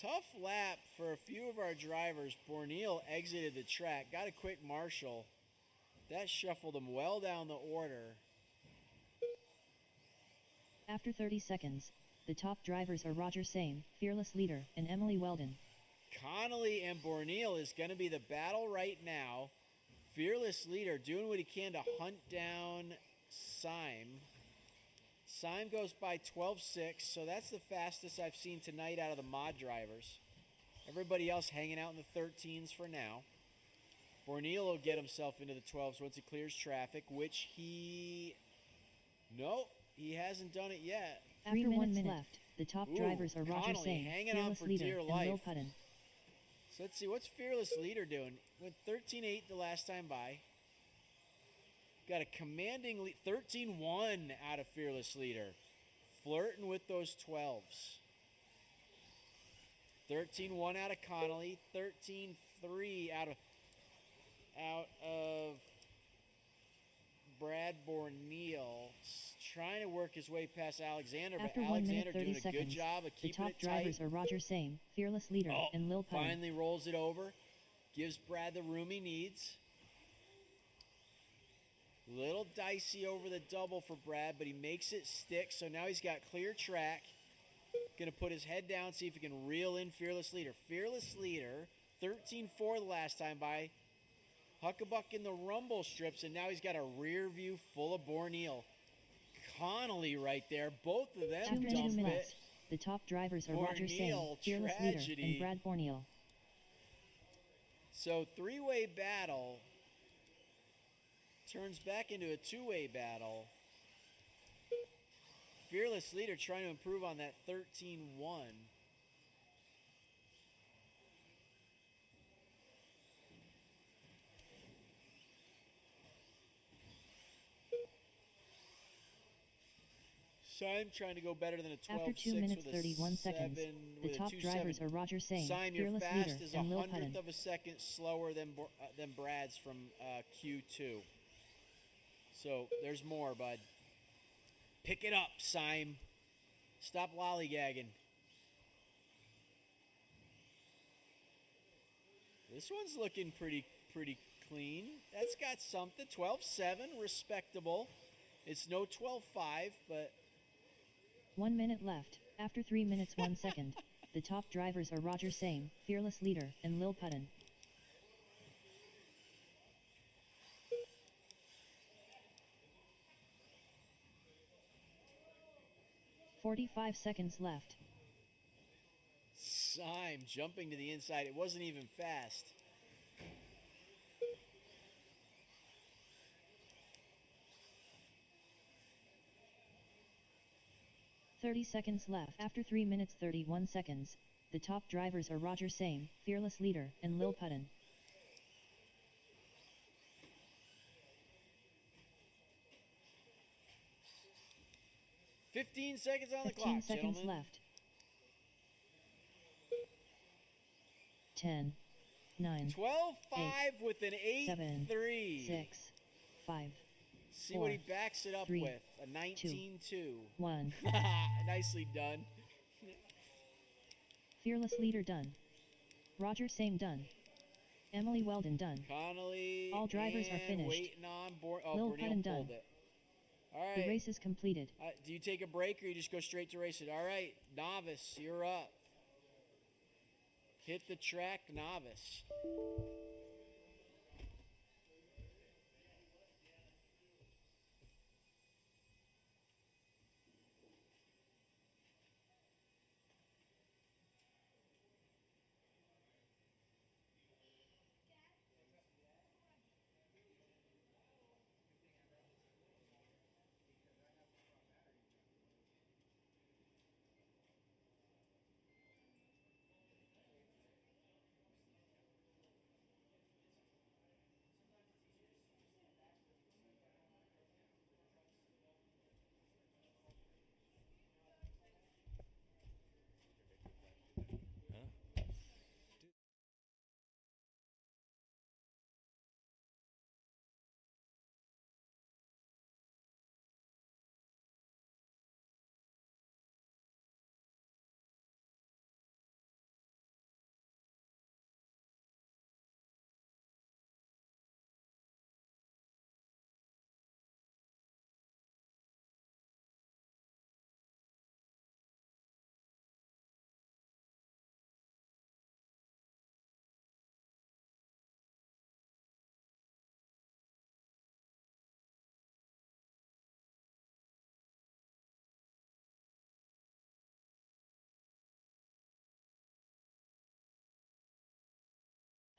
tough lap for a few of our drivers. Borneal exited the track, got a quick marshal. That shuffled him well down the order. After 30 seconds, the top drivers are Roger Same, Fearless Leader, and Emily Weldon. Connolly and Borneal is going to be the battle right now. Fearless Leader doing what he can to hunt down Syme. Syme goes by 12.6, so that's the fastest I've seen tonight out of the mod drivers. Everybody else hanging out in the 13s for now. Borneal will get himself into the 12s once he clears traffic, which he... Nope, he hasn't done it yet. After 1 minute left, the top drivers are Roger Connolly Same, hanging on Fearless for Leader, dear and life. Will Putton. So let's see, what's Fearless Leader doing? Went 13.8 the last time by. Got a commanding lead, 13-1 out of Fearless Leader. Flirting with those 12s. 13-1 out of Connolly, 13-3 out of Brad Borneal. Trying to work his way past Alexander, After but 1 Alexander minute 30 doing a seconds, good job of the keeping top it tight. drivers are Roger Same, Fearless Leader, and Lil Putton. Finally rolls it over. Gives Brad the room he needs. Little dicey over the double for Brad, but he makes it stick. So now he's got clear track. Going to put his head down, see if he can reel in Fearless Leader. Fearless Leader, 13-4 the last time by. Huckabuck in the rumble strips, and now he's got a rear view full of Borneal. Connolly right there. Both of them After 2 dump minutes, it. the top drivers are Roger Same, Borneal, Fearless Leader, tragedy. and Brad Borneal. So three-way battle turns back into a two-way battle. Fearless Leader trying to improve on that 13-1. Syme trying to go better than a 12.6 After 2 minutes with a 31 seconds, 7, the with a top 2.7. drivers are Roger Same, Syme, your Fearless fast Leader, is a and Lil hundredth Putton. of a second slower than Brad's from Q2. So there's more, bud. Pick it up, Syme. Stop lollygagging. This one's looking pretty clean. That's got something. 12.7, respectable. It's no 12.5, but 1 minute left. After 3 minutes 1 second, the top drivers are Roger Same, Fearless Leader, and Lil Putton. 45 seconds left. Syme jumping to the inside. It wasn't even fast. "30 seconds left. After 3 minutes 31 seconds, the top drivers are Roger Same, Fearless Leader, and Lil Putton. "15 seconds on the 15 clock, seconds gentlemen. left. 10, 9, 12.5 with an 7, 8.3. 6, 5, See what he 4, backs it up 3, with. A 19.2. 1. Nicely done. Fearless Leader done. Roger Same done. Emily Weldon done. Connolly. All drivers are and finished. Waiting on Lil Borneal Putton pulled done. it. All The right. race is completed. Do you take a break or you just go straight to race it? All right, Novice, you're up. Hit the track, Novice.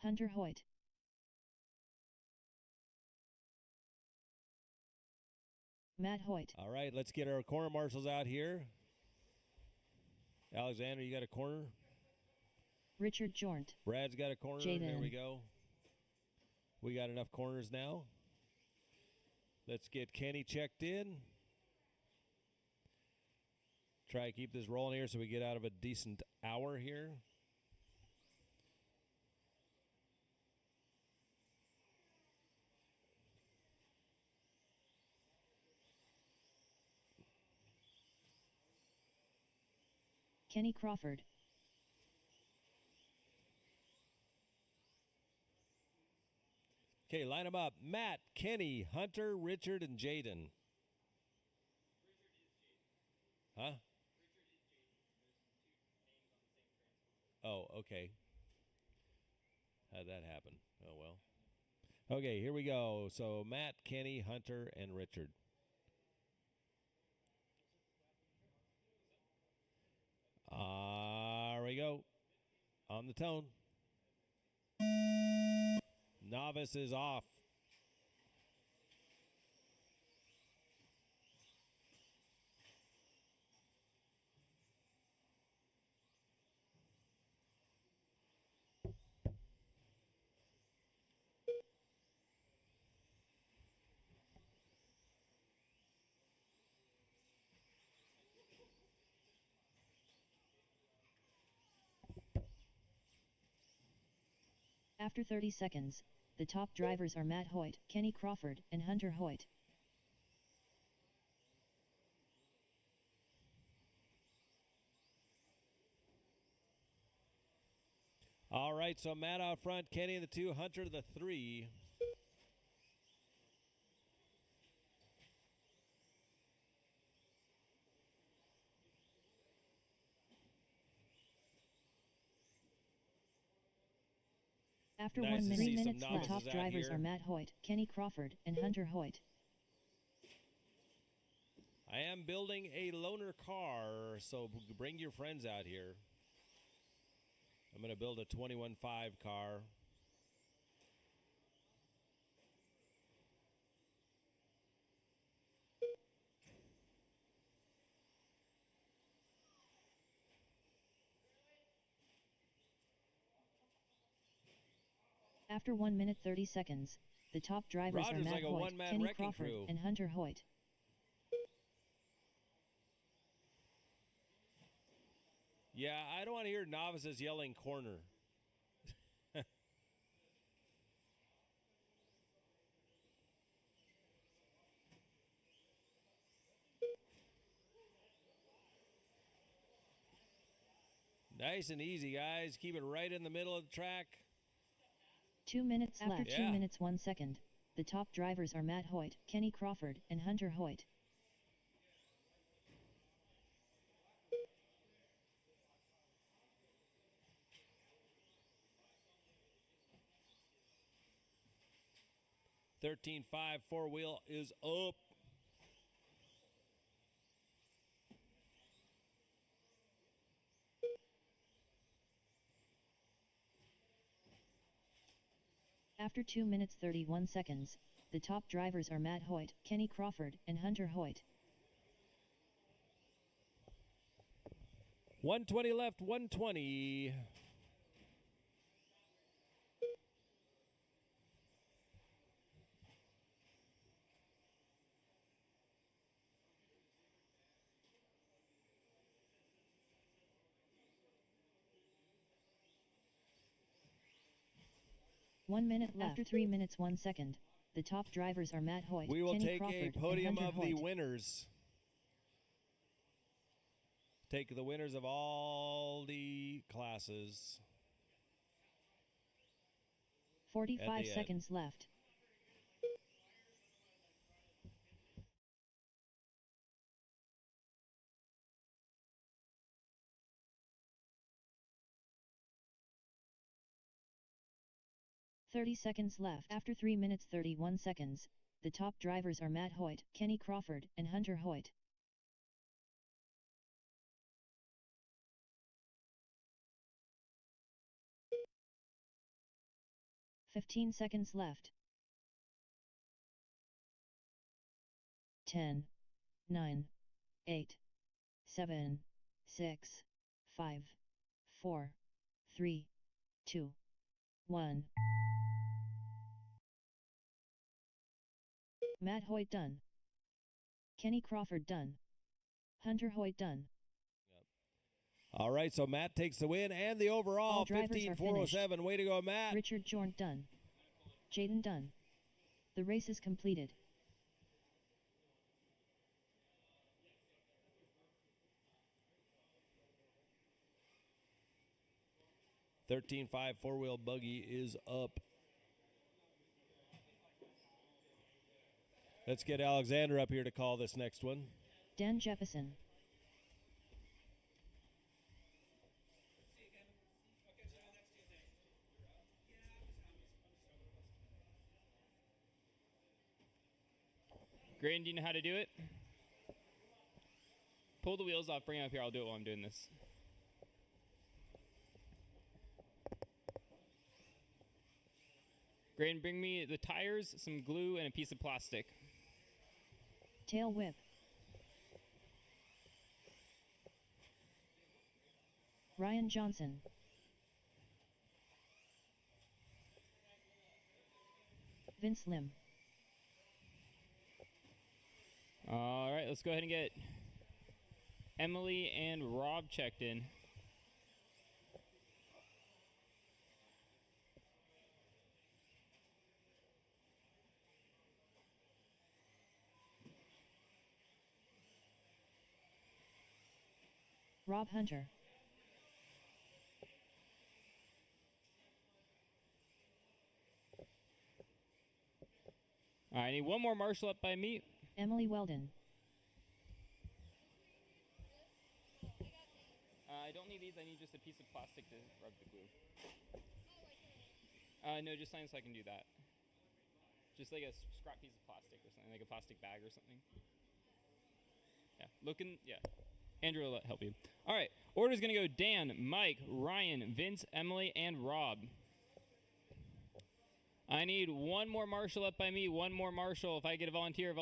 Hunter Hoyt. Matt Hoyt. All right, let's get our corner marshals out here. Alexander, you got a corner? Richard Jornt. Brad's got a corner. There Jaden. we go. We got enough corners now. Let's get Kenny checked in. Try to keep this rolling here so we get out of a decent hour here. Kenny Crawford. Okay, line them up. Matt, Kenny, Hunter, Richard, and Jaden. Huh? Oh, okay. How'd that happen? Oh, well. Okay, here we go. So Matt, Kenny, Hunter, and Richard. There we go. On the tone. Novice is off. After 30 seconds, the top drivers are Matt Hoyt, Kenny Crawford, and Hunter Hoyt. All right, so Matt out front, Kenny the 2, Hunter the 3. After Nice 1 to minute, see 3 some minutes, the novices top out drivers here. are Matt Hoyt, Kenny Crawford, and Hunter Hoyt. I am building a loaner car, so bring your friends out here. I'm going to build a 21.5 car. After 1 minute 30 seconds, the top drivers are Roger's Matt like a Hoyt, one-man Kenny wrecking Crawford, crew. and Hunter Hoyt. Yeah, I don't want to hear novices yelling corner. Nice and easy, guys. Keep it right in the middle of the track. 2 minutes after Yeah. 2 minutes 1 second, the top drivers are Matt Hoyt, Kenny Crawford, and Hunter Hoyt. $13.5 four-wheel is up. After 2 minutes 31 seconds, the top drivers are Matt Hoyt, Kenny Crawford, and Hunter Hoyt. 120 left, 120. One minute left. After 3 minutes 1 second, the top drivers are Matt Hoyt, We will Kenny take Crawford, a podium and of Hunter the Hoyt. winners. Take the winners of all the classes. 45 end. seconds left. "30 seconds left. After 3 minutes 31 seconds, the top drivers are Matt Hoyt, Kenny Crawford, and Hunter Hoyt. 15 seconds left. 10, 9, 8, 7, 6, 5, 4, 3, 2, 1. Matt Hoyt done. Kenny Crawford done. Hunter Hoyt done. All right, so Matt takes the win and the overall All drivers are 15,407. Way to go, Matt. Richard Jornt done. Jaden done. The race is completed. 13.5 four-wheel buggy is up. Let's get Alexander up here to call this next one. Dan Jefferson. Graydon, do you know how to do it? Pull the wheels off, bring it up here. I'll do it while I'm doing this. Graydon, bring me the tires, some glue, and a piece of plastic. Tail whip. Ryan Johnson. Vince Lim. All right, let's go ahead and get Emily and Rob checked in. Rob Hunter. All right, I need one more marshal up by me. Emily Weldon. I don't need these. I need just a piece of plastic to rub the glue. No, just something so I can do that. Just like a scrap piece of plastic or something, like a plastic bag or something. Yeah, Andrew will help you. All right, order's going to go Dan, Mike, Ryan, Vince, Emily, and Rob. I need one more marshal up by me, one more marshal. If I get a volunteer.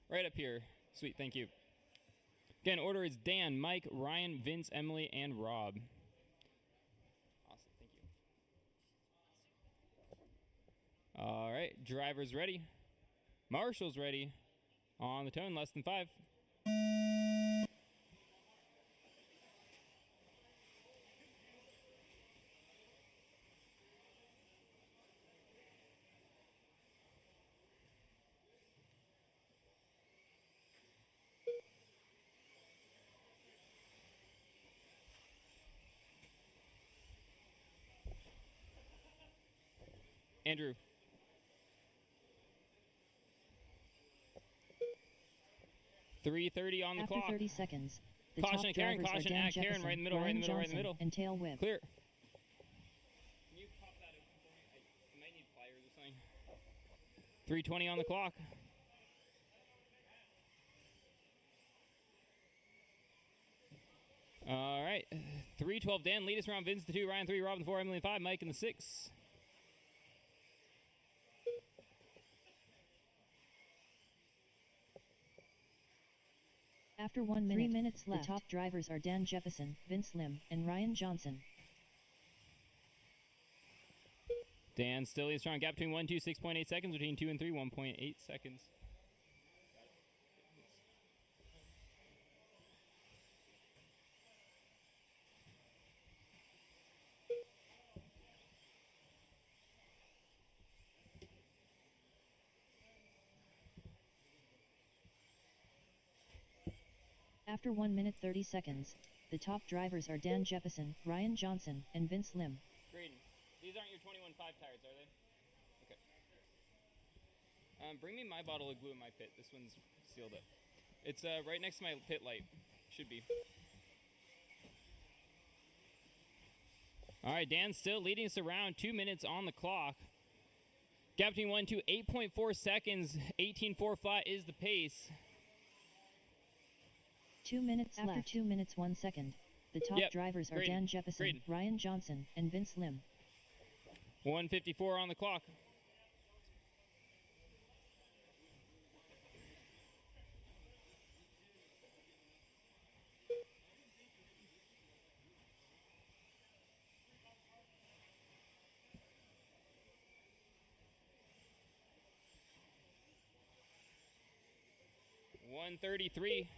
Right up here. Sweet, thank you. Again, order is Dan, Mike, Ryan, Vince, Emily, and Rob. Awesome, thank you. All right, driver's ready. Marshal's ready. On the tone, less than 5. Andrew. .330 on the After clock. 30 seconds. The Caution top at Karen, drivers caution are Dan at Karen, Jefferson, right in the middle, Ryan right in the middle, right in the Johnson, middle. and Tail Whip. Clear. Can you pop that open for me? I might need pliers or something. 320 on the clock. All right. 312 Dan, lead us around. Vince the 2, Ryan 3, Robin the 4, Emily 5, Mike in the 6. After 1 minute, 3 minutes left. The top drivers are Dan Jefferson, Vince Lim, and Ryan Johnson. Dan still leads strong. Gap between 1 and 2, 6.8 seconds. Between 2 and 3, 1.8 seconds. After 1 minute 30 seconds, the top drivers are Dan Jefferson, Ryan Johnson, and Vince Lim. Graydon, these aren't your 21.5 tires, are they? Okay. Bring me my bottle of glue in my pit. This one's sealed up. It's right next to my pit light. Should be. All right, Dan's still leading us around. 2 minutes on the clock. Gap between 1 and 2, 8.4 seconds. 18.4 flat is the pace. 2 minutes after left. 2 minutes 1 second. The top drivers are Graydon, Dan Jefferson, Graydon. Ryan Johnson, and Vince Lim. 1:54 on the clock. .133.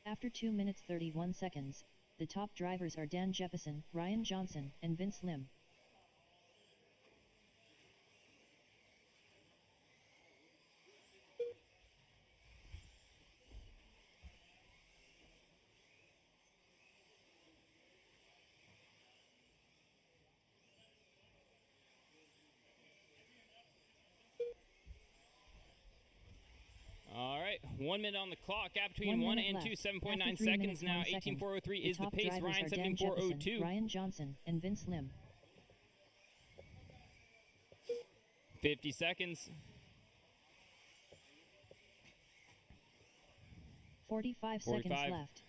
After 2 minutes 31 seconds, the top drivers are Dan Jeppesen, Ryan Johnson, and Vince Lim. All right, 1 minute on the clock. Gap between 1 1 minute and left. 2, After 7.9 3 seconds minutes, now. 1 second, 18:403 the is the top pace. drivers Ryan are Dan Jeppesen, 17:402. Ryan Johnson, and Vince Lim. 50 seconds. 45 45. seconds left.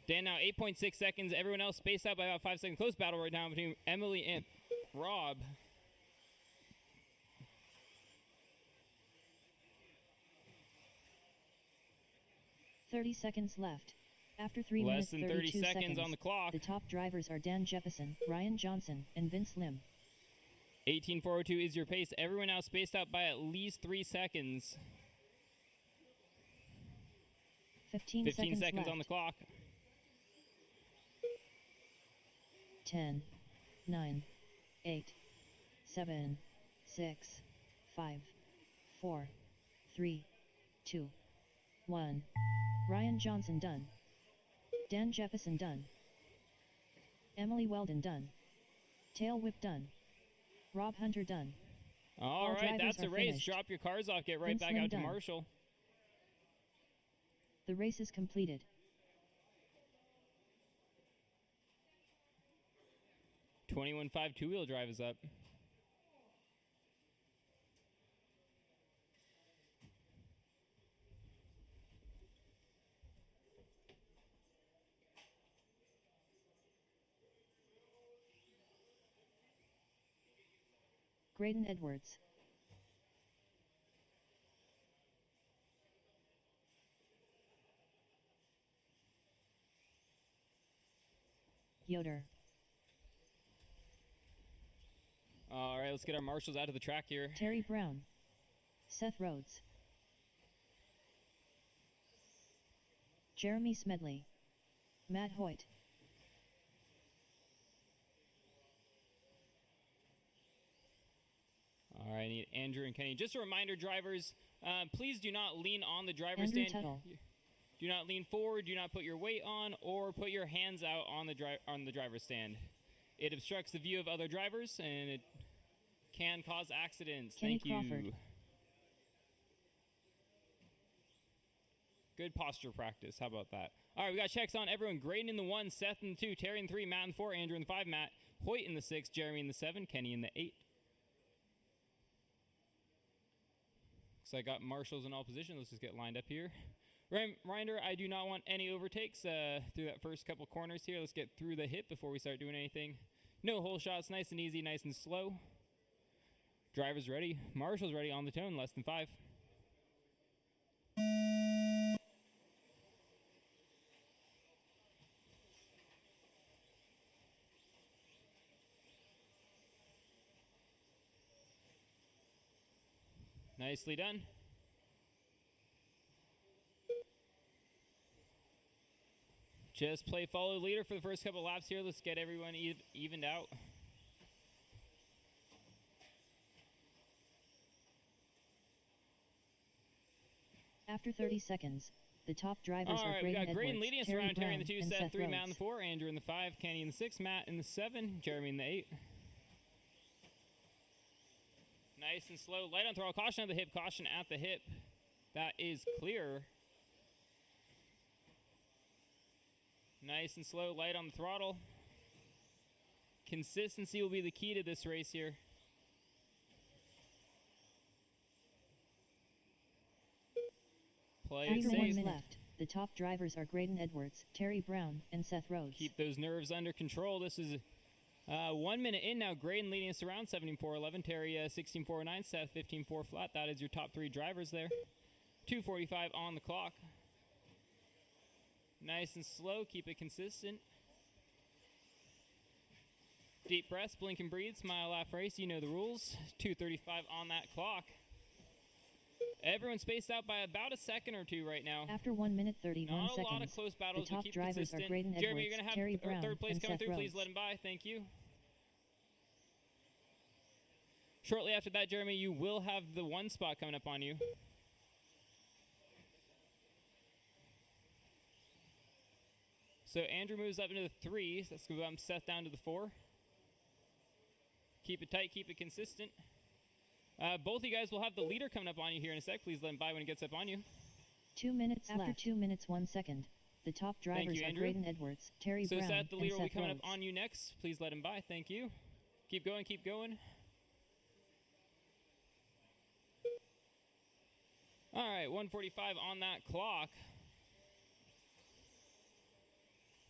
Dan now 8.6 seconds. Everyone else spaced out by about 5 seconds. Close battle right now between Emily and Rob. .30 seconds left. After 3 Less minutes than 30 32 seconds on the clock. the top drivers are Dan Jeppesen, Ryan Johnson, and Vince Lim. 18:402 is your pace. Everyone now spaced out by at least 3 seconds. 15 seconds left. on the clock. 10, 9, 8, 7, 6, 5, 4, 3, 2, 1. Ryan Johnson done. Dan Jeppesen done. Emily Weldon done. Tail Whip done. Rob Hunter done. All right, drivers that's a are race. finished. Drop your cars off. Get right Vince back Lim out to done. Marshall. The race is completed. .21.5 two-wheel drive is up. Graydon Edwards. Yoder. All right, let's get our marshals out of the track here. Terry Brown. Seth Rhodes. Jeremy Smedley. Matt Hoyt. All right, I need Andrew and Kenny. Just a reminder, drivers, please do not lean on the driver's Andrew stand. Tuttle. Do not lean forward. Do not put your weight on, or put your hands out on the driver's stand. It obstructs the view of other drivers, and it can cause accidents. Kenny Thank you. Crawford. Good posture practice. How about that? All right, we got checks on everyone. Graydon in the 1, Seth in the 2, Terry in the 3, Matt in the 4, Andrew in the 5, Matt, Hoyt in the 6, Jeremy in the 7, Kenny in the 8. So I got marshals in all positions. Let's just get lined up here. Reminder, I do not want any overtakes through that first couple corners here. Let's get through the hip before we start doing anything. No hole shots, nice and easy, nice and slow. Drivers ready, marshals ready on the tone, less than 5. Nicely done. Just play follow leader for the first couple laps here. Let's get everyone evened out. After 30 seconds, the top drivers All are right, we Graydon got Graydon Edwards, leading us Terry around. Terry in Brown, the 2, and Seth 3, Rhodes. Matt in the 4, Andrew in the 5, Kenny in the 6, Matt in the 7, Jeremy in the 8. Nice and slow. Light on throttle. Caution at the hip. Caution at the hip. That is clear. Nice and slow. Light on the throttle. Consistency will be the key to this race here. Play it After 1 safe. minute left, the top drivers are Graydon Edwards, Terry Brown, and Seth Rhodes. Keep those nerves under control. This is 1 minute in now. Graydon leading us around 17.411. Terry 16.409. Seth 15.4 flat. That is your top 3 drivers there. 2:45 on the clock. Nice and slow. Keep it consistent. Deep breaths, blink and breathe, smile, laugh, race. You know the rules. 2:35 on that clock. Everyone's spaced out by about a second or two right now. After 1 minute 31 Not seconds, a lot of close battles. the top Keep drivers are consistent. Graydon Jeremy, Edwards, you're going to Terry have Brown, third place and coming Seth through. Please Rhodes. let him by. Thank you. Shortly after that, Jeremy, you will have the 1 spot coming up on you. So Andrew moves up into the 3. So that's going to bump Seth down to the 4. Keep it tight. Keep it consistent. Both of you guys will have the leader coming up on you here in a sec. Please let him by when he gets up on you. 2 minutes left. After 2 minutes 1 second, the top drivers you, are Andrew. Graydon Edwards, Terry So Brown, Seth, the and leader, will be Seth coming Rhodes. up on you next. Please let him by. Thank you. Keep going. Keep going. All right, 1:45 on that clock.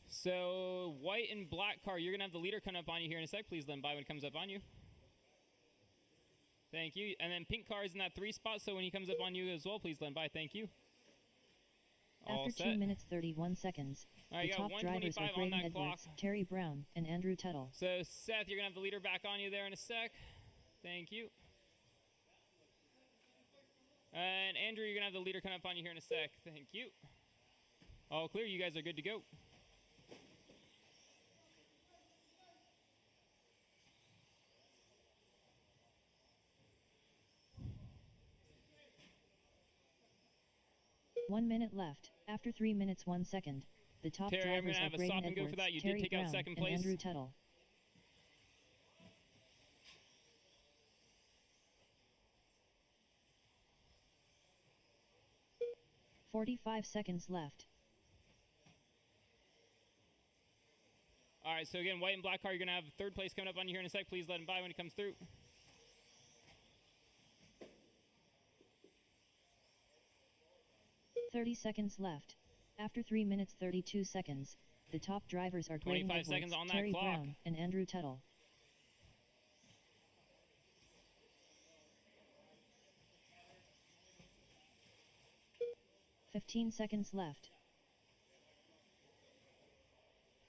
So white and black car, you're going to have the leader coming up on you here in a sec. Please let him by when it comes up on you. Thank you. And then pink car is in that 3 spot, so when he comes up on you as well, please let him by. Thank you. All After set. 2 minutes 31 seconds, All right, the you got top drivers are 1:25 on Graydon that Edwards, clock. Terry Brown, and Andrew Tuttle. So Seth, you're going to have the leader back on you there in a sec. Thank you. And Andrew, you're going to have the leader come up on you here in a sec. Thank you. All clear. You guys are good to go. One minute left. After 3 minutes 1 second, the top Terry, I'm drivers gonna are have a Graydon stop and go Edwards, for that. You did Terry take out Brown, second and place. Andrew Tuttle. "45 seconds left. All right, so again, white and black car, you're going to have third place coming up on you here in a sec. Please let him by when he comes through. "30 seconds left. After 3 minutes 32 seconds, the top drivers are Graydon 25 Edwards, seconds on that Terry clock. Brown, and Andrew Tuttle. "15 seconds left.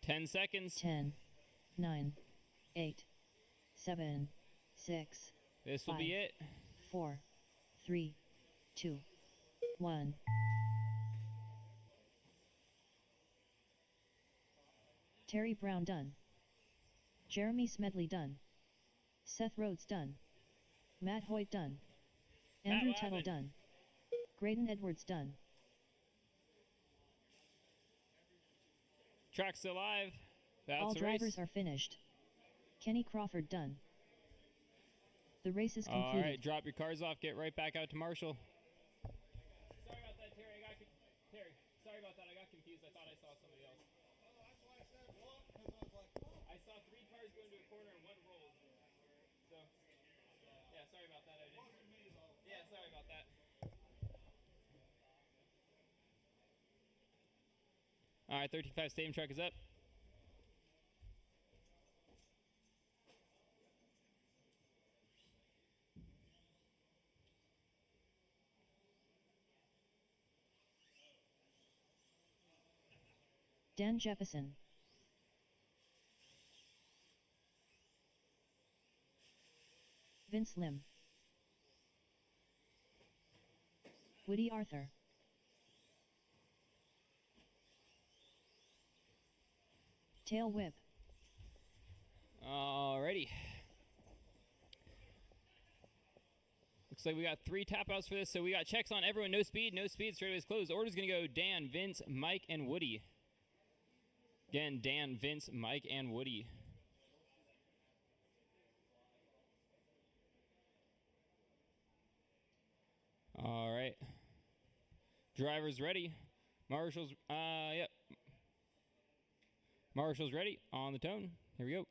10 seconds. 10, 9, 8, 7, 6, This will be it. 4, 3, 2, 1. Terry Brown done. Jeremy Smedley done. Seth Rhodes done. Matt Hoyt done. Andrew what Tuttle happened? done. Graydon Edwards done. Track's still live. That's All the drivers race. are finished. Kenny Crawford done. The race is All concluded. right, drop your cars off. Get right back out to Marshall. Sorry about that, Terry. Terry, sorry about that. I got confused. I thought I saw somebody else. I saw 3 cars go into a corner and 1 rolled. So, yeah, sorry about that. Yeah, sorry about that. All right, 35 stadium truck is up. Dan Jefferson. Vince Lim. Woody Arthur. Tail Whip. Alrighty. Looks like we got 3 tap outs for this. So we got checks on everyone. No speed, straightaways closed. Order's going to go Dan, Vince, Mike, and Woody. Again, Dan, Vince, Mike, and Woody. All right. Driver's ready. Marshall's, yep. Marshall's ready on the tone. Here we go.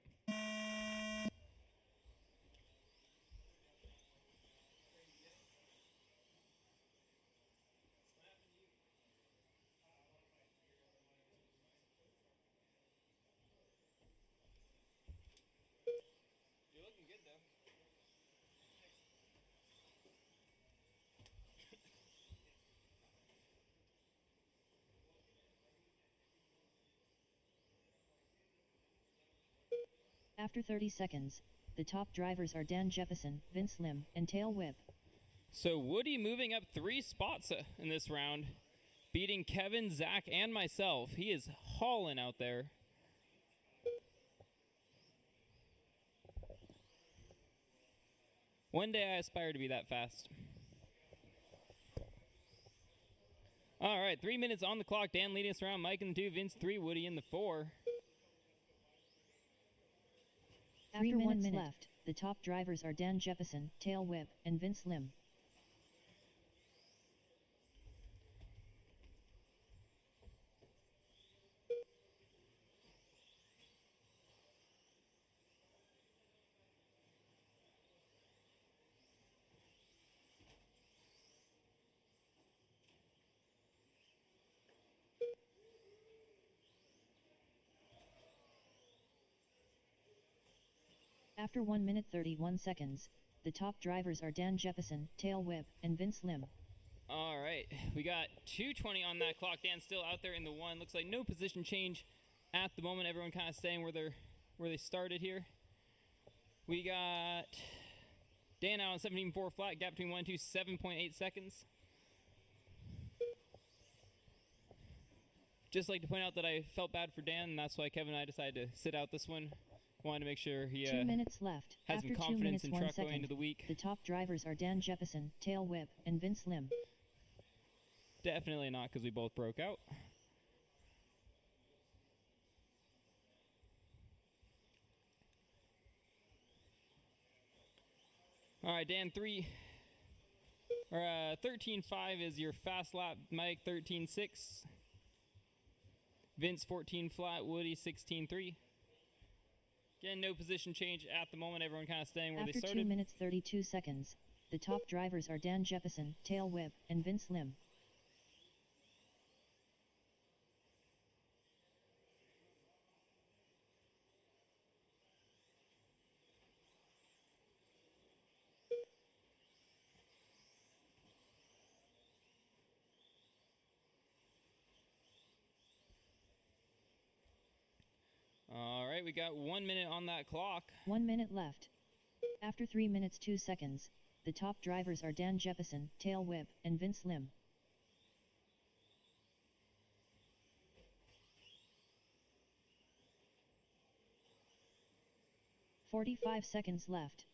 After 30 seconds, the top drivers are Dan Jefferson, Vince Lim, and Tail Whip. So Woody moving up 3 spots in this round, beating Kevin, Zach, and myself. He is hauling out there. One day I aspire to be that fast. All right, 3 minutes on the clock. Dan leading us around. Mike in the 2, Vince 3, Woody in the 4. After 1 minute left, the top drivers are Dan Jefferson, Tail Whip, and Vince Lim. After 1 minute 31 seconds, the top drivers are Dan Jefferson, Tail Whip, and Vince Lim. All right, we got 2:20 on that clock. Dan still out there in the 1. Looks like no position change at the moment. Everyone kind of staying where they started here. We got Dan out on 17.4 flat. Gap between 1 and 2, 7.8 seconds. Just like to point out that I felt bad for Dan, and that's why Kevin and I decided to sit out this one. Wanted to make sure he 2 minutes left. has After some 2 confidence minutes in 1 truck second, going into the week. the top drivers are Dan Jefferson, Tail Whip, and Vince Lim. Definitely not, because we both broke out. All right, Dan, 13.5 is your fast lap. Mike, 13.6. Vince, 14 flat. Woody, 16.3. Again, no position change at the moment. Everyone kind of staying where they After started. 2 minutes 32 seconds, the top drivers are Dan Jefferson, Tail Whip, and Vince Lim. All right, we got 1 minute on that clock. 1 minute left. After 3 minutes 2 seconds, the top drivers are Dan Jefferson, Tail Whip, and Vince Lim. "45 seconds left.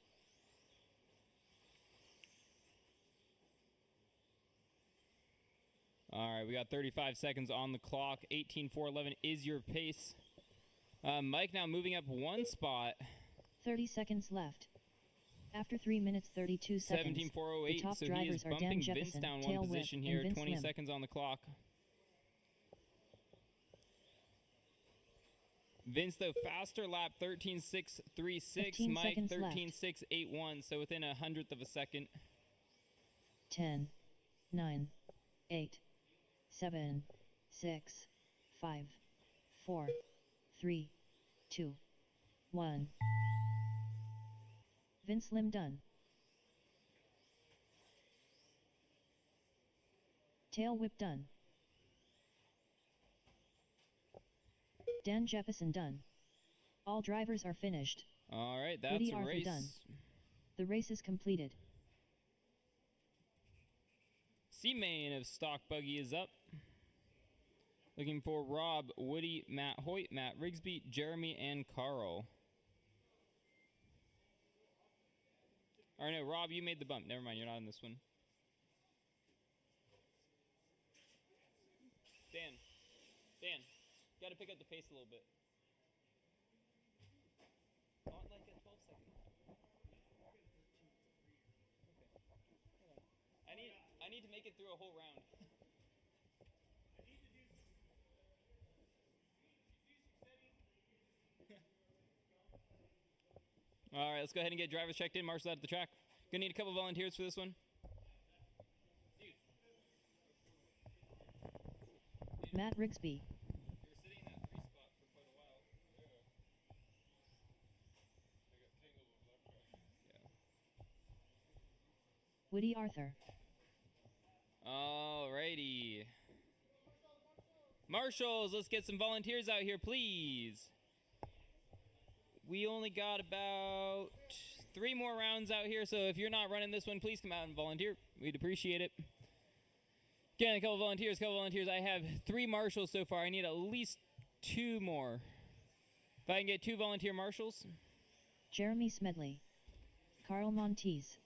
All right, we got 35 seconds on the clock. 18.411 is your pace. Mike now moving up 1 spot. 30 seconds left. After 3 minutes 32 seconds, 17.408. the top So he drivers is are Dan bumping Vince Jefferson, down 1 Tail Whip, position and here. Vince 20 Lim. seconds on the clock. Vince, though, faster lap, 13.636. 15 Mike, seconds left. 13.681. So within a 100th of a second. 10, 9, 8, 7, 6, 5, 4, 3, 2, 1. Vince Lim done. Tail Whip done. Dan Jefferson done. All drivers are finished. All right, that's Woody a Arthur race. done. The race is completed. C-Main of Stock Buggy is up. Looking for Rob, Woody, Matt Hoyt, Matt Rigsby, Jeremy, and Carl. Or no, Rob, you made the bump. Never mind, you're not in this one. Dan, got to pick up the pace a little bit. On like a 12 second. Okay. I need to make it through a whole round. All right, let's go ahead and get drivers checked in. Marshall out at the track. Gonna need a couple volunteers for this one. Matt Rigsby. You were sitting in that 3 spot for quite a while. Woody Arthur. Alrighty. Marshals, let's get some volunteers out here, please. we only got about 3 more rounds out here, so if you're not running this one, please come out and volunteer. We'd appreciate it. Again, a couple volunteers. I have 3 marshals so far. I need at least 2 more. If I can get 2 volunteer marshals. Jeremy Smedley. Carl Montes.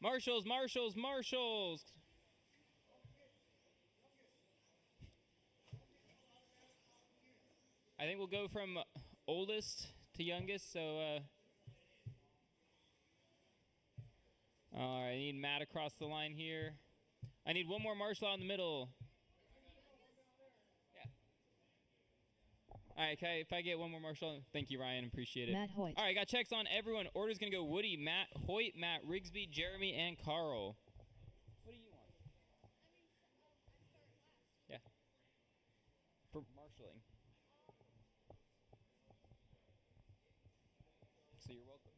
Marshals, marshals, marshals. I think we'll go from oldest to youngest, so all right, I need Matt across the line here. I need 1 more marshal out in the middle. Yeah. All right, if I get 1 more marshal, thank you, Ryan, appreciate it. Matt Hoyt. All right, got checks on everyone. Order's gonna go Woody, Matt Hoyt, Matt Rigsby, Jeremy, and Carl. What do you want? Yeah. For marshaling. So you're welcome.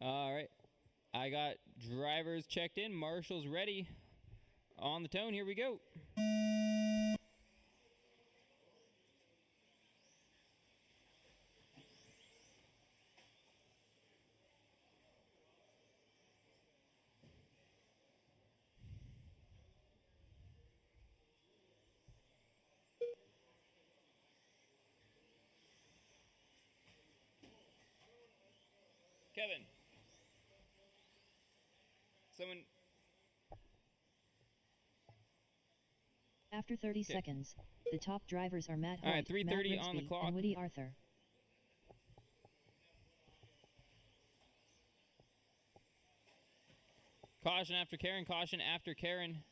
All right. I got drivers checked in, marshals ready. On the tone, here we go. Kevin. Someone. After 30 Okay. seconds, the top drivers are Matt Hoyt, All right, 3:30 Matt on the Rigsby, clock. and Woody Arthur. Caution after Karen, caution after Karen.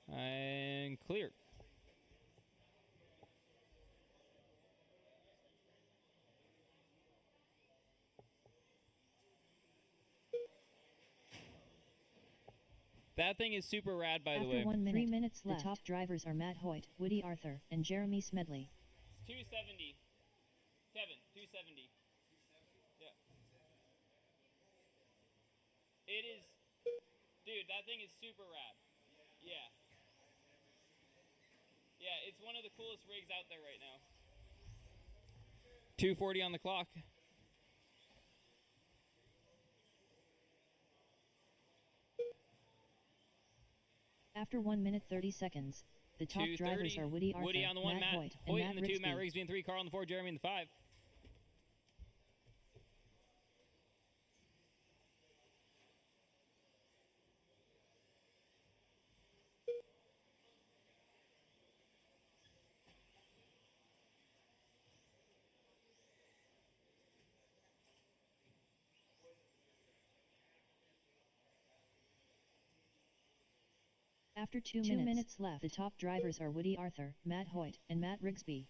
And clear. That thing is super rad, by the After way. 1 minute, 3 minutes the left. top drivers are Matt Hoyt, Woody Arthur, and Jeremy Smedley. 270. Kevin, 270. Yeah. It is. Dude, that thing is super rad. Yeah. Yeah, it's one of the coolest rigs out there right now. 240 on the clock. After 1 minute 30 seconds, the top drivers 230. are Woody Arthur, Woody on the 1, Matt Matt Hoyt, and Hoyt Matt in the 2, Matt Rigsby. Rigsby in 3, Carl in the 4, Jeremy in the 5. After 2 minutes left, the top drivers are Woody Arthur, Matt Hoyt, and Matt Rigsby.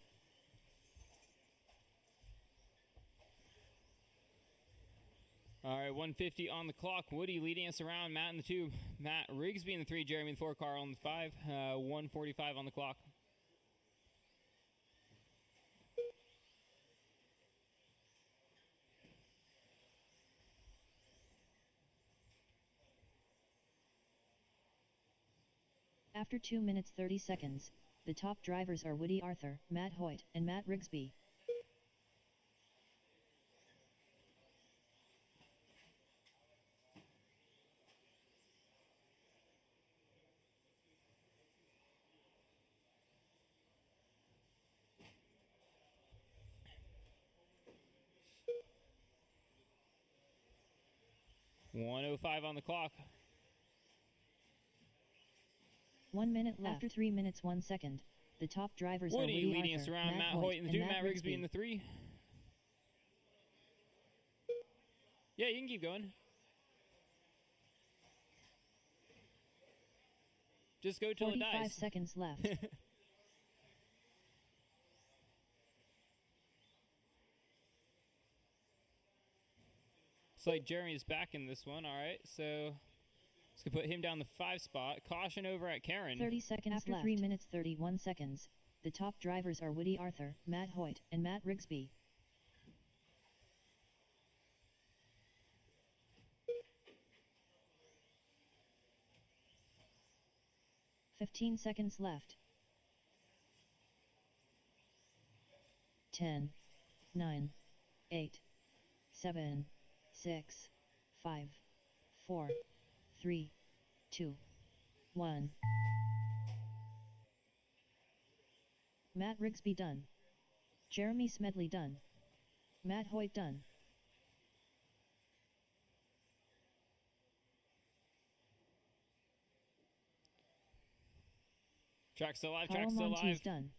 All right, 150 on the clock. Woody leading us around. Matt in the 2, Matt Rigsby in the 3, Jeremy in the 4, Carl in the 5. 145 on the clock. After 2 minutes 30 seconds, the top drivers are Woody Arthur, Matt Hoyt, and Matt Rigsby. $105 on the clock. 1 minute left. After 3 minutes 1 second, the top drivers are Woody Woody leading Arthur, us around. Matt Matt Hoyt in the and 2, Matt Rigsby in the 3. Yeah, you can keep going. Just go till it 45 dies. seconds left. It's like Jeremy's back in this one. All right, so let's go put him down the 5 spot. Caution over at Karen. 30 seconds after left. 3 minutes 31 seconds, the top drivers are Woody Arthur, Matt Hoyt, and Matt Rigsby. 15 seconds left. 10, 9, 8, 7, 6, 5, 4, 3, 2, 1. Matt Rigsby done. Jeremy Smedley done. Matt Hoyt done. Track still live, Carl track still Monti's live. done.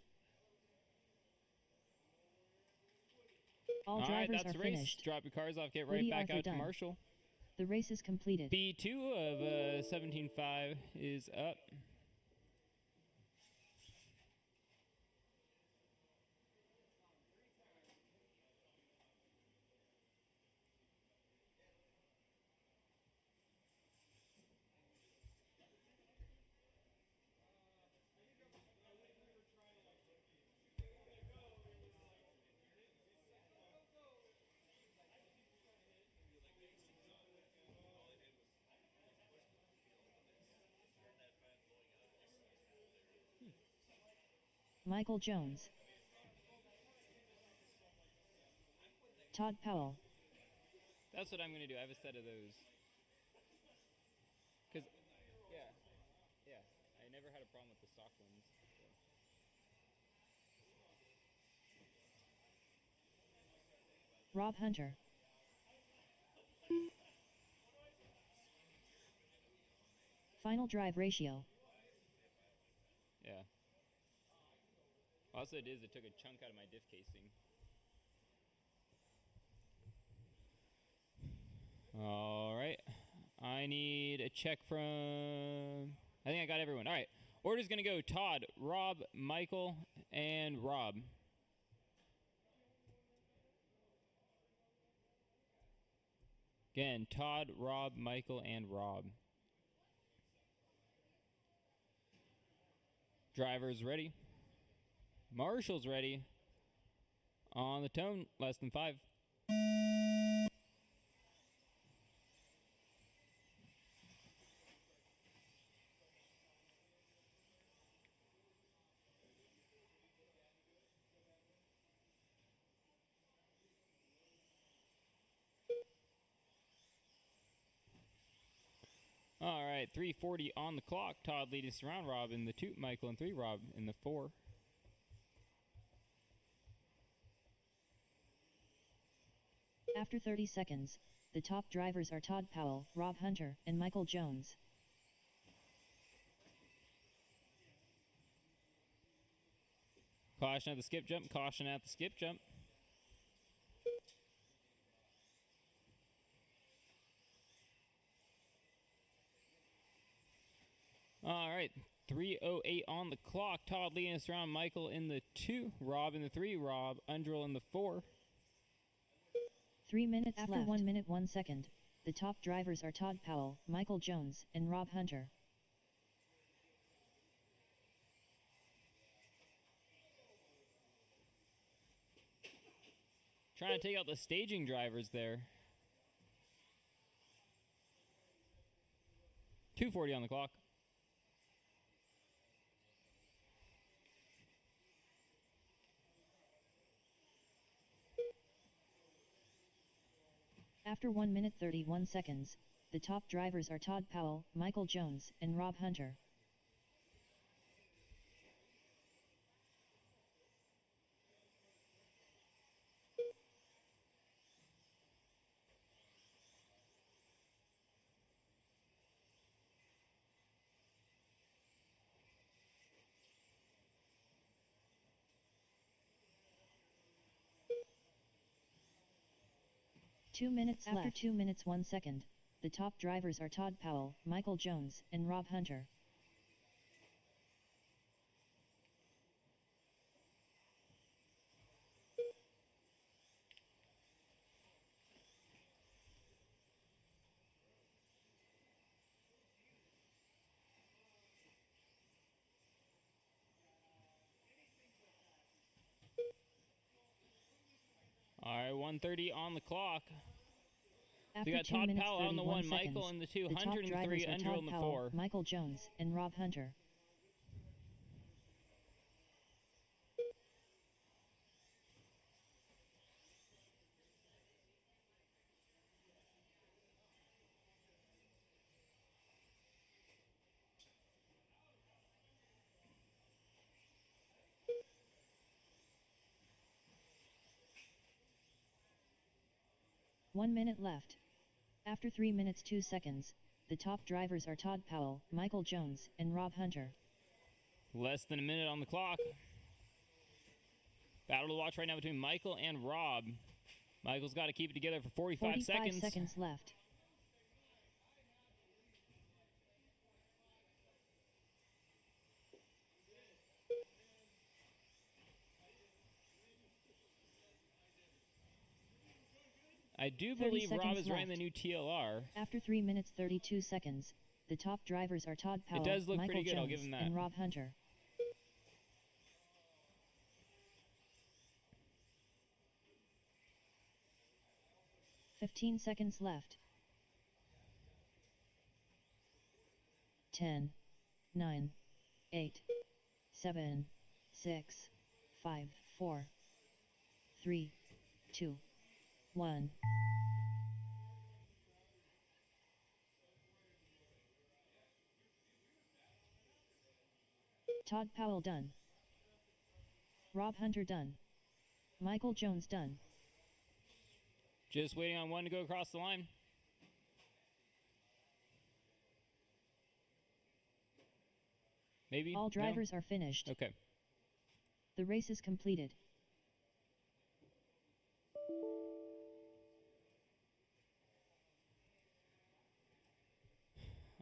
All All right, drivers that's are the race. finished. Drop your cars off, get right Woody back Arthur out to done. Marshall. The race is completed. P2 of 17.5 is up. Michael Jones. Todd Powell. That's what I'm going to do. I have a set of those. Because, yeah. I never had a problem with the stock ones. Rob Hunter. Final drive ratio. Yeah. Also, it took a chunk out of my diff casing. All right. I need a check from... I think I got everyone. All right. Order's going to go Todd, Rob, Michael, and Rob. Again, Todd, Rob, Michael, and Rob. Driver's ready. Marshall's ready. On the tone, less than 5. All right, 3:40 on the clock. Todd leading us around. Rob in the 2, Michael in 3, Rob in the 4. After 30 seconds, the top drivers are Todd Powell, Rob Hunter, and Michael Jones. Caution at the skip jump. Caution at the skip jump. All right, 3:08 on the clock. Todd leading us around. Michael in the 2, Rob in the 3, Rob Undrell in the 4. 3 minutes after left. 1 minute 1 second. The top drivers are Todd Powell, Michael Jones, and Rob Hunter. Trying to take out the staging drivers there. 2:40 on the clock. After 1 minute 31 seconds, the top drivers are Todd Powell, Michael Jones, and Rob Hunter. Two minutes after left. 2 minutes 1 second, the top drivers are Todd Powell, Michael Jones, and Rob Hunter. All right, 1:30 on the clock. After We got 2 Todd minutes Powell on the 1, 31 seconds, Michael in the 2, the top Hunter in the drivers 3, are Undrell Todd in the Powell, 4. Michael Jones, and Rob Hunter. 1 minute left. After 3 minutes 2 seconds, the top drivers are Todd Powell, Michael Jones, and Rob Hunter. Less than a minute on the clock. Battle to watch right now between Michael and Rob. Michael's got to keep it together for 45 seconds. 45 seconds left. I do 30 believe Rob seconds is running the left. new TLR. After 3 minutes 32 seconds, the top drivers are Todd Powell, does look Michael pretty good, Jones, I'll give him that. and Rob Hunter. "15 seconds left. 10, 9, 8, 7, 6, 5, 4, 3, 2, 1. Todd Powell done. Rob Hunter done. Michael Jones done. Just waiting on one to go across the line. Maybe? All No? drivers are finished. Okay. The race is completed.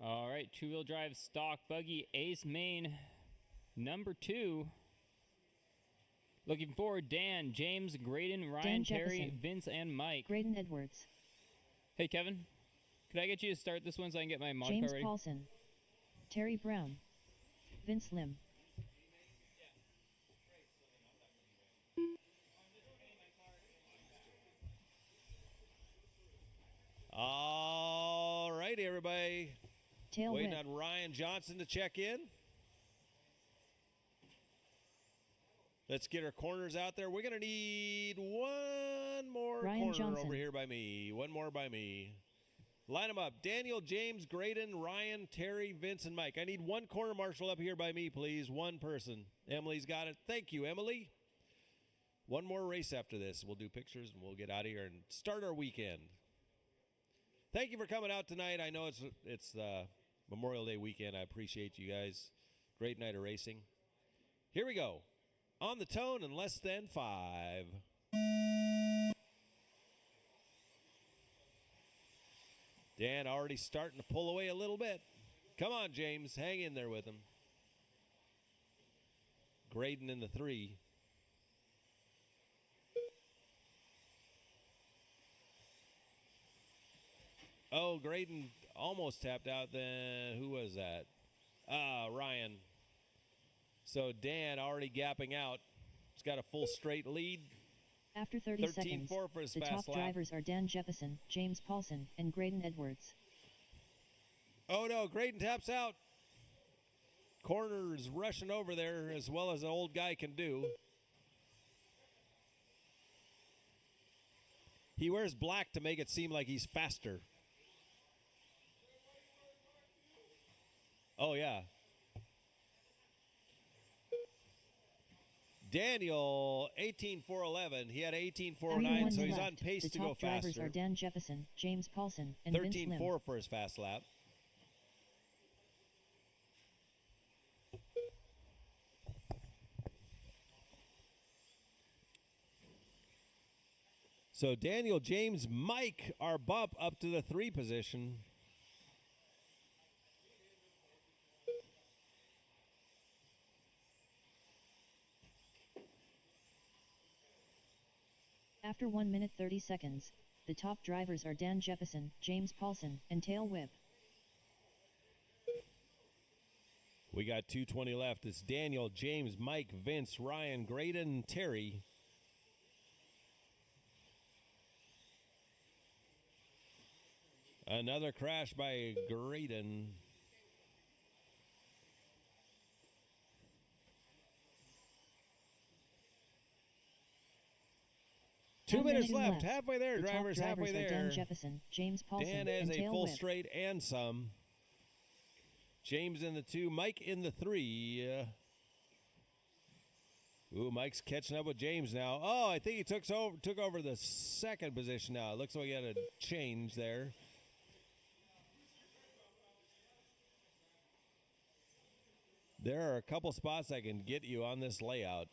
All right, two-wheel drive stock buggy ace main number 2. Looking forward, Dan, James, Graydon, Ryan, Terry, Jefferson. Vince, and Mike. Graydon Edwards. Hey, Kevin, could I get you to start this one so I can get my mod James car ready? Paulson. Terry Brown. Vince Lim. All right, everybody. Tail Waiting whip. on Ryan Johnson to check in. Let's get our corners out there. We're going to need one more Ryan corner Johnson. over here by me. One more by me. Line them up. Daniel, James, Graydon, Ryan, Terry, Vince, and Mike. I need one corner marshal up here by me, please. One person. Emily's got it. Thank you, Emily. One more race after this. We'll do pictures, and we'll get out of here and start our weekend. Thank you for coming out tonight. I know it's Memorial Day weekend. I appreciate you guys. Great night of racing. Here we go. On the tone in less than 5. Dan already starting to pull away a little bit. Come on, James. Hang in there with him. Graydon in the 3. Oh, Graydon almost tapped out. Then who was that? Ryan. So Dan already gapping out. He's got a full straight lead. After 30 seconds, 13-4 for his the top fast lap. drivers are Dan Jefferson, James Paulson, and Graydon Edwards. Oh no, Graydon taps out. Corner is rushing over there as well as an old guy can do. He wears black to make it seem like he's faster. Oh yeah. Daniel, 18.411. He had 18.409, so he's on pace the to top go drivers faster. are Dan Jefferson, James Paulson, and Vince Lim. 13.4 for his fast lap. So Daniel, James, Mike are bump up to the 3 position. After 1 minute 30 seconds, the top drivers are Dan Jefferson, James Paulson, and Tail Whip. We got 2:20 left. It's Daniel, James, Mike, Vince, Ryan, Graydon, Terry. Another crash by Graydon. Two 1 minutes minute left. Halfway there, The top drivers. Halfway drivers are there. Dan Jefferson, James Paulson, Dan has and a Tail full Whip. straight and some. James in the 2, Mike in the 3. Ooh, Mike's catching up with James now. Oh, I think he took over the second position now. It looks like he had a change there. There are a couple spots that can get you on this layout.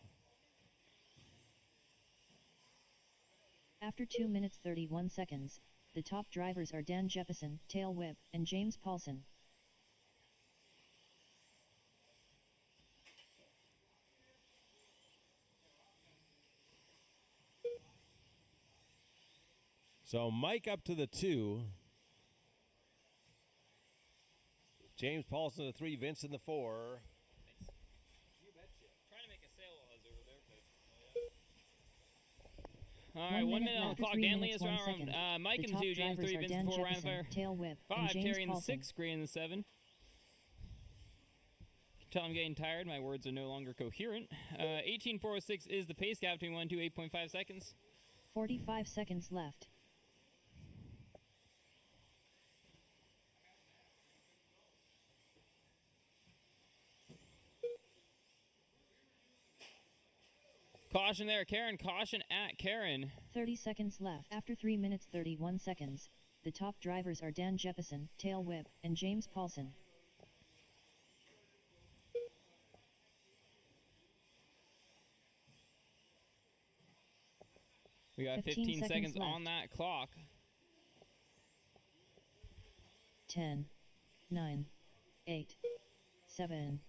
After 2 minutes 31 seconds, the top drivers are Dan Jeppesen, Tail Whip, and James Paulson. So Mike up to the 2. James Paulson the 3, Vince in the 4. Trying to make a sale while I was over there. All right, 1 minute on the after clock. 3 Dan Lee minutes, is 1 round. second. Mike The in the top 2, James drivers 3, are Vince Dan 4, Ryan Jeppesen, Fire. Tail Whip, 5, and James Terry in the Paulson. 6, Gray in the 7. Tell I'm getting tired. My words are no longer coherent. 18.406 is the pace gap between 1 and 2, 8.5 seconds. 45 seconds left. Caution there, Karen. Caution at Karen. 30 seconds left. After 3 minutes 31 seconds, the top drivers are Dan Jeppesen, Tail Whip, and James Paulson. We got 15 seconds on that clock. 10, 9, 8, 7,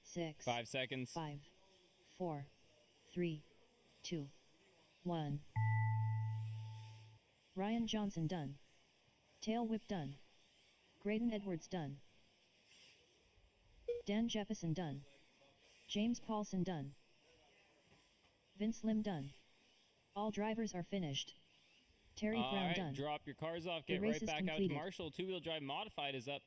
6, 5 seconds. 5, 4, 3, 2, 1. Ryan Johnson done. Tail Whip done. Graydon Edwards done. Dan Jeppesen done. James Paulson done. Vince Lim done. All drivers are finished. Terry All Brown right, done. drop your cars off. The Get race right is back out to completed. Marshall. Two-wheel drive modified is up.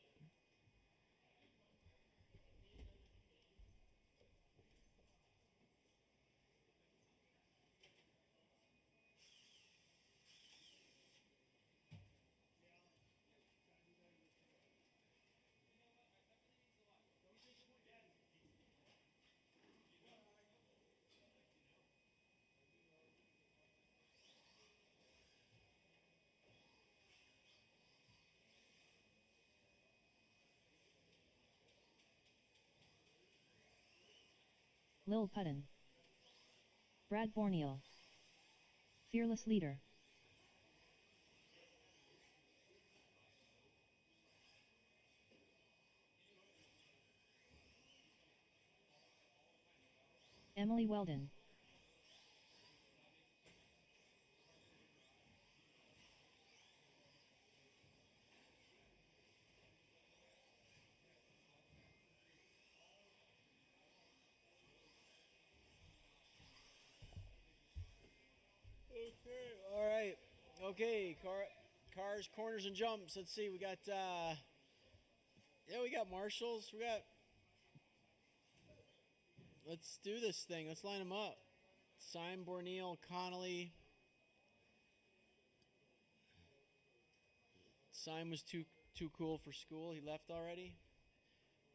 Lil Putton. Brad Borneal. Fearless Leader. Emily Weldon. All right. Okay, cars, corners, and jumps. Let's see. We got, we got marshals. Let's do this thing. Let's line them up. Simon Borneal, Connolly. Simon was too cool for school. He left already.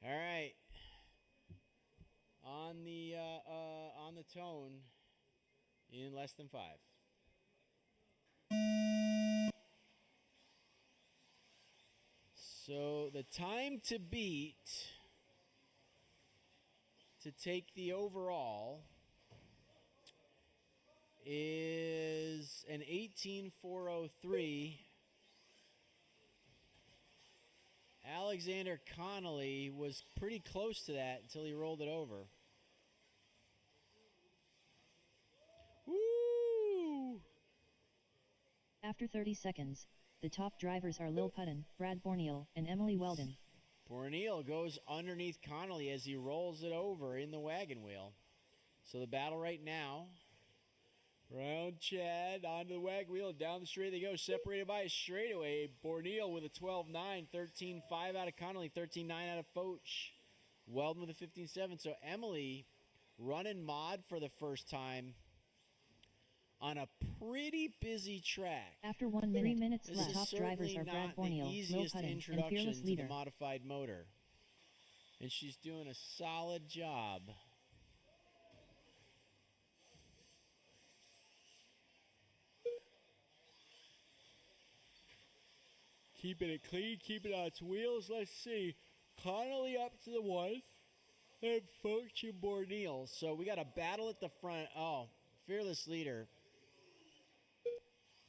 All right. On the tone in less than 5. So the time to beat to take the overall is an 18.403. Alexander Connolly was pretty close to that until he rolled it over. Woo! After 30 seconds, the top drivers are Lil Putton, Brad Borneal, and Emily Weldon. Borneal goes underneath Connolly as he rolls it over in the wagon wheel. So the battle right now, round Chad onto the wagon wheel, down the straight they go, separated by a straightaway. Borneal with a 12.9, 13.5 out of Connolly, 13.9 out of Foch. Weldon with a 15.7. So Emily running mod for the first time on a pretty busy track. After 1 minute, 3 minutes This left, is top drivers certainly are Brad not the Borneal, Lil easiest Putton, and introduction Fearless to Leader. the modified motor. And she's doing a solid job. Keeping it clean, keeping it on its wheels. Let's see. Connolly up to the 1. And Fortune Borneal. So we got a battle at the front. Oh, Fearless Leader.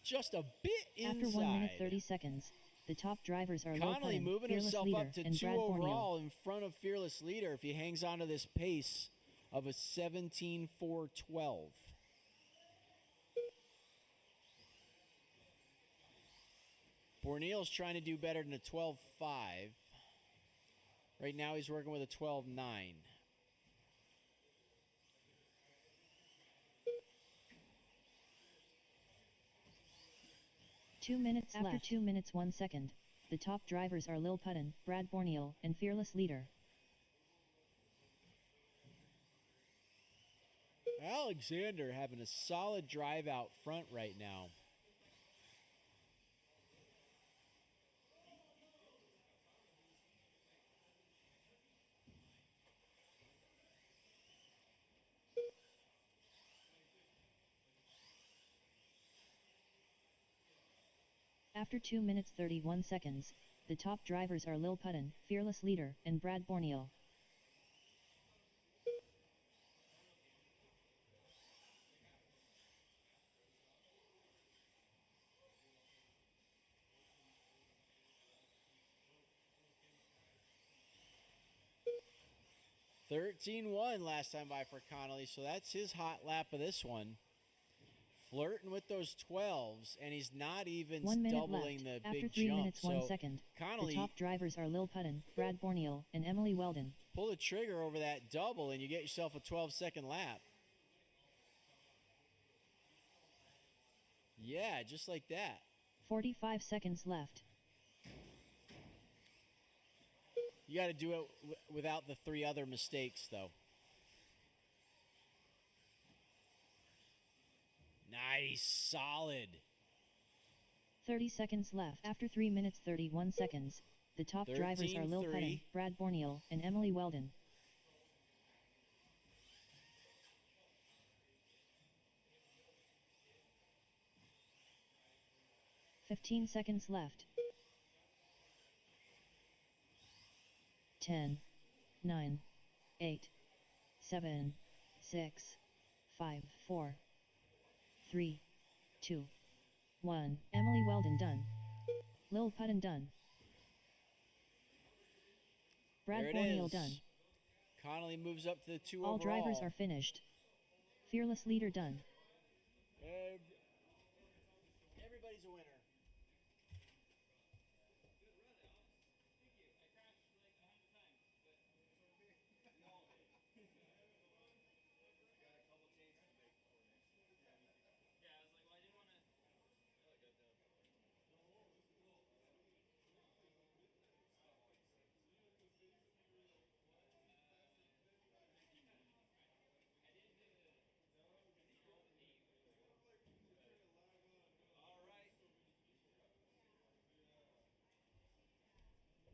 Just a bit inside. After 1 minute 30 seconds, the top drivers are Low Connolly Puttin, moving Fearless himself Leader, up to and 2 Brad Borneal. overall in front of Fearless Leader if he hangs on to this pace of a 17.412. Borneal's trying to do better than a 12.5. Right now he's working with a 12.9. 2 minutes After left. 2 minutes 1 second, the top drivers are Lil Puttin, Brad Borneal, and Fearless Leader. Alexander having a solid drive out front right now. After 2 minutes 31 seconds, the top drivers are Lil Puttin, Fearless Leader, and Brad Borneal. (13-1) last time by for Connolly, so that's his hot lap of this one. Flirting with those 12s, and he's not even 1 minute doubling left. the After big 3 jump. minutes 1 So second, Connolly the top drivers are Lil Puttin, Brad Borneal, and Emily Weldon. pull the trigger over that double, and you get yourself a 12-second lap. Yeah, just like that. 45 seconds left. You got to do it without the 3 other mistakes, though. Nice, solid. 30 seconds left. After 3 minutes 31 seconds, the top drivers are Lil 13-3. Puttin, Brad Borneal, and Emily Weldon. "15 seconds left. 10, 9, 8, 7, 6, 5, 4, 3, 2, 1. Emily Weldon done. Lil Puttin done. Brad There it Borneal is. done. Connolly moves up to the 2 All overall. drivers are finished. Fearless Leader done. Everybody's a winner.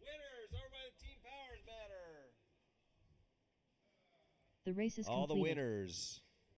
Winners over by the Team Powers banner. The race is All the completed. winners.